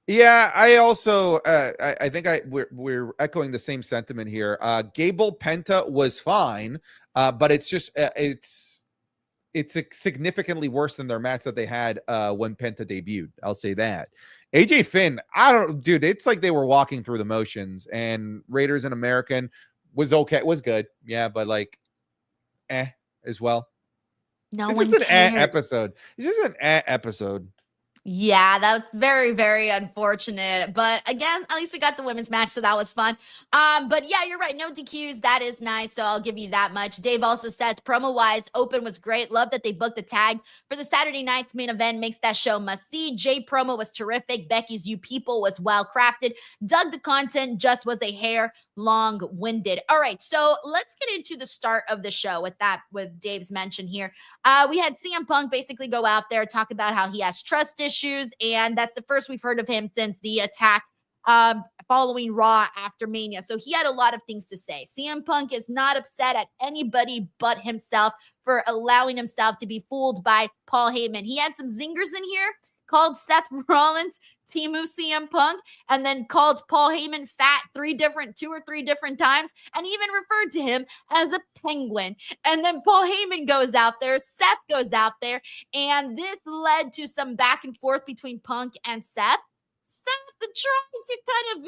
Yeah, I also I think we're echoing the same sentiment here. Gable Penta was fine, but it's just it's significantly worse than their match that they had when Penta debuted. I'll say that. AJ Finn, dude, it's like they were walking through the motions, and Raiders and American was okay, was good. Yeah, but like, as well. No, it's one just an cared. episode. It's just an episode. Yeah, that was very, very unfortunate. But again, at least we got the women's match, so that was fun. But yeah, you're right. No DQs. That is nice. So I'll give you that much. Dave also says, promo-wise, Open was great. Love that they booked the tag for the Saturday night's main event. Makes that show must-see. Jay promo was terrific. Becky's You People was well-crafted. Dug the content, just was a hair long-winded. All right, so let's get into the start of the show with Dave's mention here. We had CM Punk basically go out there, talk about how he has trust issues, and that's the first we've heard of him since the attack following Raw after Mania. So he had a lot of things to say. CM Punk is not upset at anybody but himself for allowing himself to be fooled by Paul Heyman. He had some zingers in here, called Seth Rollins Timu CM Punk, and then called Paul Heyman fat 2 or 3 different times, and even referred to him as a penguin. And then Paul Heyman goes out there, Seth goes out there, and this led to some back and forth between Punk and Seth. Seth trying to kind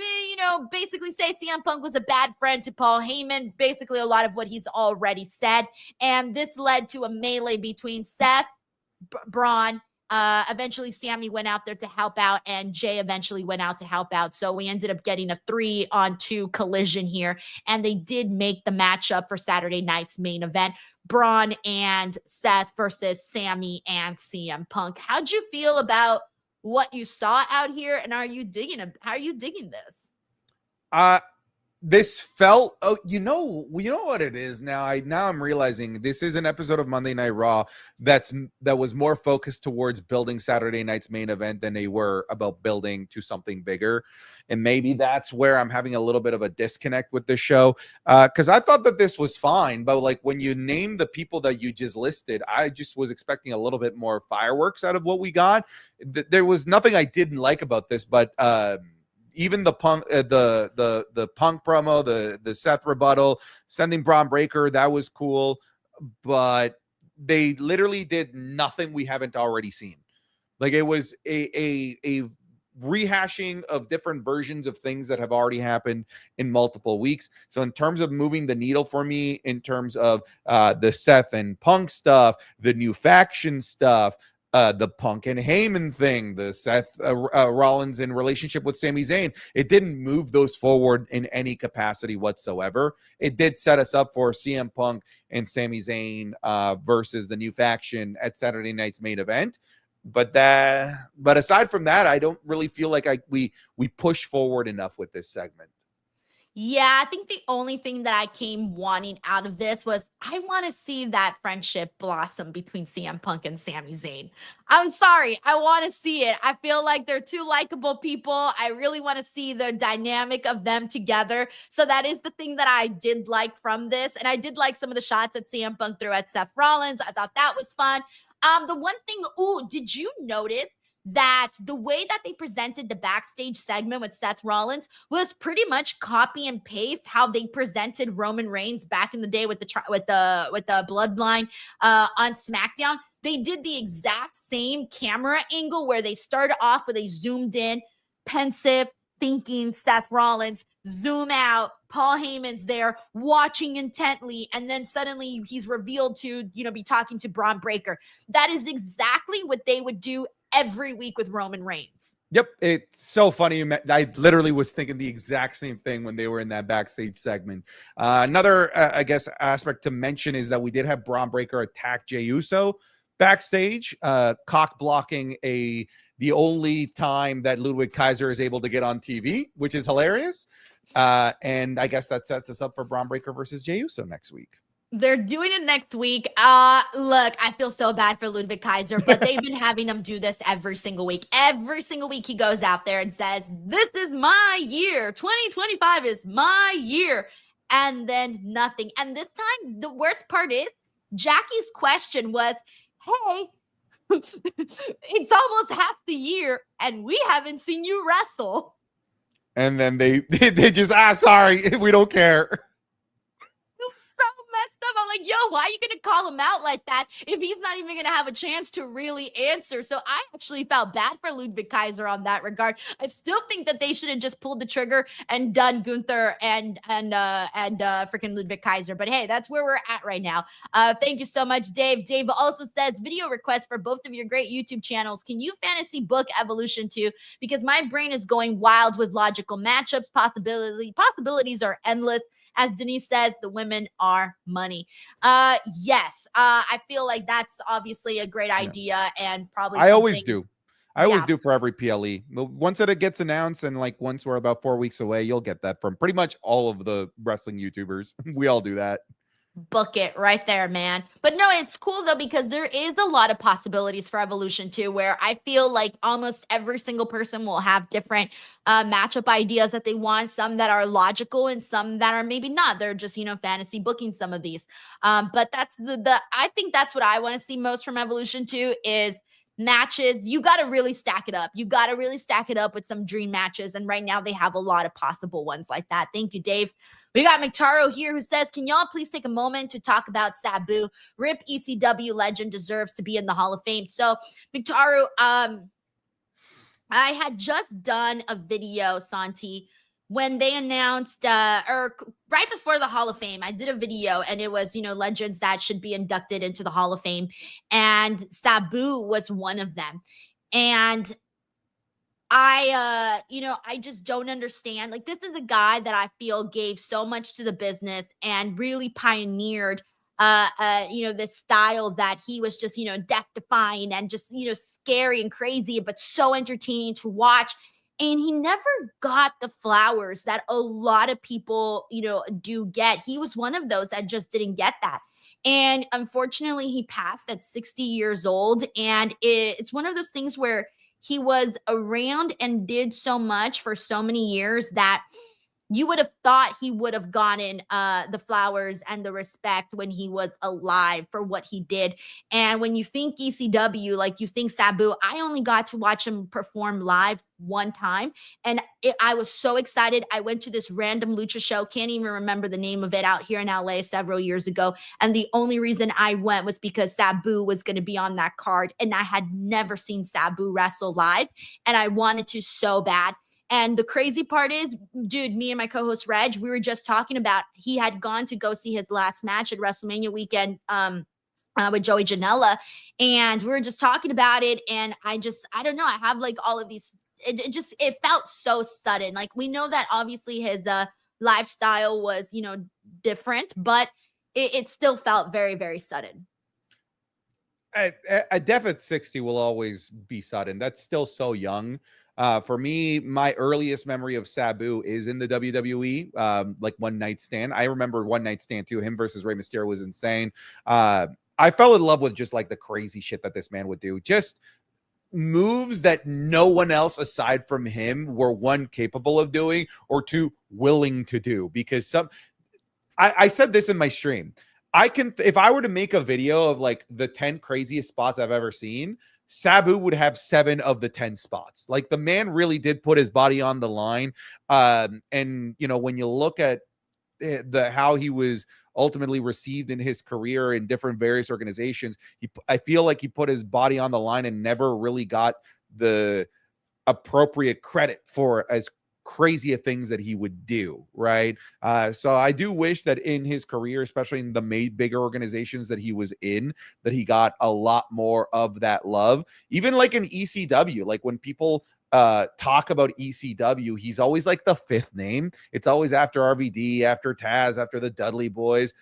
of, basically say CM Punk was a bad friend to Paul Heyman, basically a lot of what he's already said. And this led to a melee between Seth, Braun. Eventually Sammy went out there to help out, and Jey eventually went out to help out. So we ended up getting a 3-on-2 collision here, and they did make the matchup for Saturday night's main event. Braun and Seth versus Sammy and CM Punk. How'd you feel about what you saw out here, and how are you digging this? This felt, you know what it is now. I'm realizing this is an episode of Monday Night Raw that was more focused towards building Saturday night's main event than they were about building to something bigger. And maybe that's where I'm having a little bit of a disconnect with this show. Because I thought that this was fine, but like when you name the people that you just listed, I just was expecting a little bit more fireworks out of what we got. There was nothing I didn't like about this, but even the Punk, the Punk promo, the Seth rebuttal, sending Braun Breaker, that was cool, but they literally did nothing we haven't already seen. Like it was a rehashing of different versions of things that have already happened in multiple weeks. So in terms of moving the needle for me, in terms of the Seth and Punk stuff, the new faction stuff, the Punk and Heyman thing, the Seth Rollins in relationship with Sami Zayn. It didn't move those forward in any capacity whatsoever. It did set us up for CM Punk and Sami Zayn versus the new faction at Saturday night's main event. But aside from that, I don't really feel like we push forward enough with this segment. Yeah, I think the only thing that I came wanting out of this was I want to see that friendship blossom between CM Punk and Sami Zayn. I'm sorry. I want to see it. I feel like they're two likable people. I really want to see the dynamic of them together. So that is the thing that I did like from this. And I did like some of the shots that CM Punk threw at Seth Rollins. I thought that was fun. The one thing, did you notice that the way that they presented the backstage segment with Seth Rollins was pretty much copy and paste how they presented Roman Reigns back in the day with the bloodline on SmackDown? They did the exact same camera angle where they started off with a zoomed in, pensive, thinking Seth Rollins, zoom out, Paul Heyman's there watching intently, and then suddenly he's revealed to, be talking to Braun Breaker. That is exactly what they would do every week with Roman Reigns. Yep, it's so funny. I literally was thinking the exact same thing when they were in that backstage segment. Another, I guess, aspect to mention is that we did have Braun Breaker attack Jey Uso backstage, cock blocking the only time that Ludwig Kaiser is able to get on TV, which is hilarious. And I guess that sets us up for Braun Breaker versus Jey Uso next week. They're doing it next week. Look, I feel so bad for Ludwig Kaiser, but they've been having him do this every single week. Every single week he goes out there and says, this is my year. 2025 is my year. And then nothing. And this time, the worst part is, Jackie's question was, hey, it's almost half the year and we haven't seen you wrestle. And then they just, sorry, we don't care. Stuff. I'm like, yo, why are you going to call him out like that if he's not even going to have a chance to really answer? So I actually felt bad for Ludwig Kaiser on that regard. I still think that they should have just pulled the trigger and done Gunther and freaking Ludwig Kaiser. But hey, that's where we're at right now. Thank you so much, Dave. Dave also says, video request for both of your great YouTube channels. Can you fantasy book Evolution 2? Because my brain is going wild with logical matchups. Possibilities are endless. As Denise says, the women are money. Yes, I feel like that's obviously a great idea and probably I always do. I always do for every PLE. Once it gets announced and once we're about 4 weeks away, you'll get that from pretty much all of the wrestling YouTubers. We all do that. Book it right there, man. But no, it's cool though, because there is a lot of possibilities for Evolution 2, where I feel like almost every single person will have different matchup ideas that they want, some that are logical and some that are maybe not. They're just, fantasy booking some of these. But that's I think that's what I want to see most from Evolution 2 is matches. You got to really stack it up. You got to really stack it up with some dream matches. And right now they have a lot of possible ones like that. Thank you, Dave. We got McTaro here who says, can y'all please take a moment to talk about Sabu? RIP ECW legend deserves to be in the Hall of Fame. So McTaro, I had just done a video, Santi, when they announced, or right before the Hall of Fame, I did a video and it was, legends that should be inducted into the Hall of Fame. And Sabu was one of them. And I just don't understand. Like, this is a guy that I feel gave so much to the business and really pioneered, this style that he was just, death-defying and just, scary and crazy, but so entertaining to watch. And he never got the flowers that a lot of people, do get. He was one of those that just didn't get that. And unfortunately, he passed at 60 years old. And it's one of those things where he was around and did so much for so many years that you would have thought he would have gotten the flowers and the respect when he was alive for what he did. And when you think ECW, like you think Sabu, I only got to watch him perform live one time. And I was so excited. I went to this random lucha show. Can't even remember the name of it, out here in LA several years ago. And the only reason I went was because Sabu was going to be on that card. And I had never seen Sabu wrestle live. And I wanted to so bad. And the crazy part is, dude, me and my co-host Reg, we were just talking about, he had gone to go see his last match at WrestleMania weekend with Joey Janela, and we were just talking about it, and I don't know, I have like all of these, it felt so sudden. Like, we know that obviously his lifestyle was, you know, different, but it still felt very, very sudden. A death at 60 will always be sudden. That's still so young. For me, my earliest memory of Sabu is in the WWE, like One Night Stand. I remember One Night Stand too. Him versus Rey Mysterio was insane. I fell in love with just like the crazy shit that this man would do. Just moves that no one else aside from him were, one, capable of doing, or two, willing to do. Because I said this in my stream. If I were to make a video of like the 10 craziest spots I've ever seen, Sabu would have 7 of the 10 spots. Like, the man really did put his body on the line. And you know, when you look at how he was ultimately received in his career in different various organizations, I feel like he put his body on the line and never really got the appropriate credit for as crazy of things that he would do, right? So I do wish that in his career, especially in the bigger organizations that he was in, that he got a lot more of that love. Even like in ECW, like when people talk about ECW, he's always like the 5th name. It's always after RVD, after Taz, after the Dudley Boys.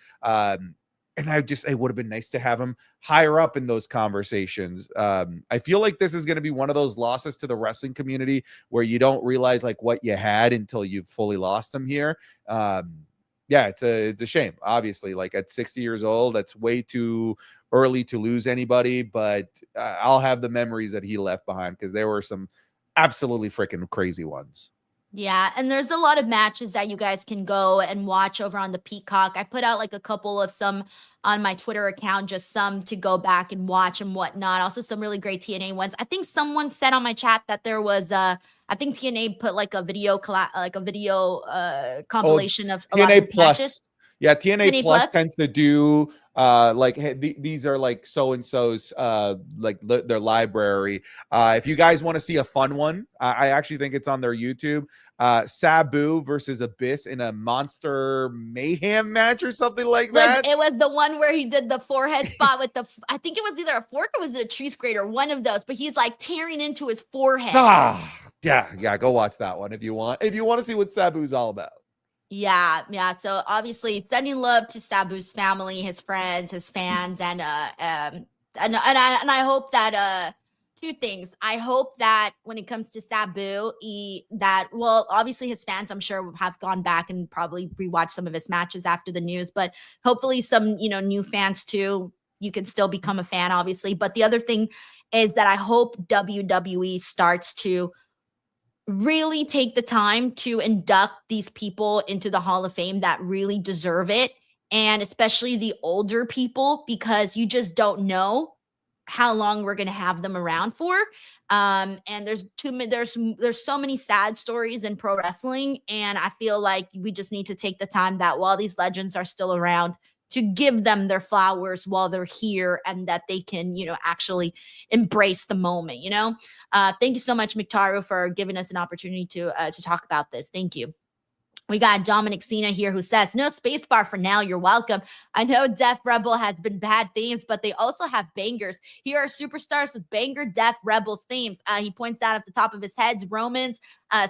And it would have been nice to have him higher up in those conversations. I feel like this is going to be one of those losses to the wrestling community where you don't realize like what you had until you've fully lost him here. Yeah, it's a shame. Obviously, like at 60 years old, that's way too early to lose anybody. But I'll have the memories that he left behind, because there were some absolutely freaking crazy ones. Yeah, and there's a lot of matches that you guys can go and watch over on the Peacock. I put out like a couple of some on my Twitter account, just some to go back and watch and whatnot. Also some really great TNA ones. I think someone said on my chat that there was I think TNA put like a video compilation of a lot of TNA his Plus. matches. Yeah, TNA Plus Plus tends to do like, hey, these are like so and so's like their library. If you guys want to see a fun one, I actually think it's on their YouTube. Sabu versus Abyss in a Monster Mayhem match or something like that. It was the one where he did the forehead spot with I think it was either a fork or was it a cheese grater, one of those, but he's like tearing into his forehead. Yeah, go watch that one if you want to see what Sabu's all about. Yeah. So obviously, sending love to Sabu's family, his friends, his fans, and I hope that 2 things. I hope that when it comes to Sabu, obviously his fans, I'm sure, have gone back and probably rewatched some of his matches after the news, but hopefully some, new fans too. You can still become a fan, obviously. But the other thing is that I hope WWE starts to really take the time to induct these people into the Hall of Fame that really deserve it, and especially the older people, because you just don't know how long we're going to have them around for. And there's so many sad stories in pro wrestling, and I feel like we just need to take the time that while these legends are still around, to give them their flowers while they're here, and that they can, actually embrace the moment, Thank you so much, Mictaru, for giving us an opportunity to talk about this. Thank you. We got Dominic Cena here who says, no spacebar for now. You're welcome. I know Death Rebel has been bad themes, but they also have bangers. Here are superstars with banger Death Rebels themes. He points out at the top of his head, Romans,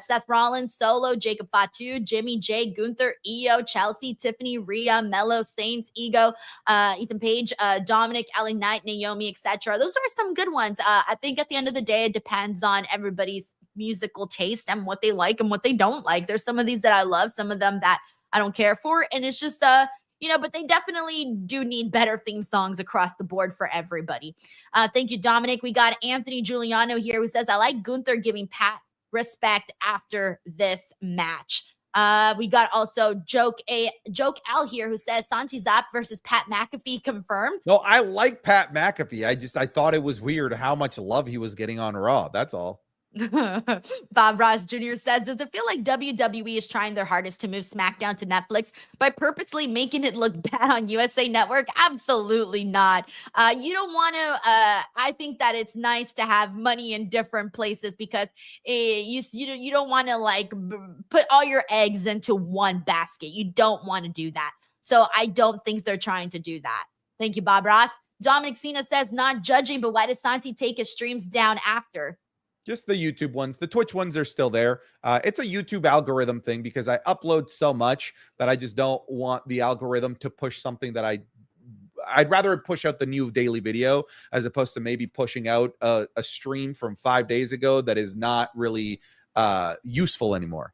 Seth Rollins, Solo, Jacob Fatu, Jimmy, Jay, Gunther, Io, Chelsea, Tiffany, Rhea, Mello, Saints, Ego, Ethan Page, Dominic, LA Knight, Naomi, etc. Those are some good ones. I think at the end of the day, it depends on everybody's musical taste and what they like and what they don't like. There's some of these that I love, some of them that I don't care for, and it's just but they definitely do need better theme songs across the board for everybody. Thank you, Dominic. We got Anthony Giuliano here who says, I like Gunther giving Pat respect after this match. We got also Joke Al here who says Santi Zap versus Pat McAfee confirmed. No, I like Pat McAfee. I thought it was weird how much love he was getting on Raw. That's all. Bob Ross Jr. says, does it feel like WWE is trying their hardest to move SmackDown to Netflix by purposely making it look bad on USA Network? Absolutely not. You don't want to, I think that it's nice to have money in different places, because you don't want to like put all your eggs into one basket. You don't want to do that. So I don't think they're trying to do that. Thank you, Bob Ross. Dominic Cena says, not judging, but why does Santi take his streams down after? Just the YouTube ones. The Twitch ones are still there. It's a YouTube algorithm thing because I upload so much that I just don't want the algorithm to push something that I'd rather push out the new daily video as opposed to maybe pushing out a stream from 5 days ago that is not really useful anymore.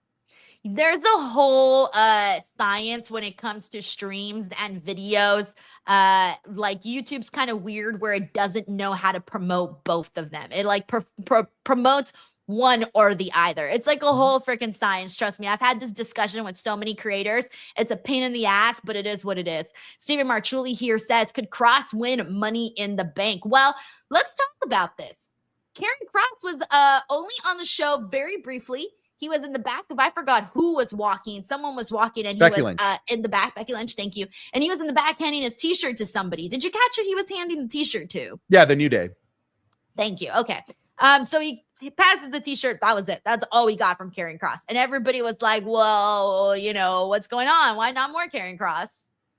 There's a whole science when it comes to streams and videos. Like YouTube's kind of weird where it doesn't know how to promote both of them. It like promotes one or the either. It's like a whole freaking science. Trust me. I've had this discussion with so many creators. It's a pain in the ass, but it is what it is. Steven Marchuli here says, could Cross win Money in the Bank? Well, let's talk about this. Karen Cross was only on the show very briefly. He was in the back of, I forgot who was walking. Someone was walking and he Becky was in the back. Becky Lynch, thank you. And he was in the back handing his t-shirt to somebody. Did you catch who he was handing the t-shirt to? Yeah, the New Day. Thank you. Okay. So he passes the t-shirt. That was it. That's all we got from Karrion Kross. And everybody was like, well, you know, what's going on? Why not more Karrion Kross?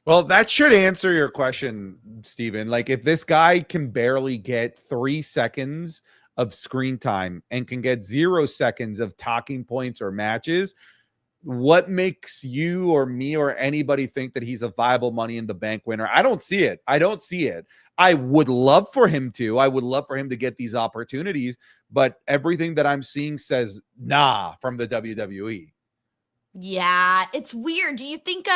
Well, that should answer your question, Steven. Like, if this guy can barely get 3 seconds of screen time and can get 0 seconds of talking points or matches, what makes you or me or anybody think that he's a viable Money in the Bank winner? I don't see it. I don't see it. I would love for him to. I would love for him to get these opportunities, but everything that I'm seeing says nah from the WWE. Yeah, it's weird. Do you think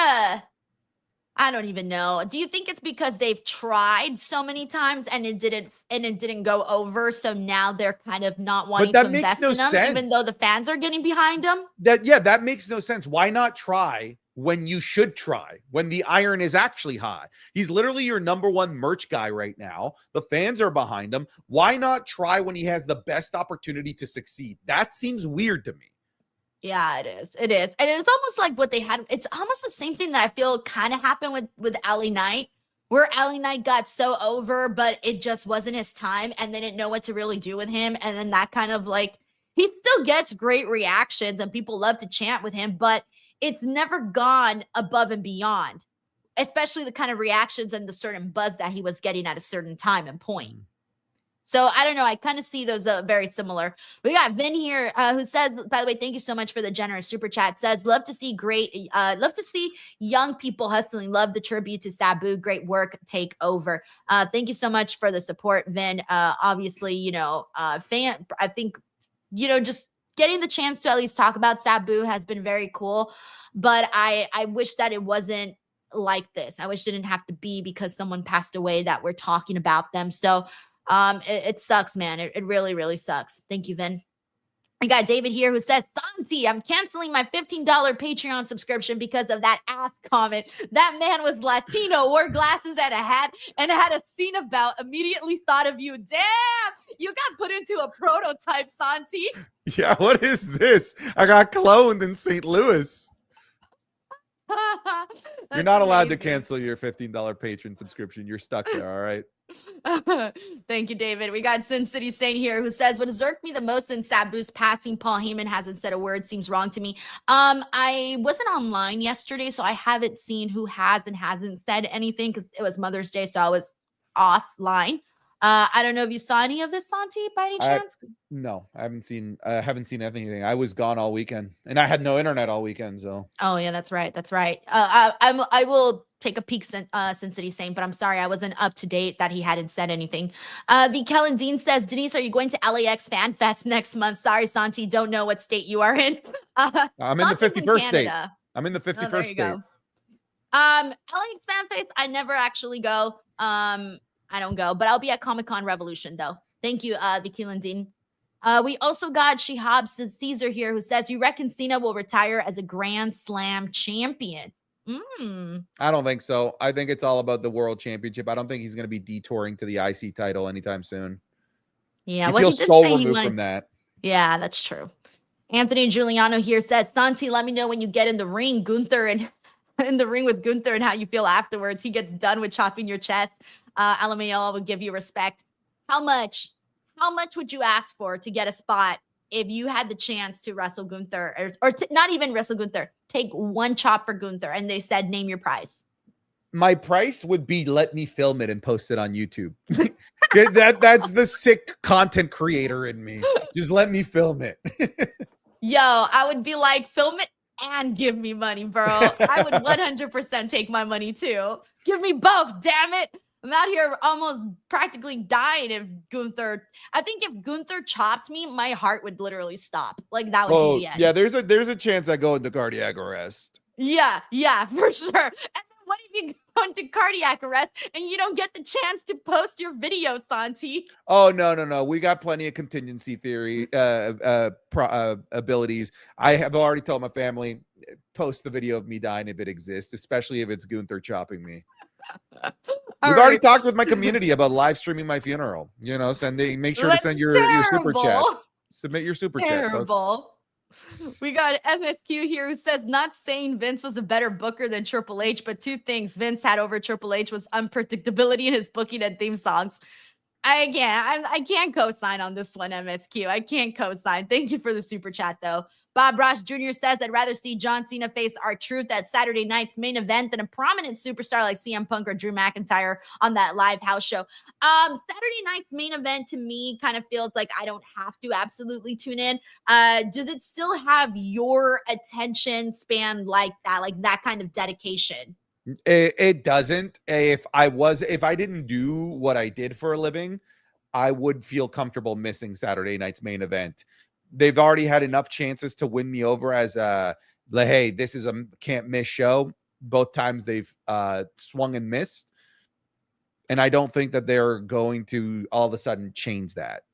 I don't even know. Do you think it's because they've tried so many times and it didn't go over, so now they're kind of not wanting to invest in them, even though the fans are getting behind them? That makes no sense. Why not try when you should try, when the iron is actually high? He's literally your #1 merch guy right now. The fans are behind him. Why not try when he has the best opportunity to succeed? That seems weird to me. Yeah, it is. It is. And it's almost like what they had. It's almost the same thing that I feel kind of happened with LA Knight, where LA Knight got so over, but it just wasn't his time. And they didn't know what to really do with him. And then that kind of like, he still gets great reactions and people love to chant with him, but it's never gone above and beyond, especially the kind of reactions and the certain buzz that he was getting at a certain time and point. So I don't know. I kind of see those very similar. We got Vin here who says, by the way, thank you so much for the generous super chat. Says, love to see young people hustling. Love the tribute to Sabu. Great work. Take over. Thank you so much for the support, Vin. Obviously, you know, I think, you know, just getting the chance to at least talk about Sabu has been very cool. But I wish that it wasn't like this. I wish it didn't have to be because someone passed away that we're talking about them. So it sucks, man. It really, really sucks. Thank you, Vin. We got David here who says, Santi, I'm canceling my $15 Patreon subscription because of that ass comment. That man was Latino, wore glasses and a hat, and had a scene about, immediately thought of you. Damn, you got put into a prototype, Santi. Yeah, what is this? I got cloned in St. Louis. You're not allowed to cancel your $15 patron subscription. You're stuck there, all right? Thank you, David. We got Sin City Saint here who says, what irked me the most in Sabu's passing, Paul Heyman hasn't said a word, seems wrong to me. I wasn't online yesterday, so I haven't seen who has and hasn't said anything because it was Mother's Day, so I was offline. I don't know if you saw any of this, Santi, by any chance? No, I haven't seen anything. I was gone all weekend and I had no internet all weekend. So. Oh yeah, that's right. That's right. I will take a peek, Sin City Saint, but I'm sorry, I wasn't up to date that he hadn't said anything. The Kellen Dean says, Denise, are you going to LAX Fan Fest next month? Sorry, Santi, don't know what state you are in. I'm in the 51st state. I'm in the 51st state. LAX Fan Fest, I never actually go. I don't go, but I'll be at Comic-Con Revolution, though. Thank you, the Keelan Dean. We also got Shihab Caesar here, who says, you reckon Cena will retire as a Grand Slam champion? I don't think so. I think it's all about the World Championship. I don't think he's going to be detouring to the IC title anytime soon. Yeah, he well, feels so removed from that. Yeah, that's true. Anthony Giuliano here says, Santi, let me know when you get in the ring, Gunther, and in the ring with Gunther and how you feel afterwards. He gets done with chopping your chest. LMAO will give you respect. How much would you ask for to get a spot if you had the chance to wrestle Gunther or not even wrestle Gunther, take one chop for Gunther and they said, name your price? My price would be let me film it and post it on YouTube. That's the sick content creator in me. Just let me film it. Yo, I would be like, film it and give me money, bro. I would 100% take my money too. Give me both, damn it. I'm out here almost practically dying if I think if Gunther chopped me, my heart would literally stop. Like that would be the end. Yeah, there's a chance I go into cardiac arrest. Yeah, for sure. And then what if you go into cardiac arrest and you don't get the chance to post your video, Santi? Oh, no. We got plenty of contingency theory abilities. I have already told my family, post the video of me dying if it exists, especially if it's Gunther chopping me. We've already talked with my community about live streaming my funeral. You know, make sure to send your super chats. Submit your super chats, folks. We got MSQ here who says, not saying Vince was a better booker than Triple H, but two things Vince had over Triple H was unpredictability in his booking and theme songs. I can't co-sign on this one, MSQ. I can't co-sign. Thank you for the super chat, though. Bob Ross Jr. says, I'd rather see John Cena face R-Truth at Saturday night's main event than a prominent superstar like CM Punk or Drew McIntyre on that live house show. Saturday night's main event to me kind of feels like I don't have to absolutely tune in. Does it still have your attention span like that kind of dedication? It doesn't. If I didn't do what I did for a living, I would feel comfortable missing Saturday night's main event. They've already had enough chances to win me over as hey, this is a can't miss show. Both times they've swung and missed. And I don't think that they're going to all of a sudden change that.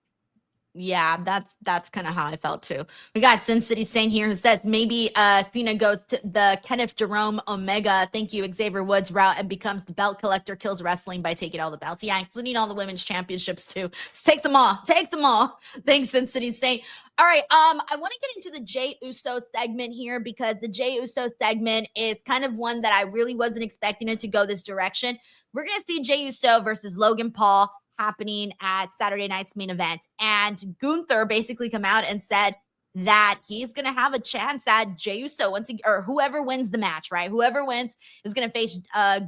Yeah, that's kind of how I felt too. We got Sin City Saint here who says maybe Cena goes to the Kenneth Jerome Omega, thank you, Xavier Woods route and becomes the belt collector, kills wrestling by taking all the belts. Yeah, including all the women's championships too. Just take them all. Take them all. Thanks, Sin City Saint. All right, I want to get into the Jey Uso segment here because the Jey Uso segment is kind of one that I really wasn't expecting it to go this direction. We're going to see Jey Uso versus Logan Paul happening at Saturday night's main event. And Gunther basically come out and said that he's going to have a chance at Jey Uso or whoever wins the match, right? Whoever wins is going to face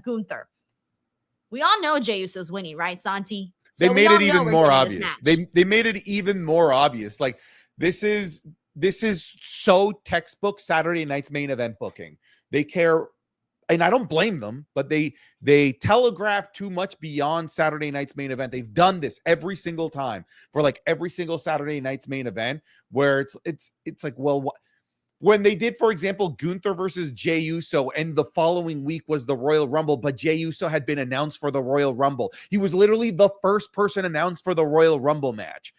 Gunther. We all know Jey Uso's winning, right, Santi? They made it even more obvious. They made it even more obvious. Like this is so textbook Saturday night's main event booking. They care. And I don't blame them, but they telegraph too much beyond Saturday night's main event. They've done this every single time for like every single Saturday night's main event where it's like, well, when they did, for example, Gunther versus Jey Uso, and the following week was the Royal Rumble, but Jey Uso had been announced for the Royal Rumble. He was literally the first person announced for the Royal Rumble match.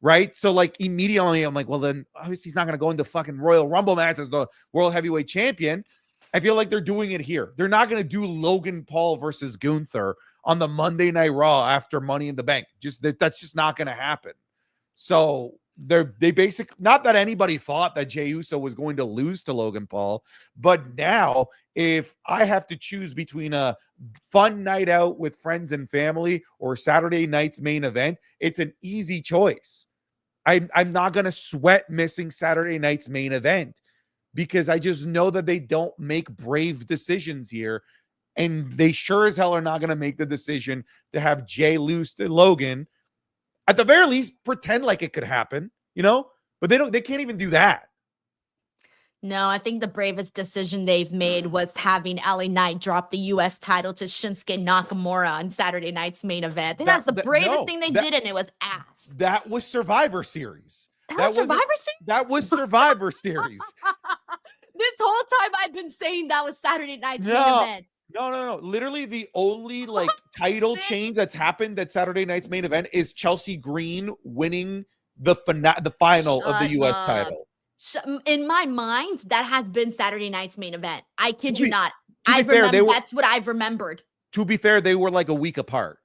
Right. So like immediately I'm like, well, then obviously he's not going to go into fucking Royal Rumble match as the World Heavyweight Champion. I feel like they're doing it here. They're not going to do Logan Paul versus Gunther on the Monday Night Raw after Money in the Bank. That's just not going to happen. So they basically, not that anybody thought that Jey Uso was going to lose to Logan Paul, but now if I have to choose between a fun night out with friends and family or Saturday night's main event, it's an easy choice. I'm not going to sweat missing Saturday night's main event, because I just know that they don't make brave decisions here. And they sure as hell are not going to make the decision to have Jey lose to Logan. At the very least, pretend like it could happen, you know? But they can't even do that. No, I think the bravest decision they've made was having LA Knight drop the U.S. title to Shinsuke Nakamura on Saturday night's main event. I think that's the bravest thing they did, and it was ass. That was Survivor Series. That was Survivor Series? That was Survivor Series. This whole time I've been saying that was Saturday night's main event. No. Literally the only like title change that's happened at Saturday night's main event is Chelsea Green winning the final of the U.S. title. In my mind, that has been Saturday night's main event. I kid you not. That's what I've remembered. To be fair, they were like a week apart.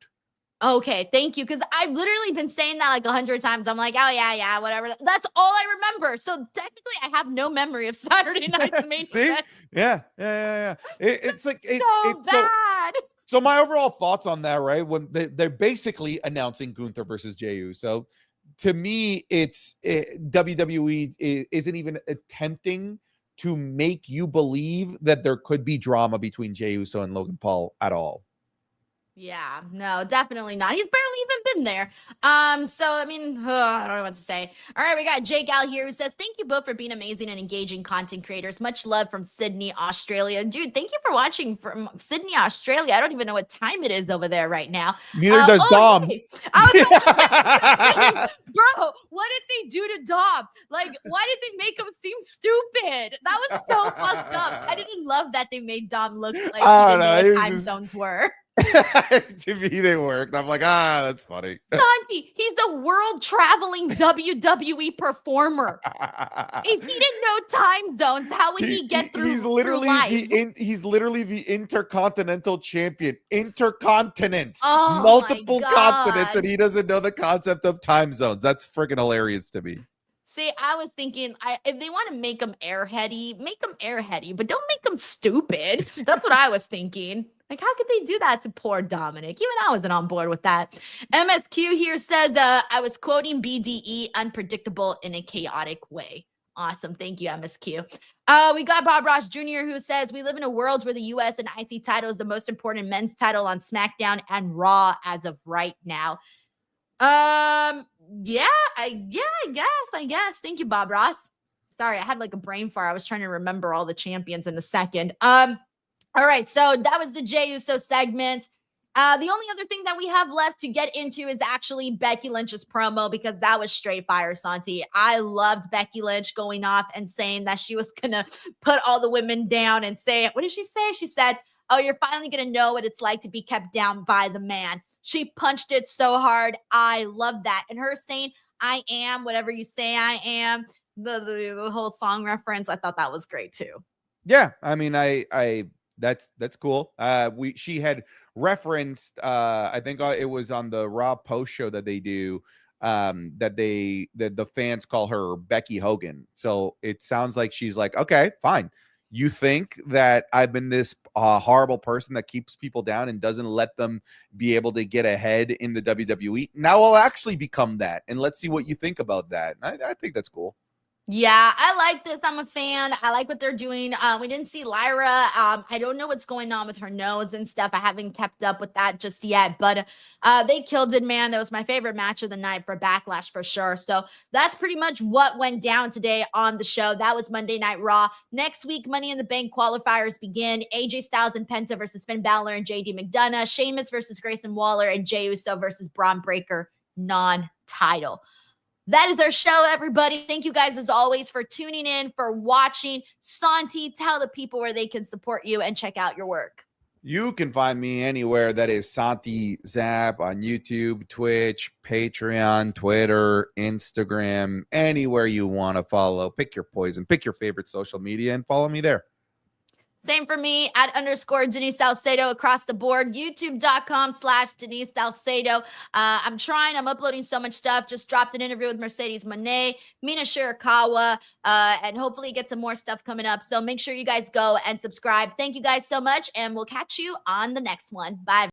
Okay, thank you. Because I've literally been saying that like 100 times. I'm like, oh, yeah, whatever. That's all I remember. So technically, I have no memory of Saturday night's main event. Yeah. It's like it's bad. So my overall thoughts on that, right? When they're basically announcing Gunther versus Jey Uso. To me, WWE isn't even attempting to make you believe that there could be drama between Jey Uso and Logan Paul at all. Yeah, no, definitely not. He's barely even been there. So I mean, I don't know what to say. All right, we got Jay Gal here who says, "Thank you both for being amazing and engaging content creators. Much love from Sydney, Australia." Dude, thank you for watching from Sydney, Australia. I don't even know what time it is over there right now. Neither does Dom. Hey, I was bro, what did they do to Dom? Like, why did they make him seem stupid? That was so fucked up. I didn't love that they made Dom look like he didn't know what time zones were. To me, they worked. I'm like, that's funny. Santi, he's a world traveling WWE performer. If he didn't know time zones, how would he get through? He's literally he's literally the intercontinental champion. Intercontinent, multiple continents, and he doesn't know the concept of time zones. That's freaking hilarious to me. See, I was thinking, if they want to make him airheady, make him airheady, but don't make him stupid. That's what I was thinking. Like, how could they do that to poor Dominic? Even I wasn't on board with that. MSQ here says, I was quoting BDE, unpredictable in a chaotic way. Awesome. Thank you, MSQ. We got Bob Ross Jr. who says, we live in a world where the US and IC title is the most important men's title on SmackDown and Raw as of right now. Yeah, I guess. Thank you, Bob Ross. Sorry, I had like a brain fart. I was trying to remember all the champions in a second. All right, so that was the Jey Uso segment. The only other thing that we have left to get into is actually Becky Lynch's promo, because that was straight fire, Santi. I loved Becky Lynch going off and saying that she was going to put all the women down and say, what did she say? She said, "Oh, you're finally going to know what it's like to be kept down by the man." She punched it so hard. I love that. And her saying, "I am whatever you say I am," the whole song reference, I thought that was great too. Yeah, I mean, that's cool. She had referenced, I think it was on the Raw post show that they do, that the fans call her Becky Hogan. So it sounds like she's like, okay, fine. You think that I've been this horrible person that keeps people down and doesn't let them be able to get ahead in the WWE? Now I'll actually become that, and let's see what you think about that. I think that's cool. Yeah, I like this. I'm a fan. I like what they're doing. We didn't see Lyra. I don't know what's going on with her nose and stuff. I haven't kept up with that just yet, but they killed it, man. That was my favorite match of the night for Backlash for sure. So that's pretty much what went down today on the show. That was Monday Night Raw. Next week, Money in the Bank qualifiers begin. AJ Styles and Penta versus Finn Bálor and JD McDonough. Sheamus versus Grayson Waller, and Jey Uso versus Braun Breaker, non-title. That is our show, everybody. Thank you guys, as always, for tuning in, for watching. Santi, tell the people where they can support you and check out your work. You can find me anywhere. That is Santi Zap on YouTube, Twitch, Patreon, Twitter, Instagram, anywhere you want to follow. Pick your poison, pick your favorite social media, and follow me there. Same for me, @ Denise Salcedo across the board, youtube.com/Denise Salcedo. I'm uploading so much stuff. Just dropped an interview with Mercedes Moné, Mina Shirakawa, and hopefully get some more stuff coming up. So make sure you guys go and subscribe. Thank you guys so much, and we'll catch you on the next one. Bye.